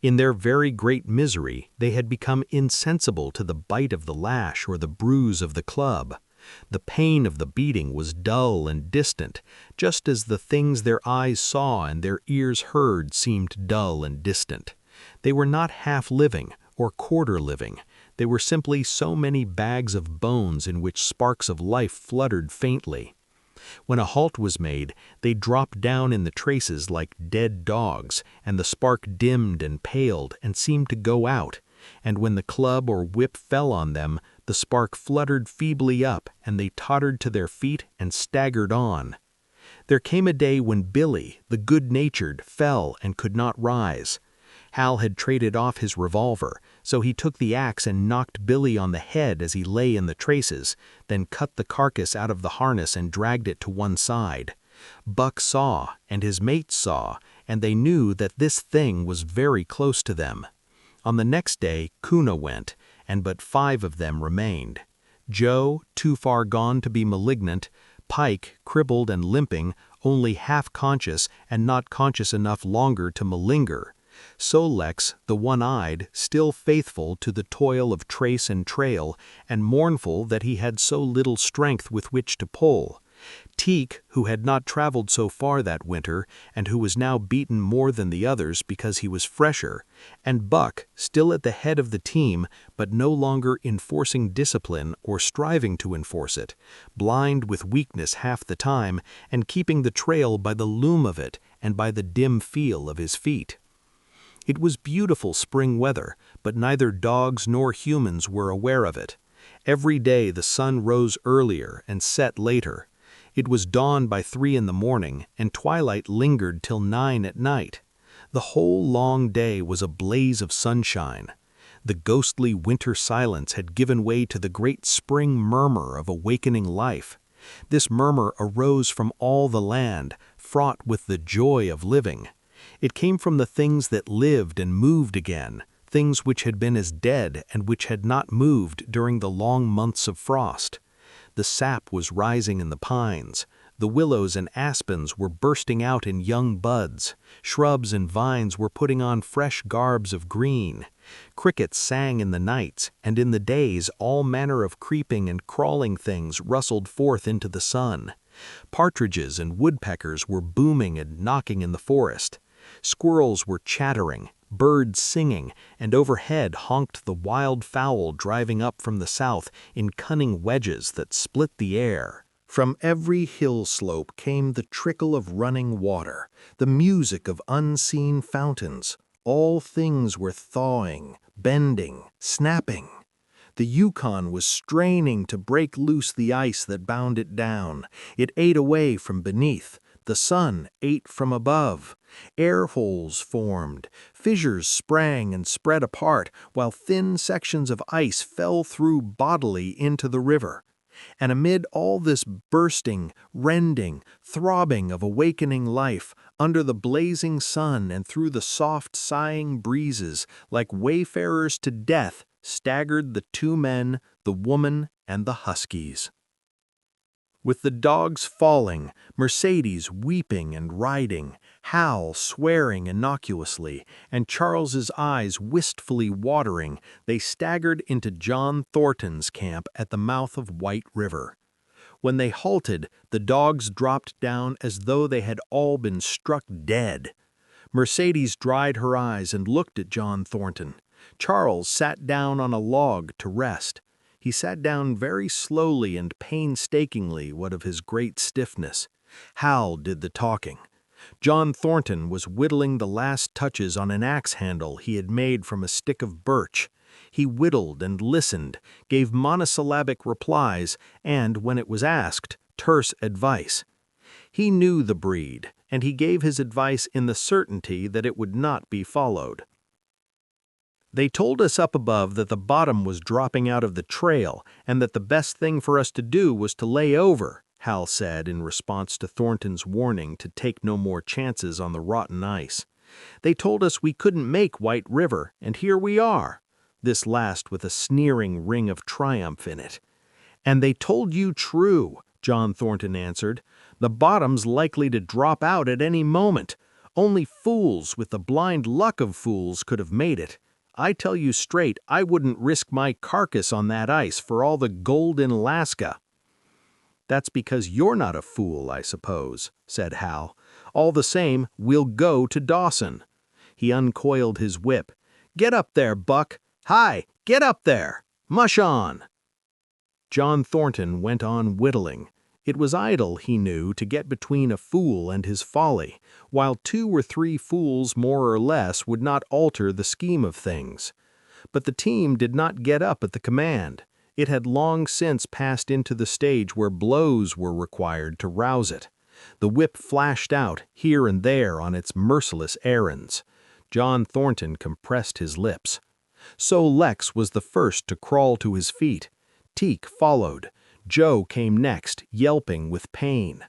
In their very great misery, they had become insensible to the bite of the lash or the bruise of the club. The pain of the beating was dull and distant, just as the things their eyes saw and their ears heard seemed dull and distant. They were not half-living or quarter-living. They were simply so many bags of bones in which sparks of life fluttered faintly. When a halt was made, they dropped down in the traces like dead dogs, and the spark dimmed and paled and seemed to go out, and when the club or whip fell on them, the spark fluttered feebly up, and they tottered to their feet and staggered on. There came a day when Billy, the good-natured, fell and could not rise. Hal had traded off his revolver, so he took the axe and knocked Billy on the head as he lay in the traces, then cut the carcass out of the harness and dragged it to one side. Buck saw, and his mates saw, and they knew that this thing was very close to them. On the next day, Kuna went, and but 5 of them remained. Joe, too far gone to be malignant, Pike, crippled and limping, only half-conscious and not conscious enough longer to malinger. Sol-leks, the one-eyed, still faithful to the toil of trace and trail, and mournful that he had so little strength with which to pull. Teek, who had not traveled so far that winter, and who was now beaten more than the others because he was fresher, and Buck, still at the head of the team, but no longer enforcing discipline or striving to enforce it, blind with weakness half the time, and keeping the trail by the loom of it and by the dim feel of his feet. It was beautiful spring weather, but neither dogs nor humans were aware of it. Every day the sun rose earlier and set later. It was dawn by 3 in the morning, and twilight lingered till 9 at night. The whole long day was a blaze of sunshine. The ghostly winter silence had given way to the great spring murmur of awakening life. This murmur arose from all the land, fraught with the joy of living. It came from the things that lived and moved again, things which had been as dead and which had not moved during the long months of frost. The sap was rising in the pines. The willows and aspens were bursting out in young buds. Shrubs and vines were putting on fresh garbs of green. Crickets sang in the nights, and in the days all manner of creeping and crawling things rustled forth into the sun. Partridges and woodpeckers were booming and knocking in the forest. Squirrels were chattering, birds singing, and overhead honked the wild fowl driving up from the south in cunning wedges that split the air. From every hill slope came the trickle of running water, the music of unseen fountains. All things were thawing, bending, snapping. The Yukon was straining to break loose the ice that bound it down. It ate away from beneath. The sun ate from above. Air holes formed. Fissures sprang and spread apart, while thin sections of ice fell through bodily into the river. And amid all this bursting, rending, throbbing of awakening life, under the blazing sun and through the soft, sighing breezes, like wayfarers to death, staggered the two men, the woman, and the huskies. With the dogs falling, Mercedes weeping and riding, Hal swearing innocuously, and Charles's eyes wistfully watering, they staggered into John Thornton's camp at the mouth of White River. When they halted, the dogs dropped down as though they had all been struck dead. Mercedes dried her eyes and looked at John Thornton. Charles sat down on a log to rest. He sat down very slowly and painstakingly, what of his great stiffness. Hal did the talking. John Thornton was whittling the last touches on an axe handle he had made from a stick of birch. He whittled and listened, gave monosyllabic replies, and, when it was asked, terse advice. He knew the breed, and he gave his advice in the certainty that it would not be followed. They told us up above that the bottom was dropping out of the trail and that the best thing for us to do was to lay over, Hal said in response to Thornton's warning to take no more chances on the rotten ice. They told us we couldn't make White River, and here we are. This last with a sneering ring of triumph in it. And they told you true, John Thornton answered. The bottom's likely to drop out at any moment. Only fools with the blind luck of fools could have made it. I tell you straight, I wouldn't risk my carcass on that ice for all the gold in Alaska. That's because you're not a fool, I suppose, said Hal. All the same, we'll go to Dawson. He uncoiled his whip. Get up there, Buck. Hi, get up there. Mush on. John Thornton went on whittling. It was idle, he knew, to get between a fool and his folly, while 2 or 3 fools more or less would not alter the scheme of things. But the team did not get up at the command. It had long since passed into the stage where blows were required to rouse it. The whip flashed out, here and there, on its merciless errands. John Thornton compressed his lips. So Lex was the first to crawl to his feet. Teek followed. Joe came next, yelping with pain.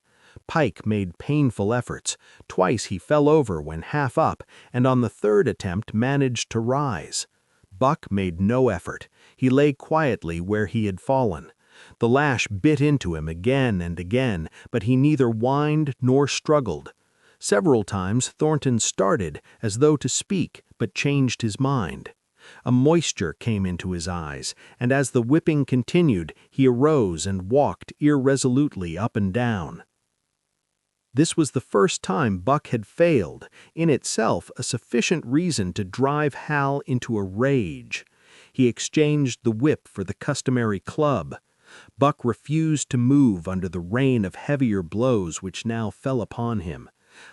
Pike made painful efforts. Twice he fell over when half up, and on the 3rd attempt managed to rise. Buck made no effort. He lay quietly where he had fallen. The lash bit into him again and again, but he neither whined nor struggled. Several times Thornton started, as though to speak, but changed his mind. A moisture came into his eyes, and as the whipping continued, he arose and walked irresolutely up and down. This was the first time Buck had failed, in itself a sufficient reason to drive Hal into a rage. He exchanged the whip for the customary club. Buck refused to move under the rain of heavier blows which now fell upon him.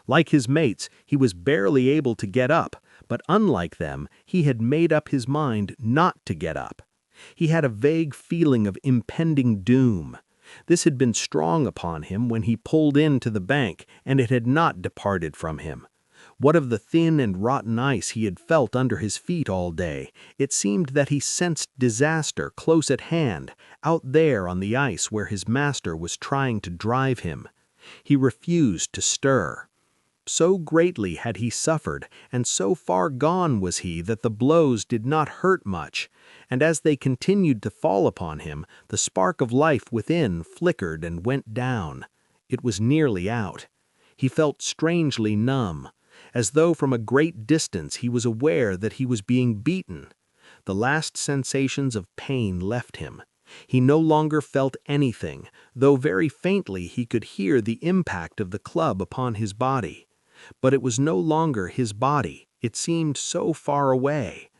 Like his mates, he was barely able to get up, but unlike them, he had made up his mind not to get up. He had a vague feeling of impending doom. This had been strong upon him when he pulled in to the bank, and it had not departed from him. What of the thin and rotten ice he had felt under his feet all day? It seemed that he sensed disaster close at hand, out there on the ice where his master was trying to drive him. He refused to stir. So greatly had he suffered, and so far gone was he that the blows did not hurt much, and as they continued to fall upon him, the spark of life within flickered and went down. It was nearly out. He felt strangely numb, as though from a great distance he was aware that he was being beaten. The last sensations of pain left him. He no longer felt anything, though very faintly he could hear the impact of the club upon his body. But it was no longer his body, it seemed so far away.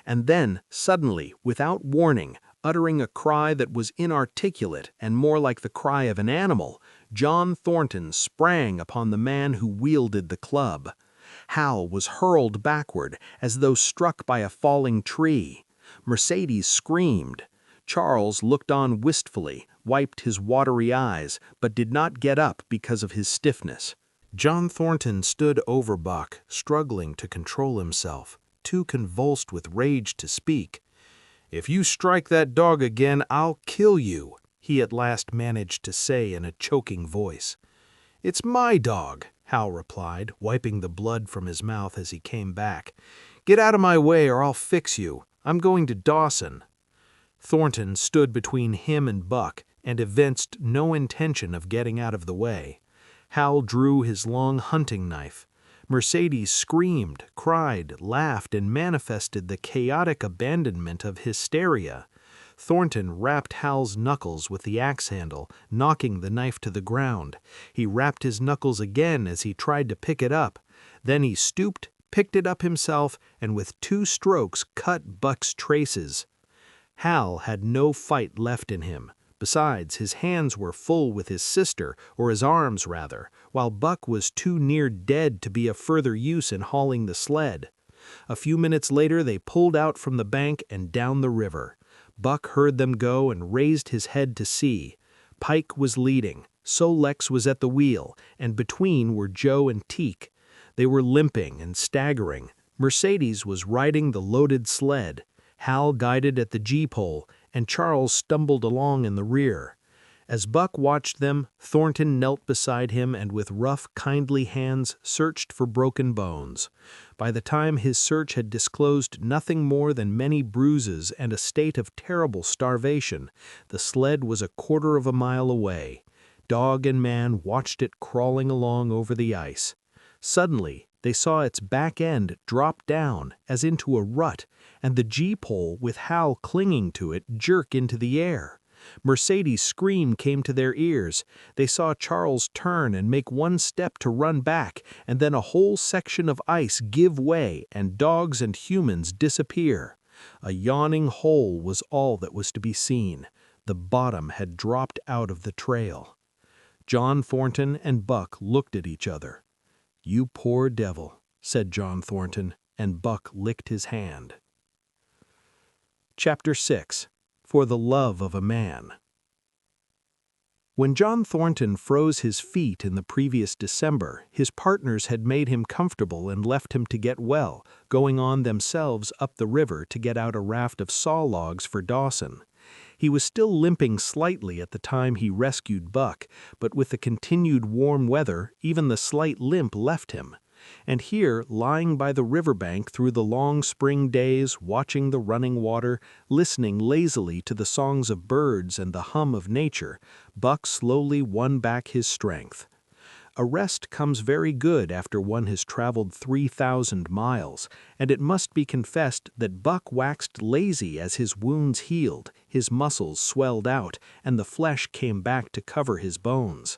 And then, suddenly, without warning, uttering a cry that was inarticulate and more like the cry of an animal, John Thornton sprang upon the man who wielded the club. Hal was hurled backward, as though struck by a falling tree. Mercedes screamed. Charles looked on wistfully, wiped his watery eyes, but did not get up because of his stiffness. John Thornton stood over Buck, struggling to control himself, too convulsed with rage to speak. "If you strike that dog again, I'll kill you," he at last managed to say in a choking voice. "It's my dog," Hal replied, wiping the blood from his mouth as he came back. "Get out of my way or I'll fix you. I'm going to Dawson." Thornton stood between him and Buck and evinced no intention of getting out of the way. Hal drew his long hunting knife. Mercedes screamed, cried, laughed, and manifested the chaotic abandonment of hysteria. Thornton rapped Hal's knuckles with the axe handle, knocking the knife to the ground. He rapped his knuckles again as he tried to pick it up. Then he stooped, picked it up himself, and with 2 strokes cut Buck's traces. Hal had no fight left in him. Besides, his hands were full with his sister, or his arms rather, while Buck was too near dead to be of further use in hauling the sled. A few minutes later they pulled out from the bank and down the river. Buck heard them go and raised his head to see. Pike was leading, Sol-leks was at the wheel, and between were Joe and Teek. They were limping and staggering. Mercedes was riding the loaded sled. Hal guided at the gee-pole, and Charles stumbled along in the rear. As Buck watched them, Thornton knelt beside him and with rough, kindly hands searched for broken bones. By the time his search had disclosed nothing more than many bruises and a state of terrible starvation, the sled was 1/4 of a mile away. Dog and man watched it crawling along over the ice. Suddenly, they saw its back end drop down, as into a rut, and the gee-pole with Hal clinging to it jerk into the air. Mercedes' scream came to their ears. They saw Charles turn and make 1 step to run back, and then a whole section of ice give way and dogs and humans disappear. A yawning hole was all that was to be seen. The bottom had dropped out of the trail. John Thornton and Buck looked at each other. "You poor devil," said John Thornton, and Buck licked his hand. Chapter 6. For the Love of a Man. When John Thornton froze his feet in the previous December, his partners had made him comfortable and left him to get well, going on themselves up the river to get out a raft of saw logs for Dawson. He was still limping slightly at the time he rescued Buck, but with the continued warm weather, even the slight limp left him. And here, lying by the riverbank through the long spring days, watching the running water, listening lazily to the songs of birds and the hum of nature, Buck slowly won back his strength. A rest comes very good after one has traveled 3,000 miles, and it must be confessed that Buck waxed lazy as his wounds healed, his muscles swelled out, and the flesh came back to cover his bones.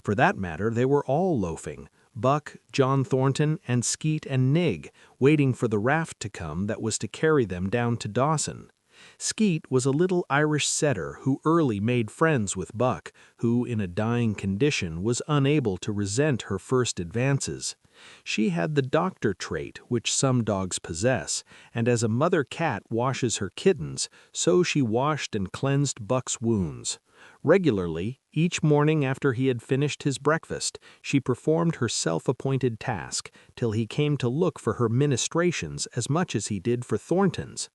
For that matter, they were all loafing, Buck, John Thornton, and Skeet and Nig, waiting for the raft to come that was to carry them down to Dawson. Skeet was a little Irish setter who early made friends with Buck, who in a dying condition was unable to resent her first advances. She had the doctor trait which some dogs possess, and as a mother cat washes her kittens, so she washed and cleansed Buck's wounds. Regularly, each morning after he had finished his breakfast, she performed her self-appointed task, till he came to look for her ministrations as much as he did for Thornton's.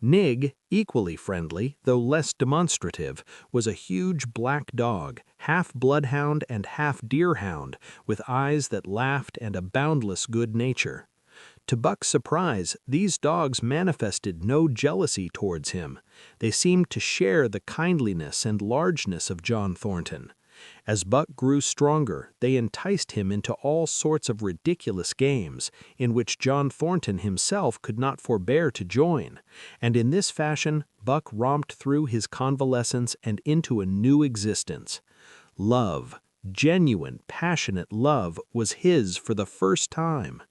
Nig, equally friendly, though less demonstrative, was a huge black dog, half bloodhound and half deerhound, with eyes that laughed and a boundless good nature. To Buck's surprise, these dogs manifested no jealousy towards him. They seemed to share the kindliness and largeness of John Thornton. As Buck grew stronger, they enticed him into all sorts of ridiculous games, in which John Thornton himself could not forbear to join, and in this fashion Buck romped through his convalescence and into a new existence. Love, genuine, passionate love, was his for the first time.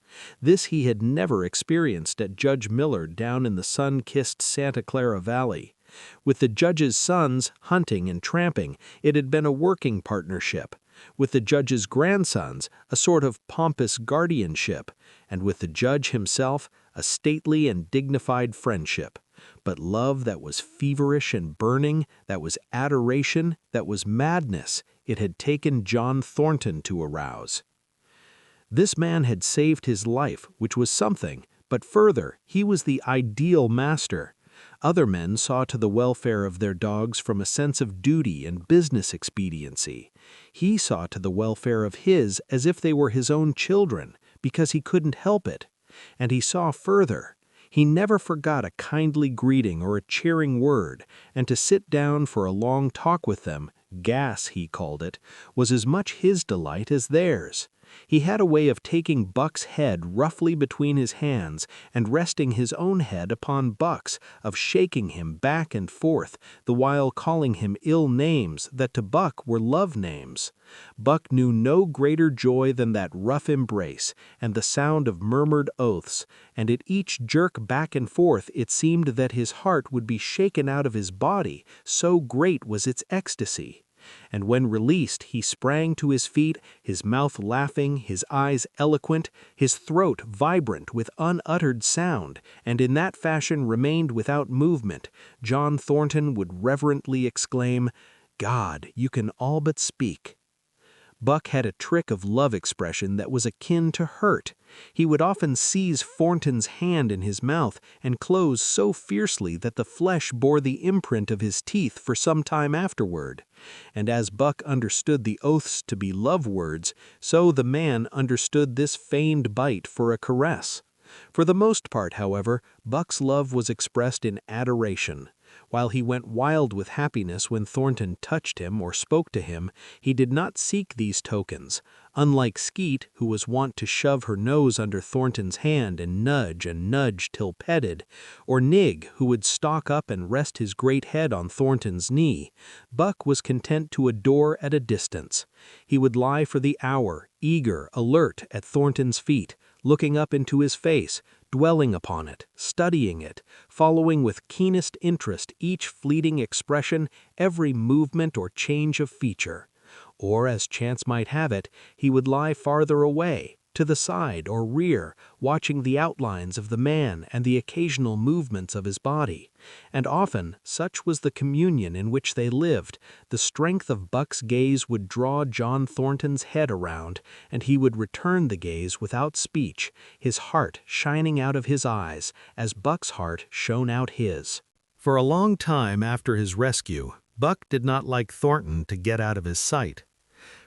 This he had never experienced at Judge Miller down in the sun-kissed Santa Clara Valley. With the judge's sons, hunting and tramping, it had been a working partnership. With the judge's grandsons, a sort of pompous guardianship, and with the judge himself, a stately and dignified friendship. But love that was feverish and burning, that was adoration, that was madness, it had taken John Thornton to arouse. This man had saved his life, which was something, but further, he was the ideal master. Other men saw to the welfare of their dogs from a sense of duty and business expediency. He saw to the welfare of his as if they were his own children, because he couldn't help it. And he saw further. He never forgot a kindly greeting or a cheering word, and to sit down for a long talk with them, gas he called it, was as much his delight as theirs. He had a way of taking Buck's head roughly between his hands and resting his own head upon Buck's, of shaking him back and forth, the while calling him ill names that to Buck were love names. Buck knew no greater joy than that rough embrace and the sound of murmured oaths, and at each jerk back and forth it seemed that his heart would be shaken out of his body, so great was its ecstasy. And when released, he sprang to his feet, his mouth laughing, his eyes eloquent, his throat vibrant with unuttered sound, and in that fashion remained without movement. John Thornton would reverently exclaim, "God, you can all but speak." Buck had a trick of love expression that was akin to hurt. He would often seize Thornton's hand in his mouth and close so fiercely that the flesh bore the imprint of his teeth for some time afterward. And as Buck understood the oaths to be love words, so the man understood this feigned bite for a caress. For the most part, however, Buck's love was expressed in adoration. While he went wild with happiness when Thornton touched him or spoke to him, he did not seek these tokens. Unlike Skeet, who was wont to shove her nose under Thornton's hand and nudge till petted, or Nig, who would stalk up and rest his great head on Thornton's knee, Buck was content to adore at a distance. He would lie for the hour, eager, alert, at Thornton's feet, looking up into his face, dwelling upon it, studying it, following with keenest interest each fleeting expression, every movement or change of feature. Or, as chance might have it, he would lie farther away, to the side or rear, watching the outlines of the man and the occasional movements of his body. And often, such was the communion in which they lived, the strength of Buck's gaze would draw John Thornton's head around, and he would return the gaze without speech, his heart shining out of his eyes, as Buck's heart shone out his. For a long time after his rescue, Buck did not like Thornton to get out of his sight.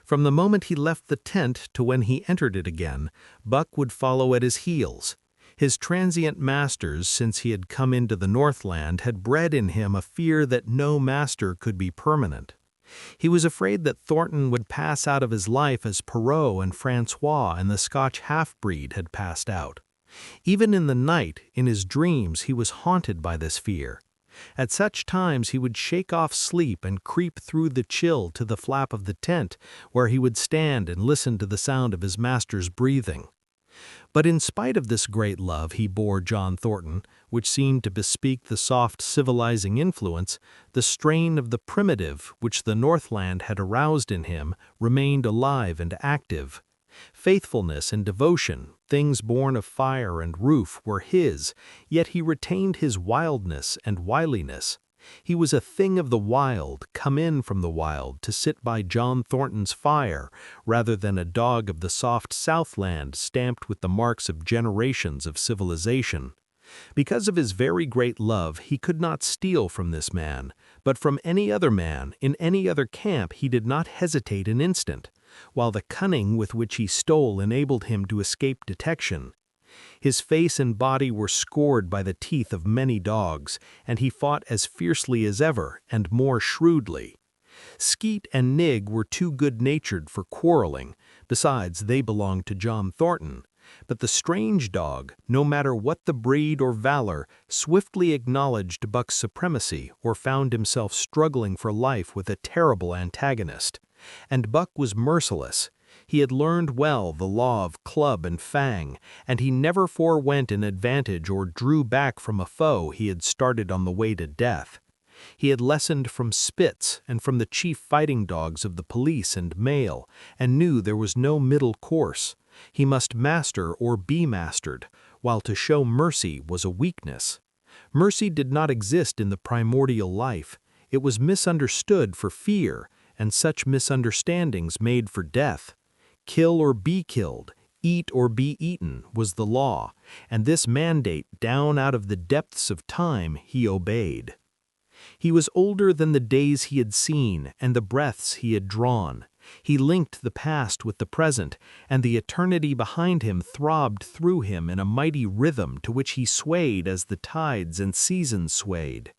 From the moment he left the tent to when he entered it again, Buck would follow at his heels. His transient masters, since he had come into the Northland, had bred in him a fear that no master could be permanent. He was afraid that Thornton would pass out of his life as Perrault and Francois and the Scotch half-breed had passed out. Even in the night, in his dreams, he was haunted by this fear. At such times he would shake off sleep and creep through the chill to the flap of the tent, where he would stand and listen to the sound of his master's breathing. But in spite of this great love he bore John Thornton, which seemed to bespeak the soft civilizing influence, the strain of the primitive which the Northland had aroused in him remained alive and active. Faithfulness and devotion, things born of fire and roof, were his, yet he retained his wildness and wiliness. He was a thing of the wild, come in from the wild to sit by John Thornton's fire, rather than a dog of the soft Southland stamped with the marks of generations of civilization. Because of his very great love, he could not steal from this man, but from any other man, in any other camp, he did not hesitate an instant, while the cunning with which he stole enabled him to escape detection. His face and body were scored by the teeth of many dogs, and he fought as fiercely as ever, and more shrewdly. Skeet and Nig were too good-natured for quarreling, besides they belonged to John Thornton. But the strange dog, no matter what the breed or valor, swiftly acknowledged Buck's supremacy or found himself struggling for life with a terrible antagonist. And Buck was merciless. He had learned well the law of club and fang, and he never forewent an advantage or drew back from a foe he had started on the way to death. He had lessoned from Spitz and from the chief fighting dogs of the police and mail, and knew there was no middle course. He must master or be mastered, while to show mercy was a weakness. Mercy did not exist in the primordial life. It was misunderstood for fear, and such misunderstandings made for death. Kill or be killed, Eat or be eaten was the law, and this mandate down out of the depths of time he obeyed. He was older than the days he had seen and the breaths he had drawn. He linked the past with the present, and the eternity behind him throbbed through him in a mighty rhythm to which he swayed as the tides and seasons swayed.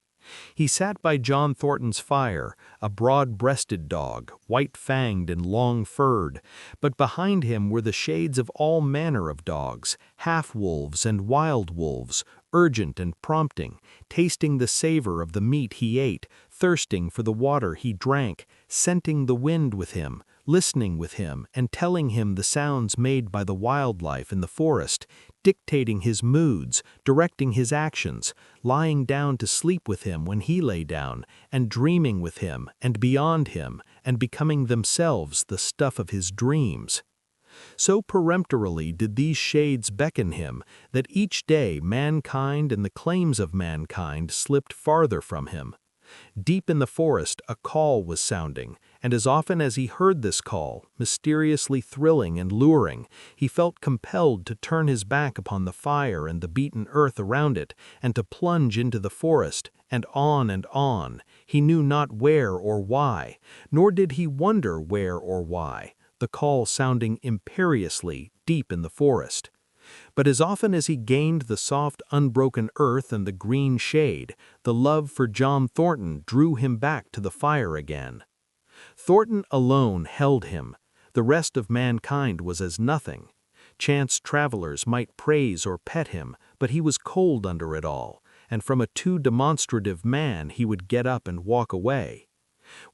He sat by John Thornton's fire, a broad-breasted dog, white-fanged and long-furred, but behind him were the shades of all manner of dogs, half-wolves and wild wolves, urgent and prompting, tasting the savor of the meat he ate, thirsting for the water he drank, scenting the wind with him, listening with him, and telling him the sounds made by the wildlife in the forest, dictating his moods, directing his actions, lying down to sleep with him when he lay down, and dreaming with him, and beyond him, and becoming themselves the stuff of his dreams. So peremptorily did these shades beckon him that each day mankind and the claims of mankind slipped farther from him. Deep in the forest a call was sounding, and as often as he heard this call, mysteriously thrilling and luring, he felt compelled to turn his back upon the fire and the beaten earth around it, and to plunge into the forest, and on, he knew not where or why, nor did he wonder where or why, the call sounding imperiously deep in the forest. But as often as he gained the soft, unbroken earth and the green shade, the love for John Thornton drew him back to the fire again. Thornton alone held him. The rest of mankind was as nothing. Chance travelers might praise or pet him, but he was cold under it all, and from a too demonstrative man he would get up and walk away.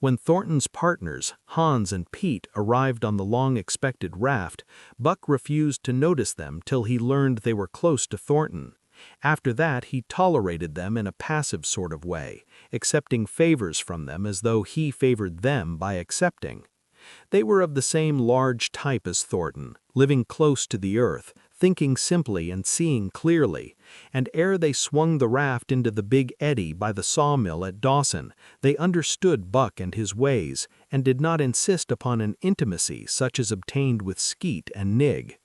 When Thornton's partners, Hans and Pete, arrived on the long-expected raft, Buck refused to notice them till he learned they were close to Thornton. After that he tolerated them in a passive sort of way, accepting favors from them as though he favored them by accepting. They were of the same large type as Thornton, living close to the earth, thinking simply and seeing clearly, and ere they swung the raft into the big eddy by the sawmill at Dawson, they understood Buck and his ways, and did not insist upon an intimacy such as obtained with Skeet and Nig.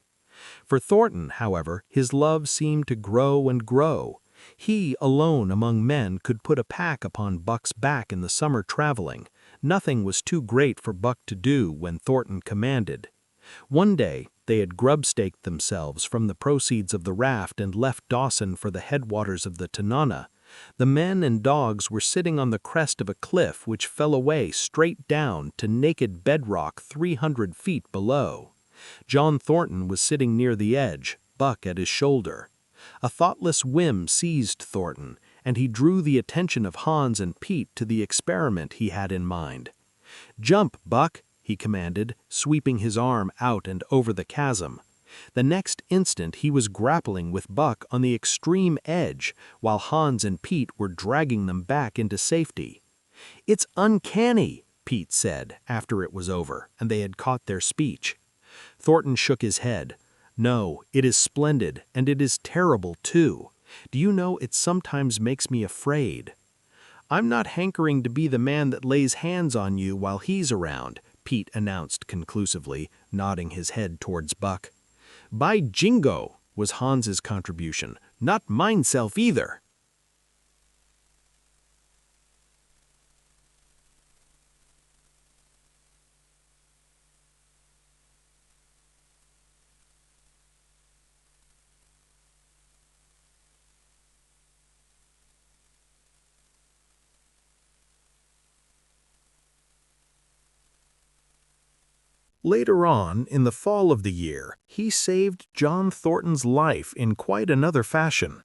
For Thornton, however, his love seemed to grow and grow. He alone among men could put a pack upon Buck's back in the summer traveling. Nothing was too great for Buck to do when Thornton commanded. One day, they had grub-staked themselves from the proceeds of the raft and left Dawson for the headwaters of the Tanana. The men and dogs were sitting on the crest of a cliff which fell away straight down to naked bedrock 300 feet below. John Thornton was sitting near the edge, Buck at his shoulder. A thoughtless whim seized Thornton, and he drew the attention of Hans and Pete to the experiment he had in mind. "Jump, Buck," he commanded, sweeping his arm out and over the chasm. The next instant he was grappling with Buck on the extreme edge, while Hans and Pete were dragging them back into safety. "It's uncanny," Pete said, after it was over, and they had caught their speech. Thornton shook his head. "No, it is splendid, and it is terrible, too. Do you know, it sometimes makes me afraid." "I'm not hankering to be the man that lays hands on you while he's around," Pete announced conclusively, nodding his head towards Buck. "By jingo," was Hans's contribution, "not mineself either." Later on, in the fall of the year, he saved John Thornton's life in quite another fashion.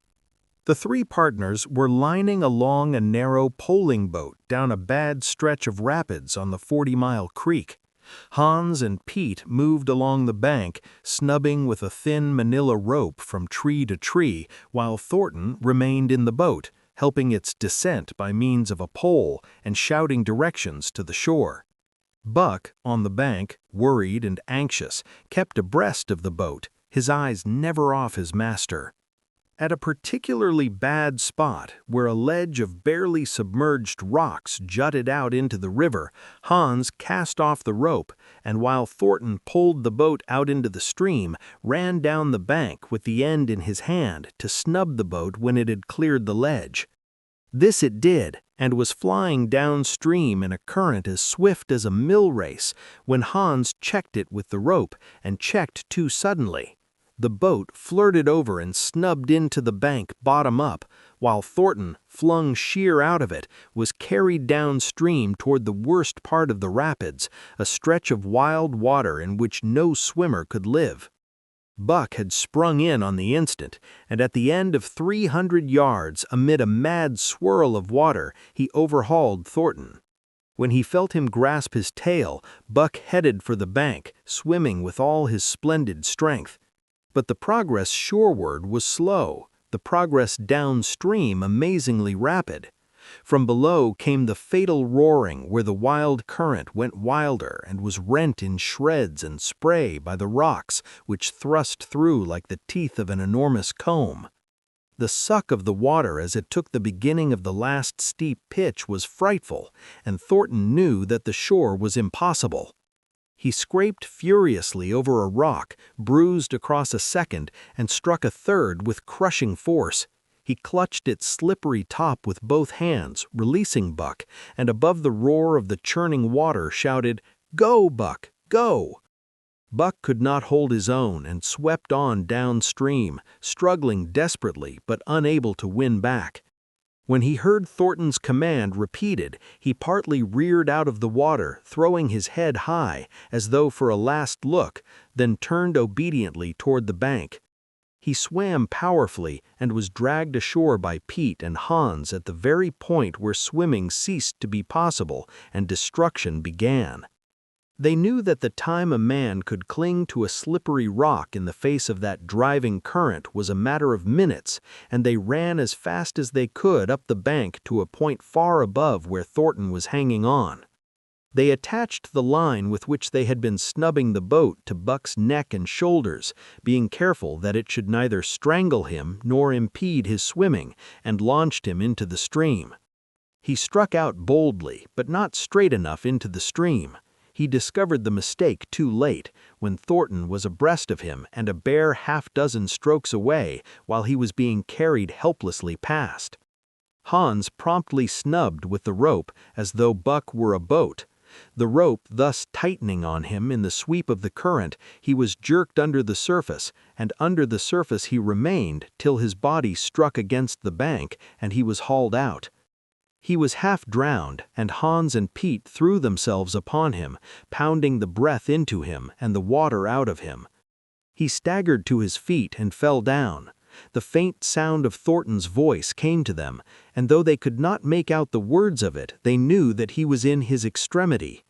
The three partners were lining along a narrow poling boat down a bad stretch of rapids on the 40-mile creek. Hans and Pete moved along the bank, snubbing with a thin manila rope from tree to tree, while Thornton remained in the boat, helping its descent by means of a pole and shouting directions to the shore. Buck, on the bank, worried and anxious, kept abreast of the boat, his eyes never off his master. At a particularly bad spot, where a ledge of barely submerged rocks jutted out into the river, Hans cast off the rope, and while Thornton pulled the boat out into the stream, ran down the bank with the end in his hand to snub the boat when it had cleared the ledge. This it did, and was flying downstream in a current as swift as a mill race when Hans checked it with the rope, and checked too suddenly. The boat flirted over and snubbed into the bank bottom up, while Thornton, flung sheer out of it, was carried downstream toward the worst part of the rapids, a stretch of wild water in which no swimmer could live. Buck had sprung in on the instant, and at the end of 300 yards, amid a mad swirl of water, he overhauled Thornton. When he felt him grasp his tail, Buck headed for the bank, swimming with all his splendid strength. But the progress shoreward was slow, the progress downstream amazingly rapid. From below came the fatal roaring where the wild current went wilder and was rent in shreds and spray by the rocks which thrust through like the teeth of an enormous comb. The suck of the water as it took the beginning of the last steep pitch was frightful, and Thornton knew that the shore was impossible. He scraped furiously over a rock, bruised across a second, and struck a third with crushing force. He clutched its slippery top with both hands, releasing Buck, and above the roar of the churning water shouted, "Go, Buck, go!" Buck could not hold his own and swept on downstream, struggling desperately but unable to win back. When he heard Thornton's command repeated, he partly reared out of the water, throwing his head high, as though for a last look, then turned obediently toward the bank. He swam powerfully and was dragged ashore by Pete and Hans at the very point where swimming ceased to be possible and destruction began. They knew that the time a man could cling to a slippery rock in the face of that driving current was a matter of minutes, and they ran as fast as they could up the bank to a point far above where Thornton was hanging on. They attached the line with which they had been snubbing the boat to Buck's neck and shoulders, being careful that it should neither strangle him nor impede his swimming, and launched him into the stream. He struck out boldly, but not straight enough into the stream. He discovered the mistake too late, when Thornton was abreast of him and a bare half-dozen strokes away while he was being carried helplessly past. Hans promptly snubbed with the rope as though Buck were a boat. The rope thus tightening on him in the sweep of the current, he was jerked under the surface, and under the surface he remained till his body struck against the bank and he was hauled out. He was half drowned, and Hans and Pete threw themselves upon him, pounding the breath into him and the water out of him. He staggered to his feet and fell down. The faint sound of Thornton's voice came to them, and though they could not make out the words of it, they knew that he was in his extremity.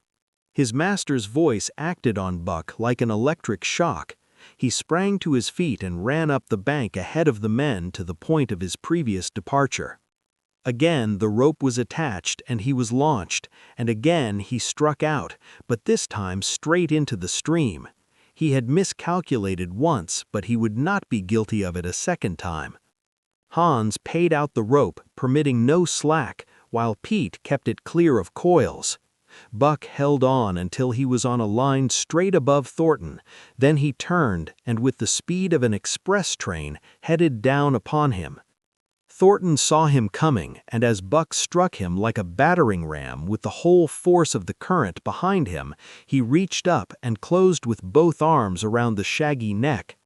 His master's voice acted on Buck like an electric shock. He sprang to his feet and ran up the bank ahead of the men to the point of his previous departure. Again the rope was attached and he was launched, and again he struck out, but this time straight into the stream. He had miscalculated once, but he would not be guilty of it a second time. Hans paid out the rope, permitting no slack, while Pete kept it clear of coils. Buck held on until he was on a line straight above Thornton. Then he turned and with the speed of an express train headed down upon him. Thornton saw him coming, and as Buck struck him like a battering ram with the whole force of the current behind him, he reached up and closed with both arms around the shaggy neck.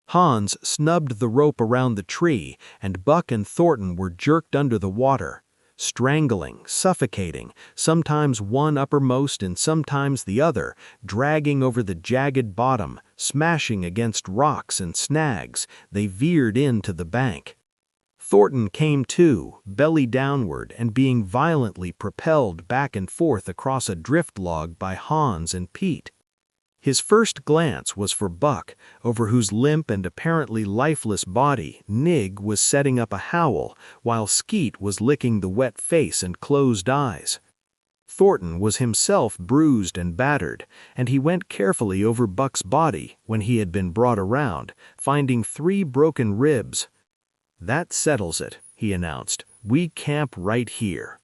Hans snubbed the rope around the tree, and Buck and Thornton were jerked under the water, strangling, suffocating, sometimes one uppermost and sometimes the other, dragging over the jagged bottom, smashing against rocks and snags. They veered into the bank. Thornton came to, belly downward, and being violently propelled back and forth across a drift log by Hans and Pete. His first glance was for Buck, over whose limp and apparently lifeless body Nig was setting up a howl, while Skeet was licking the wet face and closed eyes. Thornton was himself bruised and battered, and he went carefully over Buck's body when he had been brought around, finding 3 broken ribs. "That settles it," he announced. "We camp right here."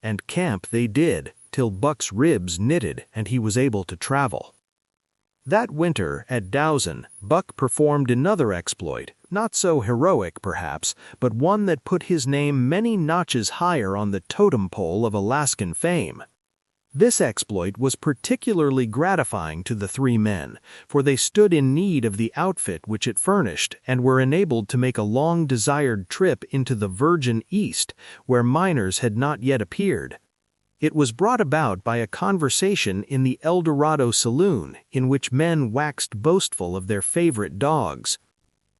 And camp they did, till Buck's ribs knitted and he was able to travel. That winter, at Dowson, Buck performed another exploit, not so heroic perhaps, but one that put his name many notches higher on the totem pole of Alaskan fame. This exploit was particularly gratifying to the three men, for they stood in need of the outfit which it furnished and were enabled to make a long-desired trip into the Virgin East, where miners had not yet appeared. It was brought about by a conversation in the El Dorado saloon in which men waxed boastful of their favorite dogs.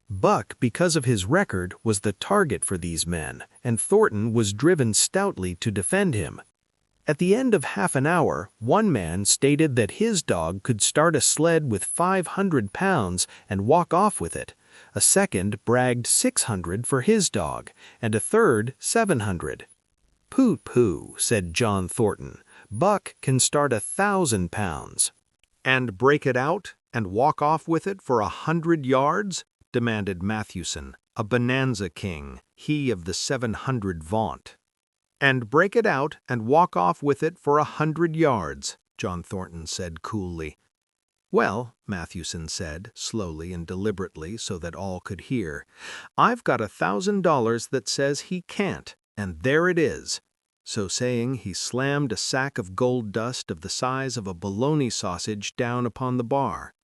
Buck, because of his record, was the target for these men, and Thornton was driven stoutly to defend him. At the end of half an hour, one man stated that his dog could start a sled with 500 pounds and walk off with it. A second bragged 600 for his dog, and a third 700. "Pooh-pooh," said John Thornton. "Buck can start 1,000 pounds." "And break it out and walk off with it for 100 yards?" demanded Mathewson, a bonanza king, he of the 700 vaunt. "And break it out and walk off with it for 100 yards," John Thornton said coolly. "Well," Mathewson said, slowly and deliberately so that all could hear, "I've got $1,000 that says he can't, and there it is." So saying, he slammed a sack of gold dust of the size of a bologna sausage down upon the bar.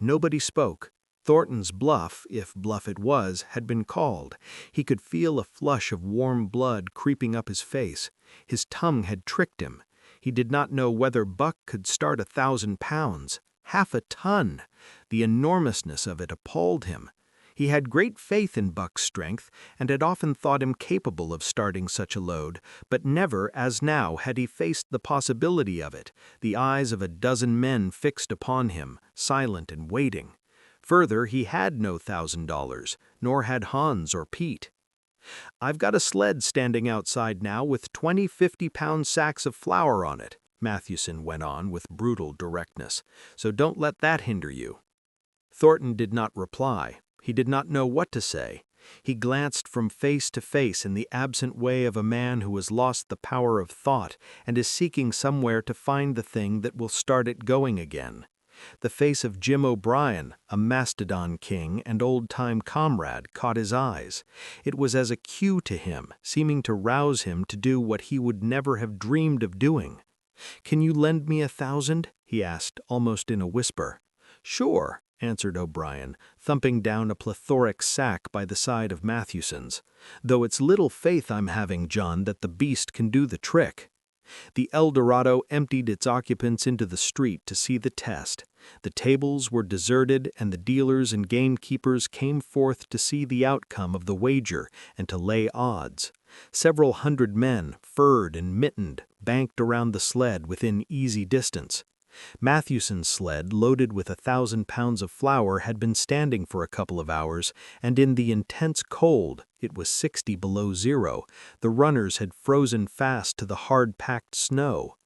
Nobody spoke. Thornton's bluff, if bluff it was, had been called. He could feel a flush of warm blood creeping up his face. His tongue had tricked him. He did not know whether Buck could start 1,000 pounds. Half a ton! The enormousness of it appalled him. He had great faith in Buck's strength, and had often thought him capable of starting such a load, but never, as now, had he faced the possibility of it, the eyes of a dozen men fixed upon him, silent and waiting. Further, he had no $1,000, nor had Hans or Pete. "I've got a sled standing outside now with 20 50-pound sacks of flour on it," Mathewson went on with brutal directness, "so don't let that hinder you." Thornton did not reply. He did not know what to say. He glanced from face to face in the absent way of a man who has lost the power of thought and is seeking somewhere to find the thing that will start it going again. The face of Jim O'Brien, a Mastodon king and old-time comrade, caught his eyes. It was as a cue to him, seeming to rouse him to do what he would never have dreamed of doing. "Can you lend me 1,000?" he asked, almost in a whisper. "Sure," answered O'Brien, thumping down a plethoric sack by the side of Mathewson's. "Though it's little faith I'm having, John, that the beast can do the trick." The El Dorado emptied its occupants into the street to see the test. The tables were deserted, and the dealers and gamekeepers came forth to see the outcome of the wager and to lay odds. Several hundred men, furred and mittened, banked around the sled within easy distance. Mathewson's sled, loaded with 1,000 pounds of flour, had been standing for a couple of hours, and in the intense cold, it was 60 below zero, the runners had frozen fast to the hard-packed snow.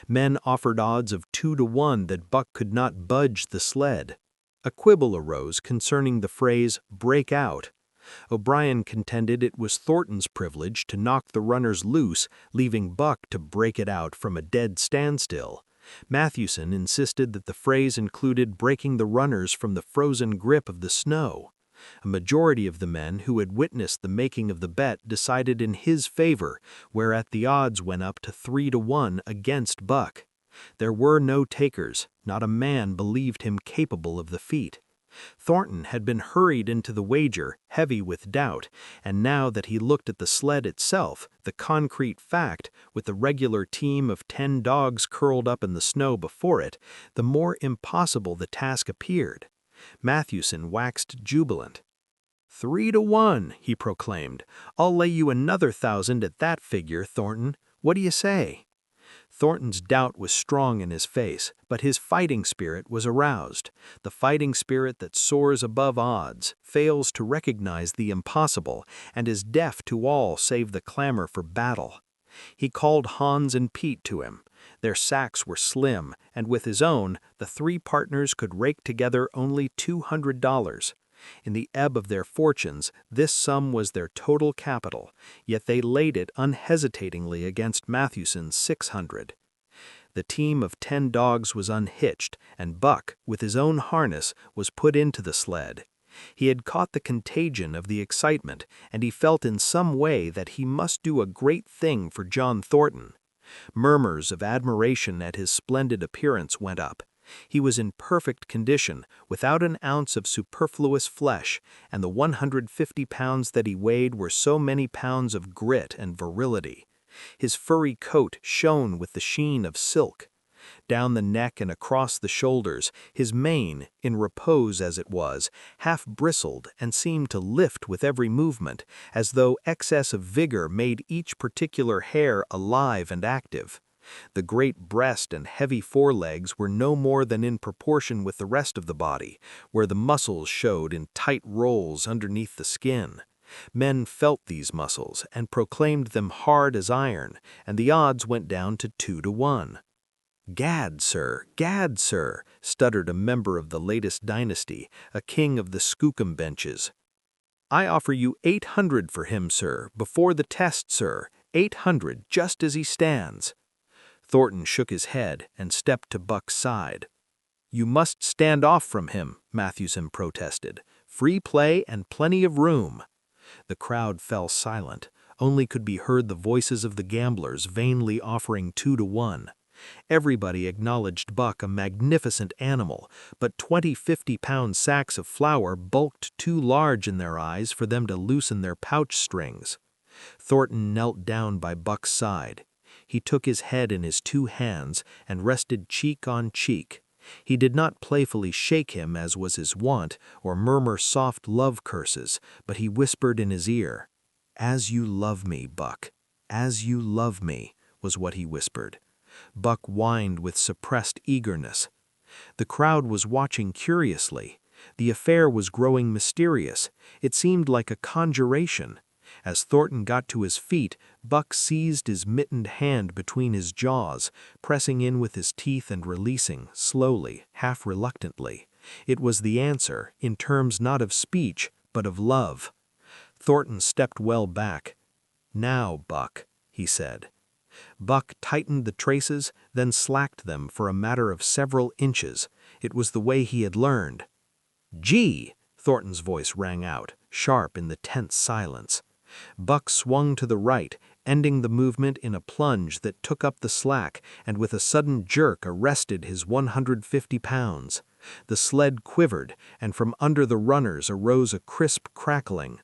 Men offered odds of 2 to 1 that Buck could not budge the sled. A quibble arose concerning the phrase, "break out." O'Brien contended it was Thornton's privilege to knock the runners loose, leaving Buck to break it out from a dead standstill. Mathewson insisted that the phrase included breaking the runners from the frozen grip of the snow. A majority of the men who had witnessed the making of the bet decided in his favor, whereat the odds went up to 3 to 1 against Buck. There were no takers, not a man believed him capable of the feat. Thornton had been hurried into the wager, heavy with doubt, and now that he looked at the sled itself, the concrete fact, with the regular team of 10 dogs curled up in the snow before it, the more impossible the task appeared. Mathewson waxed jubilant. 3 to 1, he proclaimed. "I'll lay you another 1,000 at that figure, Thornton. What do you say?" Thornton's doubt was strong in his face, but his fighting spirit was aroused. The fighting spirit that soars above odds, fails to recognize the impossible, and is deaf to all save the clamor for battle. He called Hans and Pete to him. Their sacks were slim, and with his own, the 3 partners could rake together only $200. In the ebb of their fortunes, this sum was their total capital, yet they laid it unhesitatingly against Mathewson's 600. The team of 10 dogs was unhitched, and Buck, with his own harness, was put into the sled. He had caught the contagion of the excitement, and he felt in some way that he must do a great thing for John Thornton. Murmurs of admiration at his splendid appearance went up. He was in perfect condition, without an ounce of superfluous flesh, and the 150 pounds that he weighed were so many pounds of grit and virility. His furry coat shone with the sheen of silk. Down the neck and across the shoulders, his mane, in repose as it was, half bristled and seemed to lift with every movement, as though excess of vigor made each particular hair alive and active. The great breast and heavy forelegs were no more than in proportion with the rest of the body, where the muscles showed in tight rolls underneath the skin. Men felt these muscles and proclaimed them hard as iron, and the odds went down to 2 to 1. Gad, sir, stuttered a member of the latest dynasty, a king of the skookum benches. I offer you 800 for him, sir, before the test, sir, 800, just as he stands. Thornton shook his head and stepped to Buck's side. You must stand off from him, Mathewson protested. Free play and plenty of room. The crowd fell silent. Only could be heard the voices of the gamblers vainly offering 2 to 1. Everybody acknowledged Buck a magnificent animal, but 20 50-pound sacks of flour bulked too large in their eyes for them to loosen their pouch strings. Thornton knelt down by Buck's side. He took his head in his 2 hands and rested cheek on cheek. He did not playfully shake him as was his wont, or murmur soft love curses, but he whispered in his ear. As you love me, Buck, as you love me, was what he whispered. Buck whined with suppressed eagerness. The crowd was watching curiously. The affair was growing mysterious. It seemed like a conjuration. As Thornton got to his feet, Buck seized his mittened hand between his jaws, pressing in with his teeth and releasing, slowly, half reluctantly. It was the answer, in terms not of speech, but of love. Thornton stepped well back. Now, Buck, he said. Buck tightened the traces, then slacked them for a matter of several inches. It was the way he had learned. Gee! Thornton's voice rang out, sharp in the tense silence. Buck swung to the right, ending the movement in a plunge that took up the slack and with a sudden jerk arrested his 150 pounds. The sled quivered, and from under the runners arose a crisp crackling.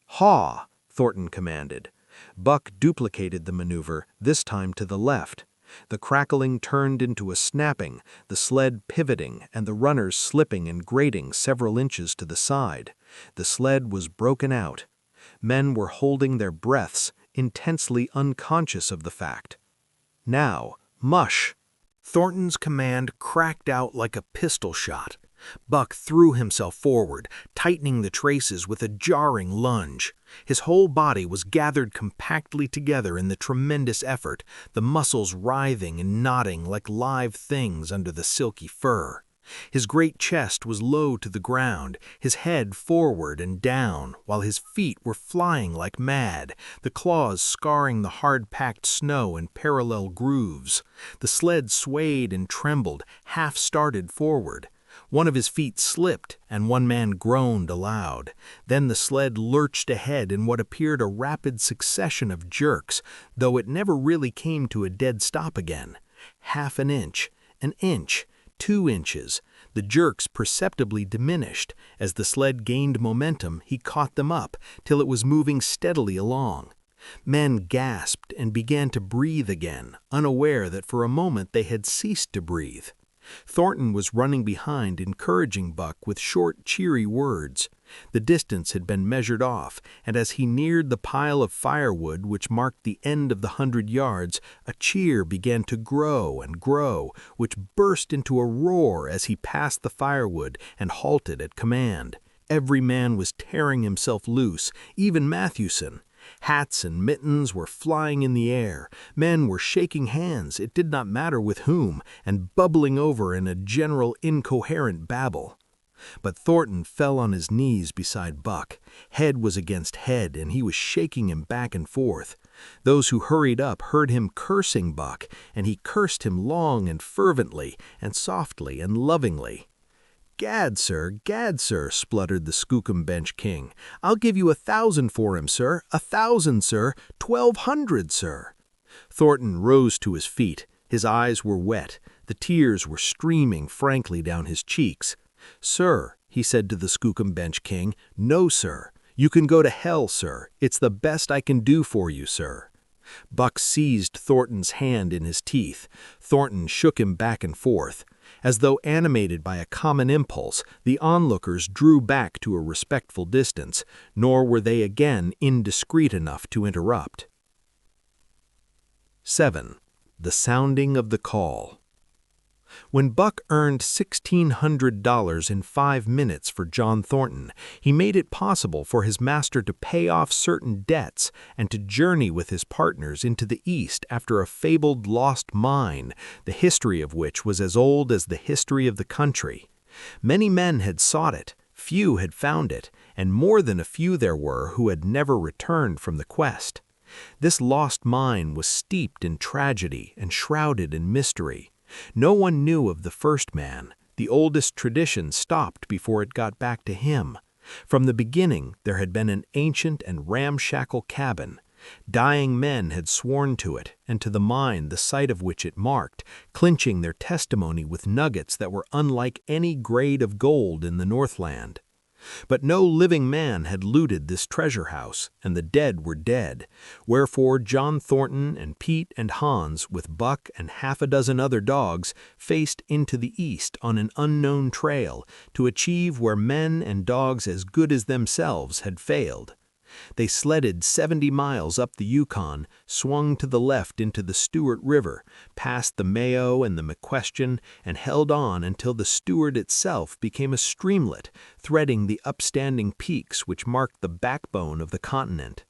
Haw! Thornton commanded. Buck duplicated the maneuver, this time to the left. The crackling turned into a snapping, the sled pivoting and the runners slipping and grating several inches to the side. The sled was broken out. Men were holding their breaths, intensely unconscious of the fact. Now, mush! Thornton's command cracked out like a pistol shot. Buck threw himself forward, tightening the traces with a jarring lunge. His whole body was gathered compactly together in the tremendous effort, the muscles writhing and knotting like live things under the silky fur. His great chest was low to the ground, his head forward and down, while his feet were flying like mad, the claws scarring the hard-packed snow in parallel grooves. The sled swayed and trembled, half started forward. One of his feet slipped, and one man groaned aloud. Then the sled lurched ahead in what appeared a rapid succession of jerks, though it never really came to a dead stop again. Half an inch, 2 inches. The jerks perceptibly diminished. As the sled gained momentum, he caught them up, till it was moving steadily along. Men gasped and began to breathe again, unaware that for a moment they had ceased to breathe. Thornton was running behind, encouraging Buck with short, cheery words. The distance had been measured off, and as he neared the pile of firewood which marked the end of the 100 yards, a cheer began to grow and grow, which burst into a roar as he passed the firewood and halted at command. Every man was tearing himself loose, even Mathewson. Hats and mittens were flying in the air. Men were shaking hands, it did not matter with whom, and bubbling over in a general incoherent babble. But Thornton fell on his knees beside Buck. Head was against head, and he was shaking him back and forth. Those who hurried up heard him cursing Buck, and he cursed him long and fervently, and softly and lovingly. Gad, sir, spluttered the Skookum Bench King. I'll give you 1,000 for him, sir, 1,000, sir, 1,200, sir. Thornton rose to his feet. His eyes were wet. The tears were streaming frankly down his cheeks. Sir, he said to the Skookum Bench King, no, sir. You can go to hell, sir. It's the best I can do for you, sir. Buck seized Thornton's hand in his teeth. Thornton shook him back and forth. As though animated by a common impulse, the onlookers drew back to a respectful distance, nor were they again indiscreet enough to interrupt. 7. The sounding of the call. When Buck earned $1,600 in 5 minutes for John Thornton, he made it possible for his master to pay off certain debts and to journey with his partners into the East after a fabled lost mine, the history of which was as old as the history of the country. Many men had sought it, few had found it, and more than a few there were who had never returned from the quest. This lost mine was steeped in tragedy and shrouded in mystery. No one knew of the first man. The oldest tradition stopped before it got back to him. From the beginning, there had been an ancient and ramshackle cabin. Dying men had sworn to it, and to the mine the site of which it marked, clinching their testimony with nuggets that were unlike any grade of gold in the Northland. But no living man had looted this treasure house, and the dead were dead, wherefore John Thornton and Pete and Hans, with Buck and half a dozen other dogs, faced into the east on an unknown trail to achieve where men and dogs as good as themselves had failed. They sledded 70 miles up the Yukon, swung to the left into the Stewart River, passed the Mayo and the McQuestion, and held on until the Stewart itself became a streamlet, threading the upstanding peaks which marked the backbone of the continent.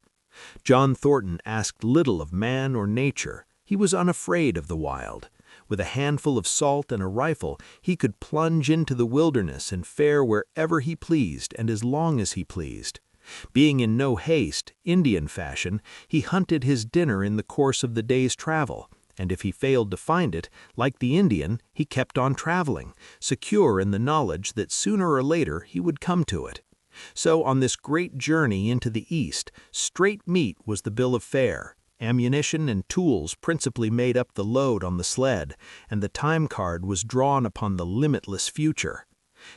John Thornton asked little of man or nature. He was unafraid of the wild. With a handful of salt and a rifle, he could plunge into the wilderness and fare wherever he pleased and as long as he pleased. Being in no haste, Indian fashion, he hunted his dinner in the course of the day's travel, and if he failed to find it, like the Indian, he kept on traveling, secure in the knowledge that sooner or later he would come to it. So on this great journey into the East, straight meat was the bill of fare. Ammunition and tools principally made up the load on the sled, and the time card was drawn upon the limitless future.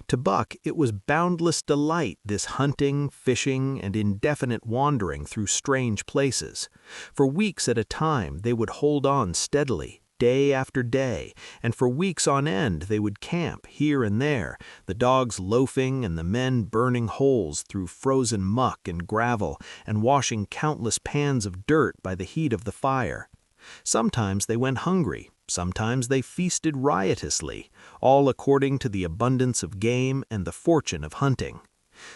To Buck, it was boundless delight, this hunting, fishing, and indefinite wandering through strange places. For weeks at a time, they would hold on steadily, day after day, and for weeks on end they would camp here and there, the dogs loafing and the men burning holes through frozen muck and gravel and washing countless pans of dirt by the heat of the fire. Sometimes they went hungry. Sometimes they feasted riotously, all according to the abundance of game and the fortune of hunting.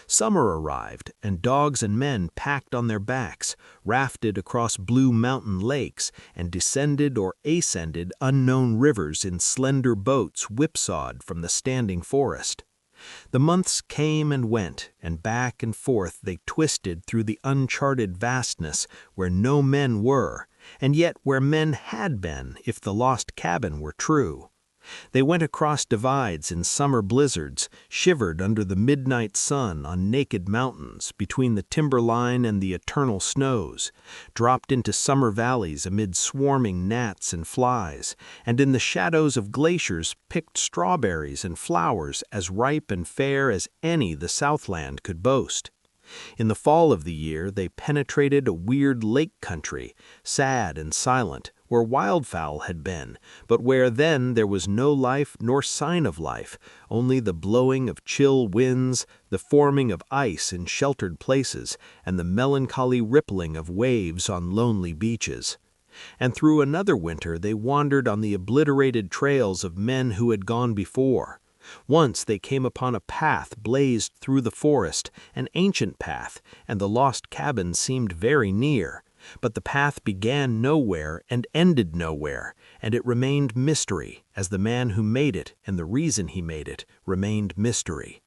Summer arrived, and dogs and men packed on their backs, rafted across blue mountain lakes, and descended or ascended unknown rivers in slender boats whipsawed from the standing forest. The months came and went, and back and forth they twisted through the uncharted vastness where no men were, and yet where men had been if the lost cabin were true. They went across divides in summer blizzards, shivered under the midnight sun on naked mountains between the timberline and the eternal snows, dropped into summer valleys amid swarming gnats and flies, and in the shadows of glaciers picked strawberries and flowers as ripe and fair as any the Southland could boast. In the fall of the year they penetrated a weird lake country, sad and silent, where wildfowl had been, but where then there was no life nor sign of life, only the blowing of chill winds, the forming of ice in sheltered places, and the melancholy rippling of waves on lonely beaches. And through another winter they wandered on the obliterated trails of men who had gone before. Once they came upon a path blazed through the forest, an ancient path, and the lost cabin seemed very near. But the path began nowhere and ended nowhere, and it remained mystery, as the man who made it and the reason he made it remained mystery.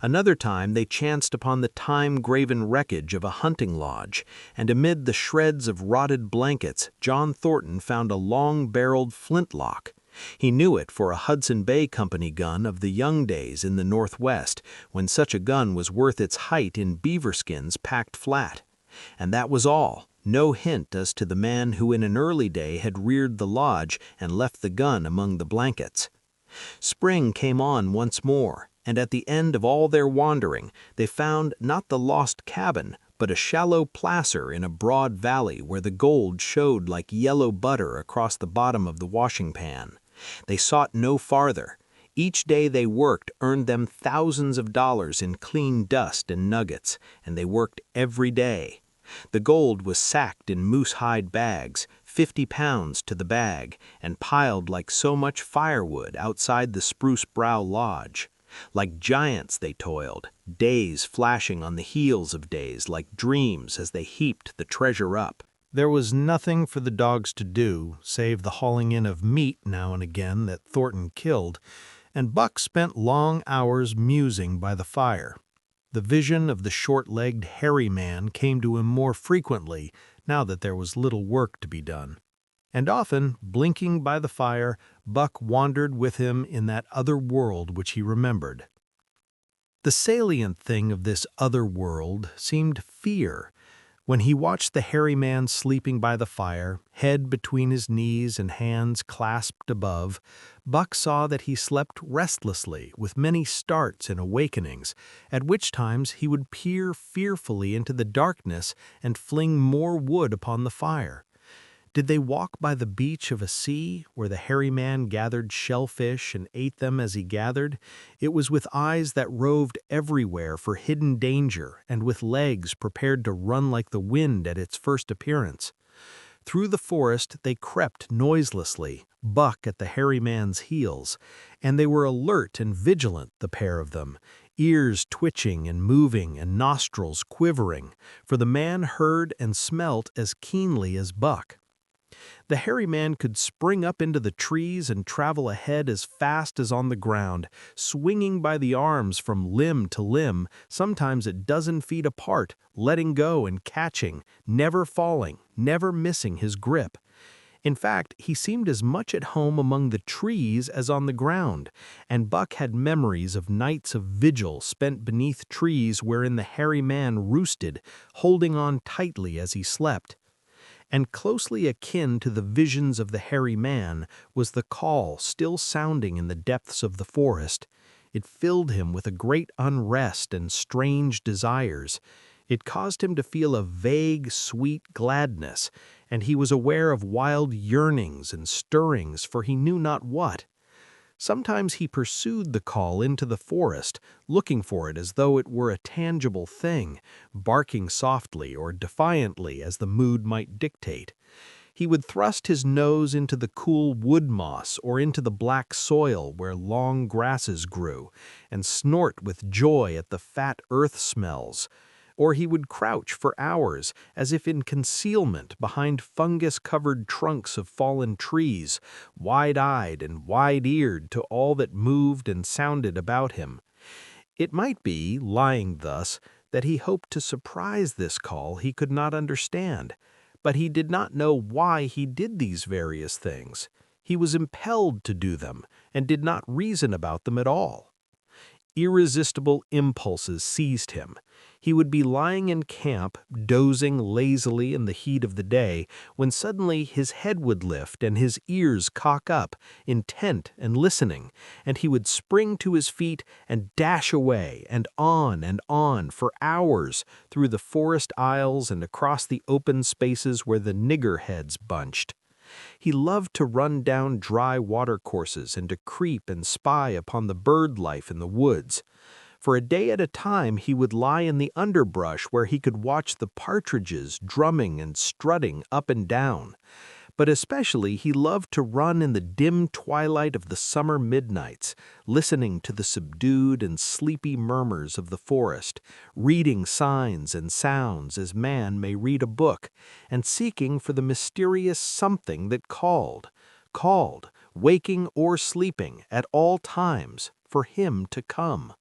Another time they chanced upon the time-graven wreckage of a hunting lodge, and amid the shreds of rotted blankets, John Thornton found a long-barreled flintlock. He knew it for a Hudson Bay Company gun of the young days in the Northwest, when such a gun was worth its height in beaver skins packed flat. And that was all. No hint as to the man who in an early day had reared the lodge and left the gun among the blankets. Spring came on once more, and at the end of all their wandering, they found not the lost cabin, but a shallow placer in a broad valley where the gold showed like yellow butter across the bottom of the washing pan. They sought no farther. Each day they worked earned them thousands of dollars in clean dust and nuggets, and they worked every day. The gold was sacked in moose-hide bags, 50 pounds to the bag, and piled like so much firewood outside the Spruce Brow Lodge. Like giants they toiled, days flashing on the heels of days like dreams as they heaped the treasure up. There was nothing for the dogs to do save the hauling in of meat now and again that Thornton killed, and Buck spent long hours musing by the fire. The vision of the short-legged, hairy man came to him more frequently now that there was little work to be done. And often, blinking by the fire, Buck wandered with him in that other world which he remembered. The salient thing of this other world seemed fear. When he watched the hairy man sleeping by the fire, head between his knees and hands clasped above, Buck saw that he slept restlessly, with many starts and awakenings, at which times he would peer fearfully into the darkness and fling more wood upon the fire. Did they walk by the beach of a sea, where the hairy man gathered shellfish and ate them as he gathered? It was with eyes that roved everywhere for hidden danger, and with legs prepared to run like the wind at its first appearance. Through the forest they crept noiselessly, Buck at the hairy man's heels, and they were alert and vigilant, the pair of them, ears twitching and moving and nostrils quivering, for the man heard and smelt as keenly as Buck. The hairy man could spring up into the trees and travel ahead as fast as on the ground, swinging by the arms from limb to limb, sometimes a dozen feet apart, letting go and catching, never falling, never missing his grip. In fact, he seemed as much at home among the trees as on the ground, and Buck had memories of nights of vigil spent beneath trees wherein the hairy man roosted, holding on tightly as he slept. And closely akin to the visions of the hairy man was the call still sounding in the depths of the forest. It filled him with a great unrest and strange desires. It caused him to feel a vague, sweet gladness, and he was aware of wild yearnings and stirrings for he knew not what. Sometimes he pursued the call into the forest, looking for it as though it were a tangible thing, barking softly or defiantly as the mood might dictate. He would thrust his nose into the cool wood moss or into the black soil where long grasses grew, and snort with joy at the fat earth smells. Or he would crouch for hours, as if in concealment behind fungus-covered trunks of fallen trees, wide-eyed and wide-eared to all that moved and sounded about him. It might be, lying thus, that he hoped to surprise this call he could not understand, but he did not know why he did these various things. He was impelled to do them, and did not reason about them at all. Irresistible impulses seized him. He would be lying in camp, dozing lazily in the heat of the day, when suddenly his head would lift and his ears cock up, intent and listening, and he would spring to his feet and dash away and on for hours through the forest aisles and across the open spaces where the niggerheads bunched. He loved to run down dry watercourses and to creep and spy upon the bird life in the woods. For a day at a time he would lie in the underbrush where he could watch the partridges drumming and strutting up and down. But especially he loved to run in the dim twilight of the summer midnights, listening to the subdued and sleepy murmurs of the forest, reading signs and sounds as man may read a book, and seeking for the mysterious something that called, waking or sleeping, at all times, for him to come.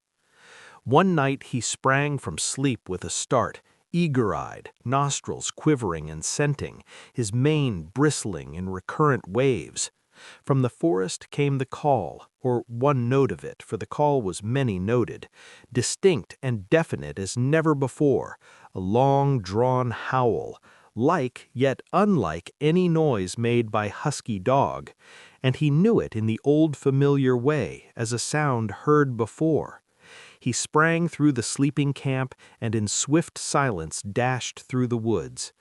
One night he sprang from sleep with a start, eager-eyed, nostrils quivering and scenting, his mane bristling in recurrent waves. From the forest came the call, or one note of it, for the call was many-noted, distinct and definite as never before, a long-drawn howl, like yet unlike any noise made by husky dog, and he knew it in the old familiar way as a sound heard before. He sprang through the sleeping camp and in swift silence dashed through the woods.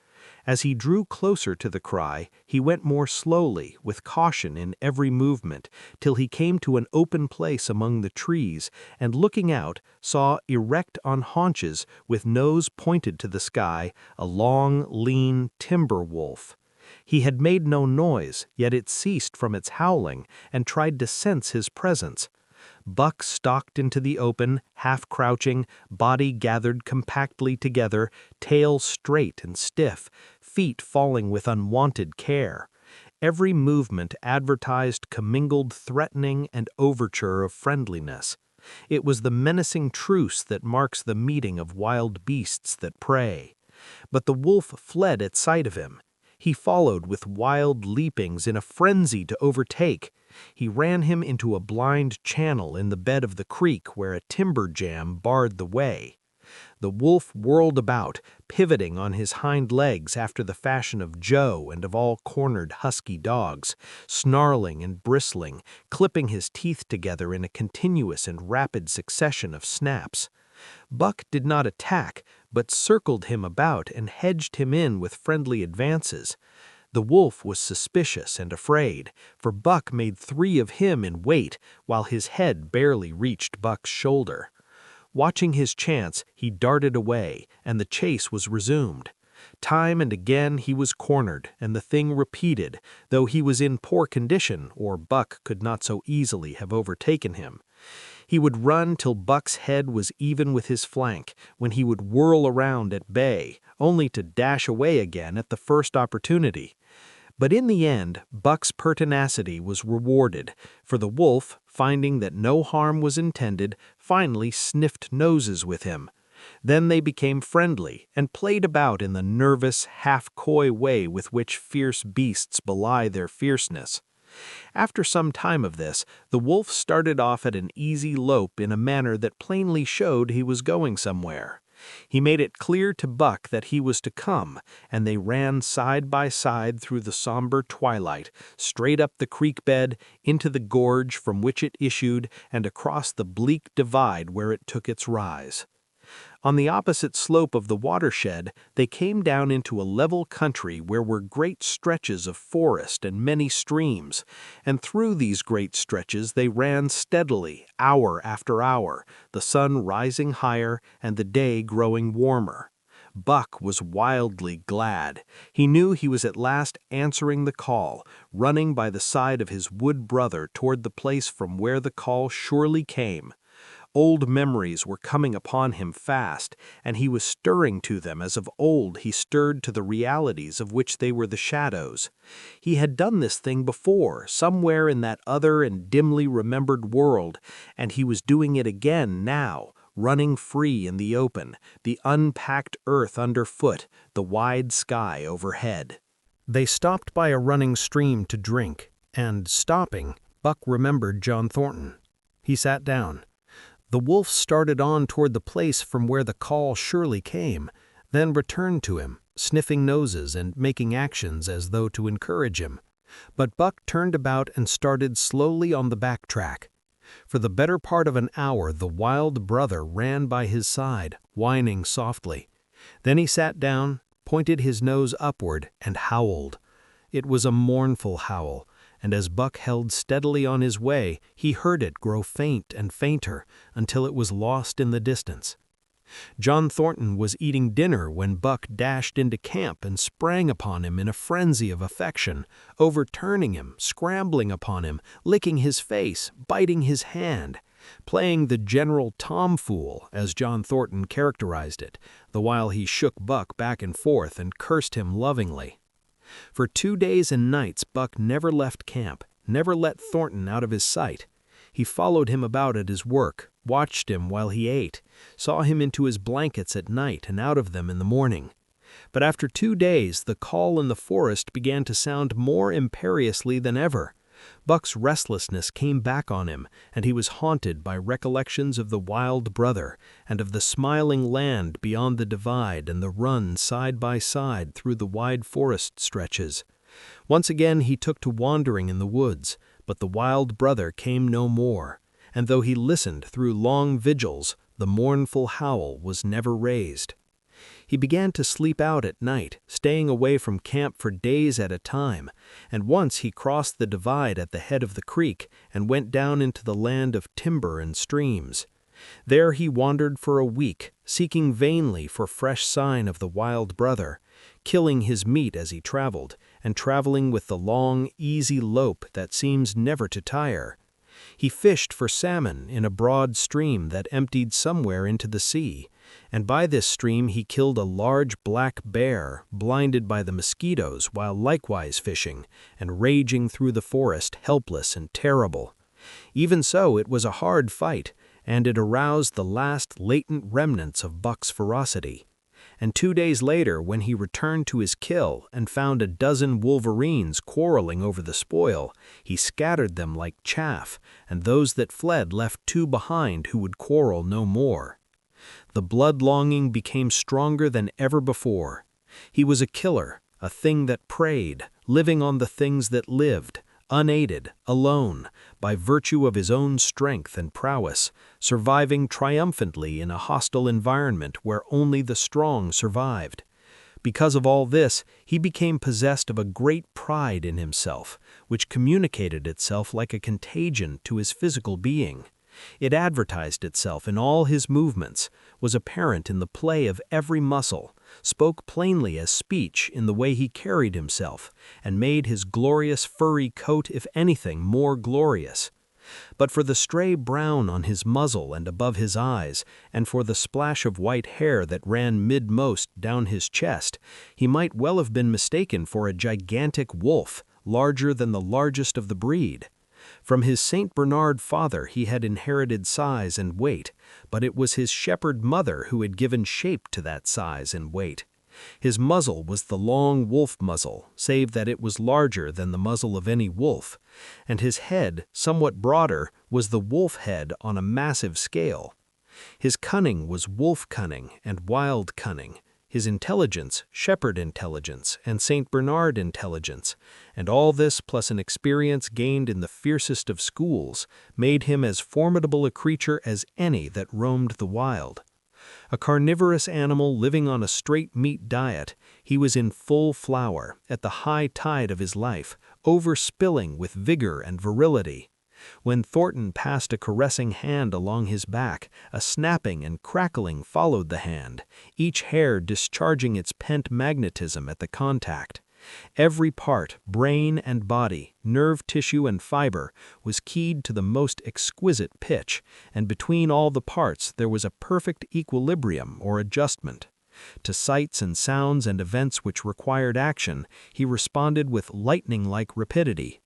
As he drew closer to the cry, he went more slowly, with caution in every movement, till he came to an open place among the trees, and looking out, saw erect on haunches, with nose pointed to the sky, a long, lean timber wolf. He had made no noise, yet it ceased from its howling, and tried to sense his presence. Buck stalked into the open, half-crouching, body gathered compactly together, tail straight and stiff, feet falling with unwonted care. Every movement advertised commingled threatening and overture of friendliness. It was the menacing truce that marks the meeting of wild beasts that prey. But the wolf fled at sight of him. He followed with wild leapings in a frenzy to overtake. He ran him into a blind channel in the bed of the creek where a timber jam barred the way. The wolf whirled about, pivoting on his hind legs after the fashion of Joe and of all cornered husky dogs, snarling and bristling, clipping his teeth together in a continuous and rapid succession of snaps. Buck did not attack, but circled him about and hedged him in with friendly advances. The wolf was suspicious and afraid, for Buck made 3 of him in weight, while his head barely reached Buck's shoulder. Watching his chance, he darted away, and the chase was resumed. Time and again he was cornered, and the thing repeated, though he was in poor condition, or Buck could not so easily have overtaken him. He would run till Buck's head was even with his flank, when he would whirl around at bay, only to dash away again at the first opportunity. But in the end, Buck's pertinacity was rewarded, for the wolf, finding that no harm was intended, finally sniffed noses with him. Then they became friendly, and played about in the nervous, half-coy way with which fierce beasts belie their fierceness. After some time of this, the wolf started off at an easy lope in a manner that plainly showed he was going somewhere. He made it clear to Buck that he was to come, and they ran side by side through the somber twilight, straight up the creek bed, into the gorge from which it issued, and across the bleak divide where it took its rise. On the opposite slope of the watershed, they came down into a level country where were great stretches of forest and many streams, and through these great stretches they ran steadily, hour after hour, the sun rising higher and the day growing warmer. Buck was wildly glad. He knew he was at last answering the call, running by the side of his wood brother toward the place from where the call surely came. Old memories were coming upon him fast, and he was stirring to them as of old he stirred to the realities of which they were the shadows. He had done this thing before, somewhere in that other and dimly remembered world, and he was doing it again now, running free in the open, the unpacked earth underfoot, the wide sky overhead. They stopped by a running stream to drink, and, stopping, Buck remembered John Thornton. He sat down. The wolf started on toward the place from where the call surely came, then returned to him, sniffing noses and making actions as though to encourage him. But Buck turned about and started slowly on the back track. For the better part of an hour the wild brother ran by his side, whining softly. Then he sat down, pointed his nose upward, and howled. It was a mournful howl, and as Buck held steadily on his way, he heard it grow faint and fainter until it was lost in the distance. John Thornton was eating dinner when Buck dashed into camp and sprang upon him in a frenzy of affection, overturning him, scrambling upon him, licking his face, biting his hand, playing the general tomfool, as John Thornton characterized it, the while he shook Buck back and forth and cursed him lovingly. For 2 days and nights Buck never left camp, never let Thornton out of his sight. He followed him about at his work, watched him while he ate, saw him into his blankets at night and out of them in the morning. But after 2 days, the call in the forest began to sound more imperiously than ever. Buck's restlessness came back on him, and he was haunted by recollections of the wild brother and of the smiling land beyond the divide and the run side by side through the wide forest stretches. Once again he took to wandering in the woods, but the wild brother came no more, and though he listened through long vigils, the mournful howl was never raised. He began to sleep out at night, staying away from camp for days at a time, and once he crossed the divide at the head of the creek and went down into the land of timber and streams. There he wandered for a week, seeking vainly for fresh sign of the wild brother, killing his meat as he traveled, and traveling with the long, easy lope that seems never to tire. He fished for salmon in a broad stream that emptied somewhere into the sea, and by this stream he killed a large black bear, blinded by the mosquitoes while likewise fishing, and raging through the forest helpless and terrible. Even so, it was a hard fight, and it aroused the last latent remnants of Buck's ferocity. And 2 days later, when he returned to his kill and found a dozen wolverines quarreling over the spoil, he scattered them like chaff, and those that fled left 2 behind who would quarrel no more. The blood-longing became stronger than ever before. He was a killer, a thing that preyed, living on the things that lived, unaided, alone, by virtue of his own strength and prowess, surviving triumphantly in a hostile environment where only the strong survived. Because of all this, he became possessed of a great pride in himself, which communicated itself like a contagion to his physical being. It advertised itself in all his movements, was apparent in the play of every muscle, spoke plainly as speech in the way he carried himself, and made his glorious furry coat, if anything, more glorious. But for the stray brown on his muzzle and above his eyes, and for the splash of white hair that ran midmost down his chest, he might well have been mistaken for a gigantic wolf, larger than the largest of the breed. From his St. Bernard father he had inherited size and weight, but it was his shepherd mother who had given shape to that size and weight. His muzzle was the long wolf muzzle, save that it was larger than the muzzle of any wolf, and his head, somewhat broader, was the wolf head on a massive scale. His cunning was wolf cunning and wild cunning, his intelligence, shepherd intelligence, and St. Bernard intelligence, and all this plus an experience gained in the fiercest of schools made him as formidable a creature as any that roamed the wild. A carnivorous animal living on a straight meat diet, he was in full flower, at the high tide of his life, overspilling with vigor and virility. When Thornton passed a caressing hand along his back, a snapping and crackling followed the hand, each hair discharging its pent magnetism at the contact. Every part, brain and body, nerve tissue and fiber, was keyed to the most exquisite pitch, and between all the parts there was a perfect equilibrium or adjustment. To sights and sounds and events which required action, he responded with lightning-like rapidity.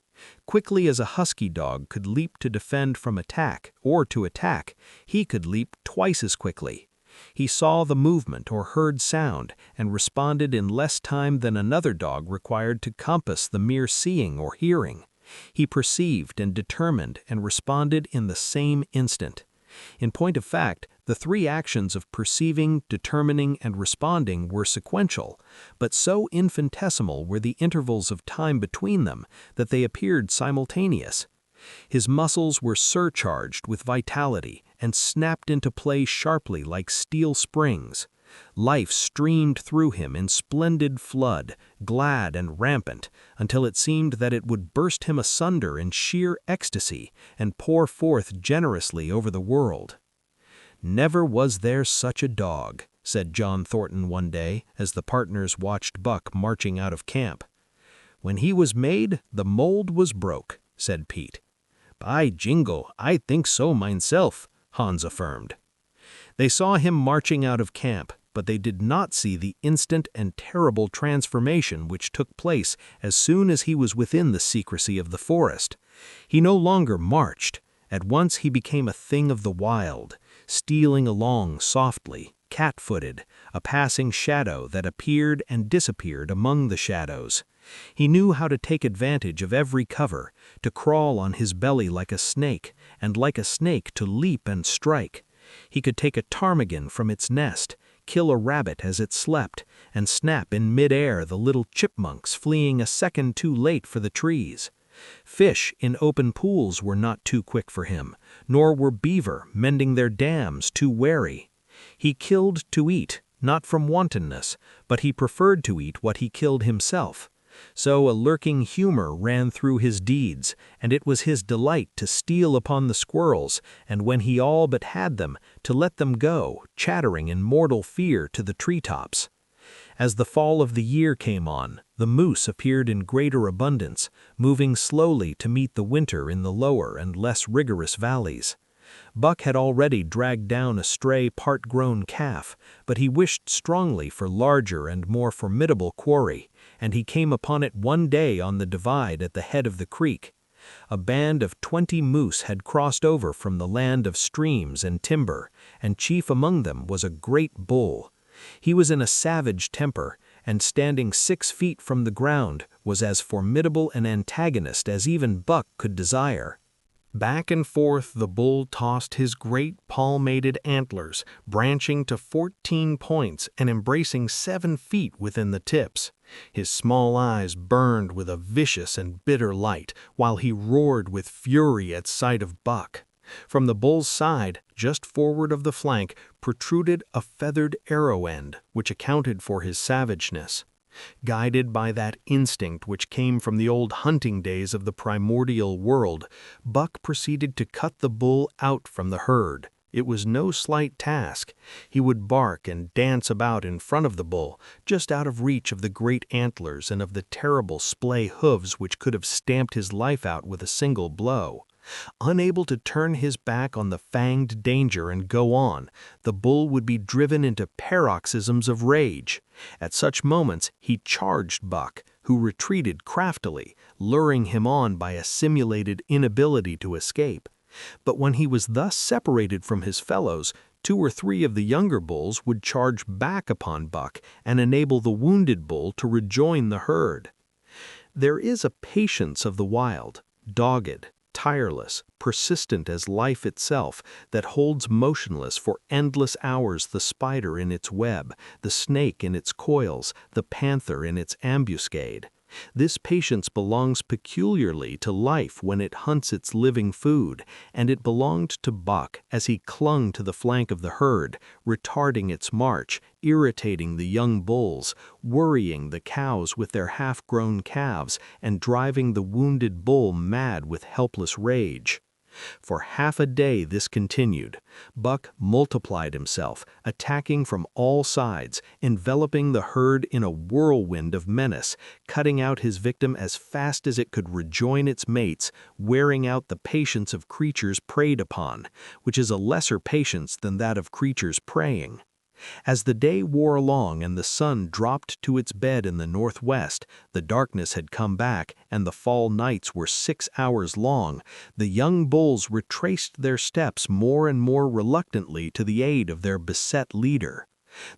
Quickly as a husky dog could leap to defend from attack, or to attack, he could leap twice as quickly. He saw the movement or heard sound, and responded in less time than another dog required to compass the mere seeing or hearing. He perceived and determined and responded in the same instant. In point of fact, the 3 actions of perceiving, determining, and responding were sequential, but so infinitesimal were the intervals of time between them that they appeared simultaneous. His muscles were surcharged with vitality and snapped into play sharply like steel springs. Life streamed through him in splendid flood, glad and rampant, until it seemed that it would burst him asunder in sheer ecstasy and pour forth generously over the world. "Never was there such a dog," said John Thornton one day as the partners watched Buck marching out of camp. "When he was made, the mold was broke," said Pete. "By jingo, I think so myself," Hans affirmed. They saw him marching out of camp, but they did not see the instant and terrible transformation which took place as soon as he was within the secrecy of the forest. He no longer marched, At once he became a thing of the wild, stealing along softly, cat-footed, a passing shadow that appeared and disappeared among the shadows. He knew how to take advantage of every cover, to crawl on his belly like a snake, and like a snake to leap and strike. He could take a ptarmigan from its nest, kill a rabbit as it slept, and snap in mid-air the little chipmunks fleeing a second too late for the trees. Fish in open pools were not too quick for him, nor were beaver mending their dams too wary. He killed to eat, not from wantonness, but he preferred to eat what he killed himself. So a lurking humor ran through his deeds, and it was his delight to steal upon the squirrels, and when he all but had them, to let them go, chattering in mortal fear to the treetops. As the fall of the year came on, the moose appeared in greater abundance, moving slowly to meet the winter in the lower and less rigorous valleys. Buck had already dragged down a stray part-grown calf, but he wished strongly for larger and more formidable quarry, and he came upon it one day on the divide at the head of the creek. A band of 20 moose had crossed over from the land of streams and timber, and chief among them was a great bull. He was in a savage temper, and standing 6 feet from the ground was as formidable an antagonist as even Buck could desire. Back and forth the bull tossed his great palmated antlers, branching to 14 points and embracing 7 feet within the tips. His small eyes burned with a vicious and bitter light, while he roared with fury at sight of Buck. From the bull's side, just forward of the flank, protruded a feathered arrow end, which accounted for his savageness. Guided by that instinct which came from the old hunting days of the primordial world, Buck proceeded to cut the bull out from the herd. It was no slight task. He would bark and dance about in front of the bull, just out of reach of the great antlers and of the terrible splay hooves which could have stamped his life out with a single blow. Unable to turn his back on the fanged danger and go on, the bull would be driven into paroxysms of rage. At such moments he charged Buck, who retreated craftily, luring him on by a simulated inability to escape. But when he was thus separated from his fellows, 2 or 3 of the younger bulls would charge back upon Buck and enable the wounded bull to rejoin the herd. There is a patience of the wild, dogged, tireless, persistent as life itself, that holds motionless for endless hours the spider in its web, the snake in its coils, the panther in its ambuscade. This patience belongs peculiarly to life when it hunts its living food, and it belonged to Buck as he clung to the flank of the herd, retarding its march, irritating the young bulls, worrying the cows with their half-grown calves, and driving the wounded bull mad with helpless rage. For half a day this continued. Buck multiplied himself, attacking from all sides, enveloping the herd in a whirlwind of menace, cutting out his victim as fast as it could rejoin its mates, wearing out the patience of creatures preyed upon, which is a lesser patience than that of creatures preying. As the day wore along and the sun dropped to its bed in the northwest, the darkness had come back and the fall nights were 6 hours long, the young bulls retraced their steps more and more reluctantly to the aid of their beset leader.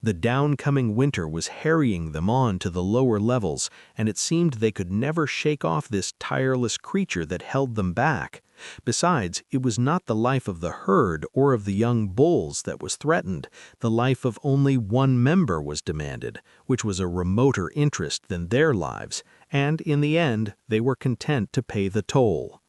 The downcoming winter was harrying them on to the lower levels, and it seemed they could never shake off this tireless creature that held them back. Besides, it was not the life of the herd or of the young bulls that was threatened. The life of only one member was demanded, which was a remoter interest than their lives, and in the end they were content to pay the toll.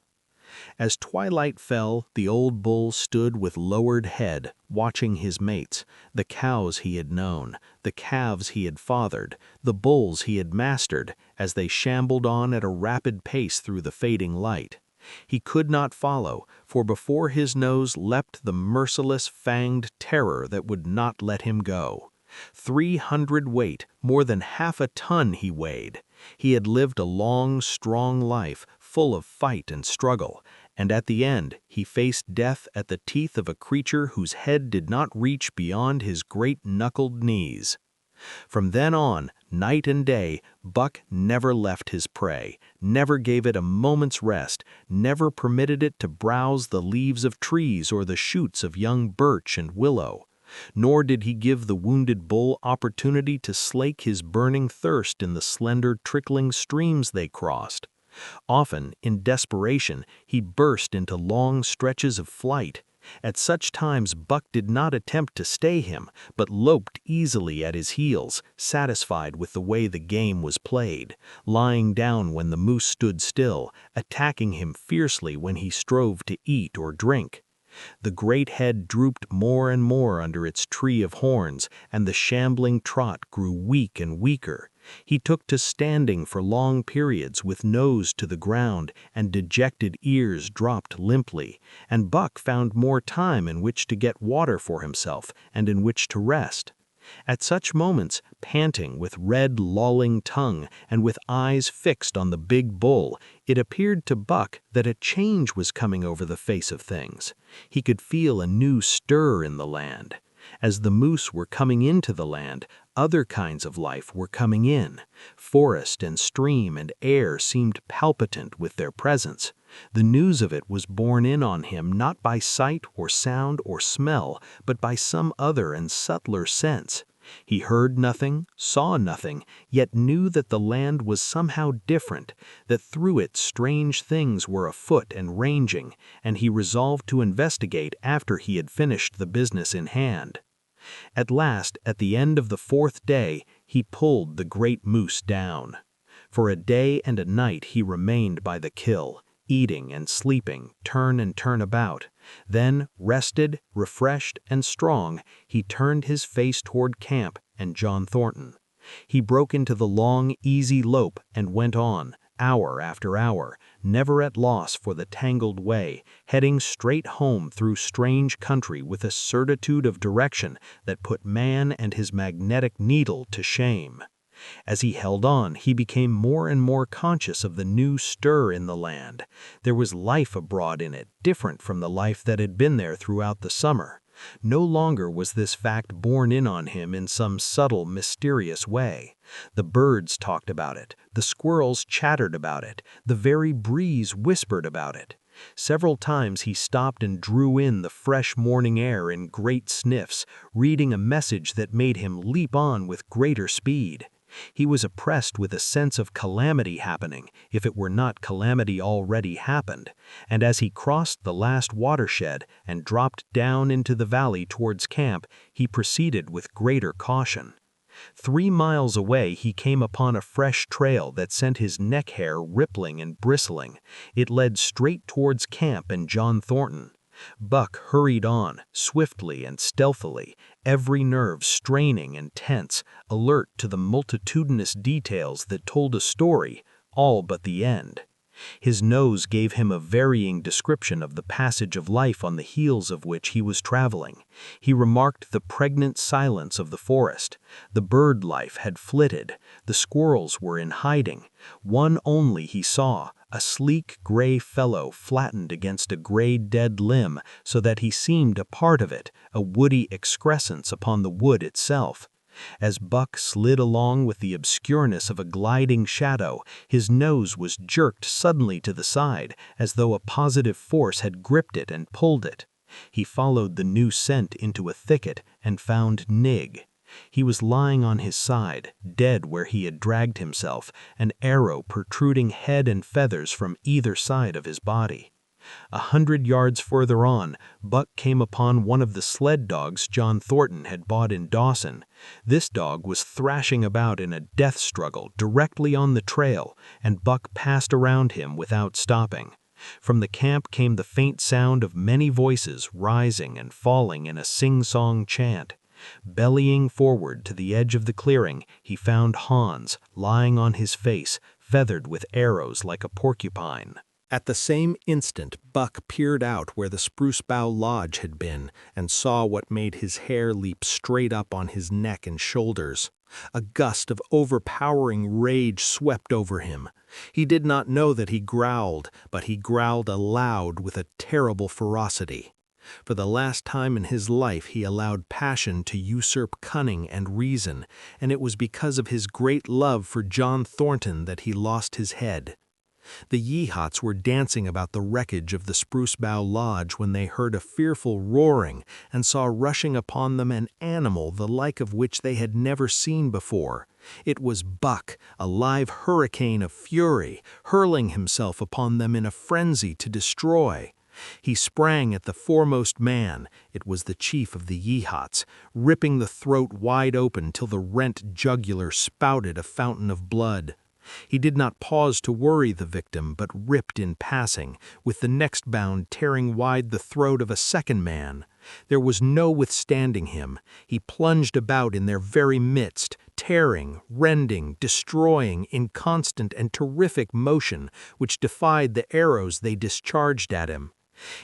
As twilight fell, the old bull stood with lowered head, watching his mates, the cows he had known, the calves he had fathered, the bulls he had mastered, as they shambled on at a rapid pace through the fading light. He could not follow, for before his nose leapt the merciless, fanged terror that would not let him go. 300 weight, more than half a ton he weighed. He had lived a long, strong life, full of fight and struggle, and at the end he faced death at the teeth of a creature whose head did not reach beyond his great knuckled knees. From then on, night and day, Buck never left his prey, never gave it a moment's rest, never permitted it to browse the leaves of trees or the shoots of young birch and willow. Nor did he give the wounded bull opportunity to slake his burning thirst in the slender trickling streams they crossed. Often, in desperation, he burst into long stretches of flight. At such times Buck did not attempt to stay him, but loped easily at his heels, satisfied with the way the game was played, lying down when the moose stood still, attacking him fiercely when he strove to eat or drink. The great head drooped more and more under its tree of horns, and the shambling trot grew weak and weaker. He took to standing for long periods with nose to the ground and dejected ears dropped limply, and Buck found more time in which to get water for himself and in which to rest. At such moments, panting with red lolling tongue and with eyes fixed on the big bull, it appeared to Buck that a change was coming over the face of things. He could feel a new stir in the land. As the moose were coming into the land, other kinds of life were coming in. Forest and stream and air seemed palpitant with their presence. The news of it was borne in on him not by sight or sound or smell, but by some other and subtler sense. He heard nothing, saw nothing, yet knew that the land was somehow different, that through it strange things were afoot and ranging, and he resolved to investigate after he had finished the business in hand. At last, at the end of the 4th day, he pulled the great moose down. For a day and a night he remained by the kill, eating and sleeping, turn and turn about. Then, rested, refreshed, and strong, he turned his face toward camp and John Thornton. He broke into the long, easy lope and went on, hour after hour, never at loss for the tangled way, heading straight home through strange country with a certitude of direction that put man and his magnetic needle to shame. As he held on, he became more and more conscious of the new stir in the land. There was life abroad in it, different from the life that had been there throughout the summer. No longer was this fact borne in on him in some subtle, mysterious way. The birds talked about it, the squirrels chattered about it, the very breeze whispered about it. Several times he stopped and drew in the fresh morning air in great sniffs, reading a message that made him leap on with greater speed. He was oppressed with a sense of calamity happening, if it were not calamity already happened, and as he crossed the last watershed and dropped down into the valley towards camp, he proceeded with greater caution. 3 miles away he came upon a fresh trail that sent his neck hair rippling and bristling. It led straight towards camp and John Thornton. Buck hurried on, swiftly and stealthily, every nerve straining and tense, alert to the multitudinous details that told a story, all but the end. His nose gave him a varying description of the passage of life on the heels of which he was traveling. He remarked the pregnant silence of the forest. The bird life had flitted. The squirrels were in hiding. One only he saw, a sleek gray fellow flattened against a gray dead limb so that he seemed a part of it, a woody excrescence upon the wood itself. As Buck slid along with the obscureness of a gliding shadow, his nose was jerked suddenly to the side, as though a positive force had gripped it and pulled it. He followed the new scent into a thicket and found Nig. He was lying on his side, dead where he had dragged himself, an arrow protruding head and feathers from either side of his body. 100 yards further on, Buck came upon one of the sled dogs John Thornton had bought in Dawson. This dog was thrashing about in a death struggle directly on the trail, and Buck passed around him without stopping. From the camp came the faint sound of many voices rising and falling in a sing-song chant. Bellying forward to the edge of the clearing, he found Hans, lying on his face, feathered with arrows like a porcupine. At the same instant, Buck peered out where the Spruce Bough Lodge had been and saw what made his hair leap straight up on his neck and shoulders. A gust of overpowering rage swept over him. He did not know that he growled, but he growled aloud with a terrible ferocity. For the last time in his life he allowed passion to usurp cunning and reason, and it was because of his great love for John Thornton that he lost his head. The Yeehats were dancing about the wreckage of the Spruce Bough Lodge when they heard a fearful roaring and saw rushing upon them an animal the like of which they had never seen before. It was Buck, a live hurricane of fury, hurling himself upon them in a frenzy to destroy. He sprang at the foremost man, it was the chief of the Yeehats, ripping the throat wide open till the rent jugular spouted a fountain of blood. He did not pause to worry the victim, but ripped in passing, with the next bound tearing wide the throat of a second man. There was no withstanding him. He plunged about in their very midst, tearing, rending, destroying in constant and terrific motion, which defied the arrows they discharged at him.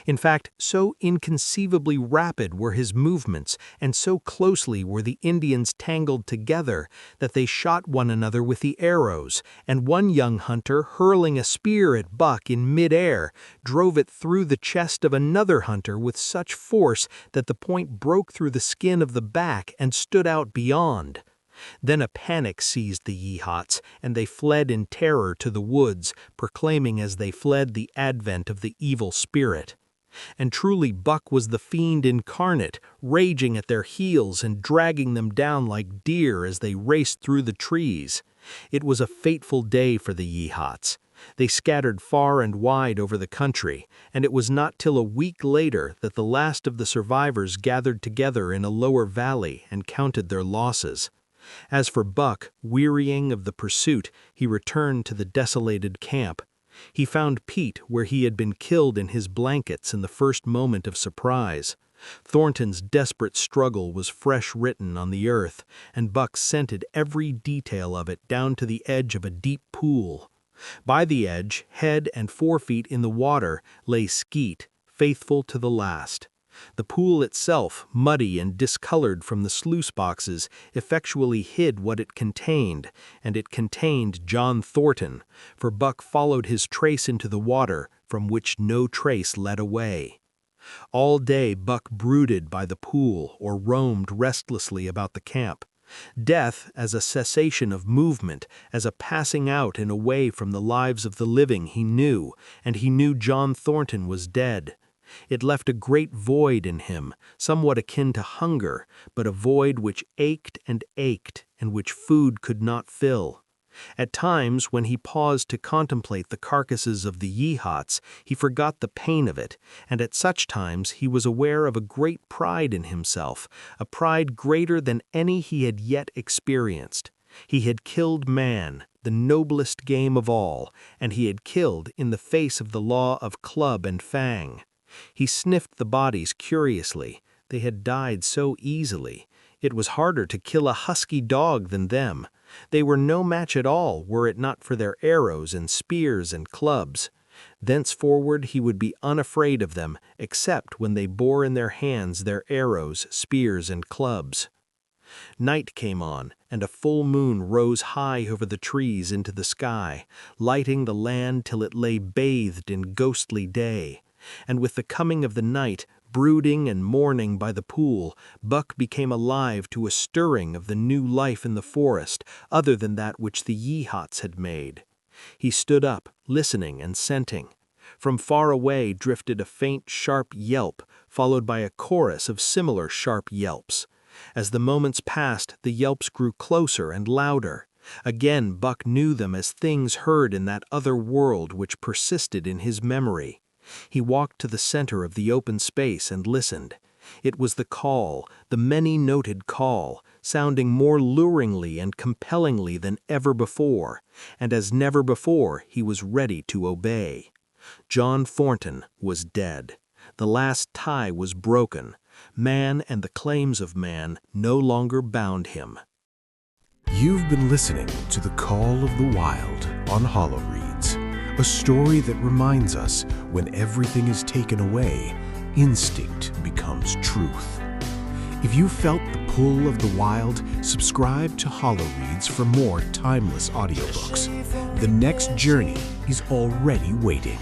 In fact, so inconceivably rapid were his movements, and so closely were the Indians tangled together, that they shot one another with the arrows, and one young hunter, hurling a spear at Buck in mid-air, drove it through the chest of another hunter with such force that the point broke through the skin of the back and stood out beyond. Then a panic seized the Yeehats, and they fled in terror to the woods, proclaiming as they fled the advent of the evil spirit. And truly Buck was the fiend incarnate, raging at their heels and dragging them down like deer as they raced through the trees. It was a fateful day for the Yeehats. They scattered far and wide over the country, and it was not till a week later that the last of the survivors gathered together in a lower valley and counted their losses. As for Buck, wearying of the pursuit, he returned to the desolated camp. He found Pete where he had been killed in his blankets in the first moment of surprise. Thornton's desperate struggle was fresh written on the earth, and Buck scented every detail of it down to the edge of a deep pool. By the edge, head and forefeet in the water, lay Skeet, faithful to the last. The pool itself, muddy and discolored from the sluice boxes, effectually hid what it contained, and it contained John Thornton, for Buck followed his trace into the water, from which no trace led away. All day Buck brooded by the pool or roamed restlessly about the camp. Death as a cessation of movement, as a passing out and away from the lives of the living he knew, and he knew John Thornton was dead. It left a great void in him, somewhat akin to hunger, but a void which ached and which food could not fill. At times, when he paused to contemplate the carcasses of the Yeehats, he forgot the pain of it, and at such times he was aware of a great pride in himself, a pride greater than any he had yet experienced. He had killed man, the noblest game of all, and he had killed in the face of the law of club and fang. He sniffed the bodies curiously. They had died so easily. It was harder to kill a husky dog than them. They were no match at all were it not for their arrows and spears and clubs. Thenceforward he would be unafraid of them, except when they bore in their hands their arrows, spears, and clubs. Night came on, and a full moon rose high over the trees into the sky, lighting the land till it lay bathed in ghostly day. And with the coming of the night, brooding and mourning by the pool, Buck became alive to a stirring of the new life in the forest, other than that which the Yeehats had made. He stood up, listening and scenting. From far away drifted a faint, sharp yelp, followed by a chorus of similar sharp yelps. As the moments passed, the yelps grew closer and louder. Again Buck knew them as things heard in that other world which persisted in his memory. He walked to the center of the open space and listened. It was the call, the many-noted call, sounding more luringly and compellingly than ever before, and as never before he was ready to obey. John Thornton was dead. The last tie was broken. Man and the claims of man no longer bound him. You've been listening to The Call of the Wild on HoloReads, a story that reminds us when everything is taken away, instinct becomes truth. If you felt the pull of the wild, subscribe to HoloReads for more timeless audiobooks. The next journey is already waiting.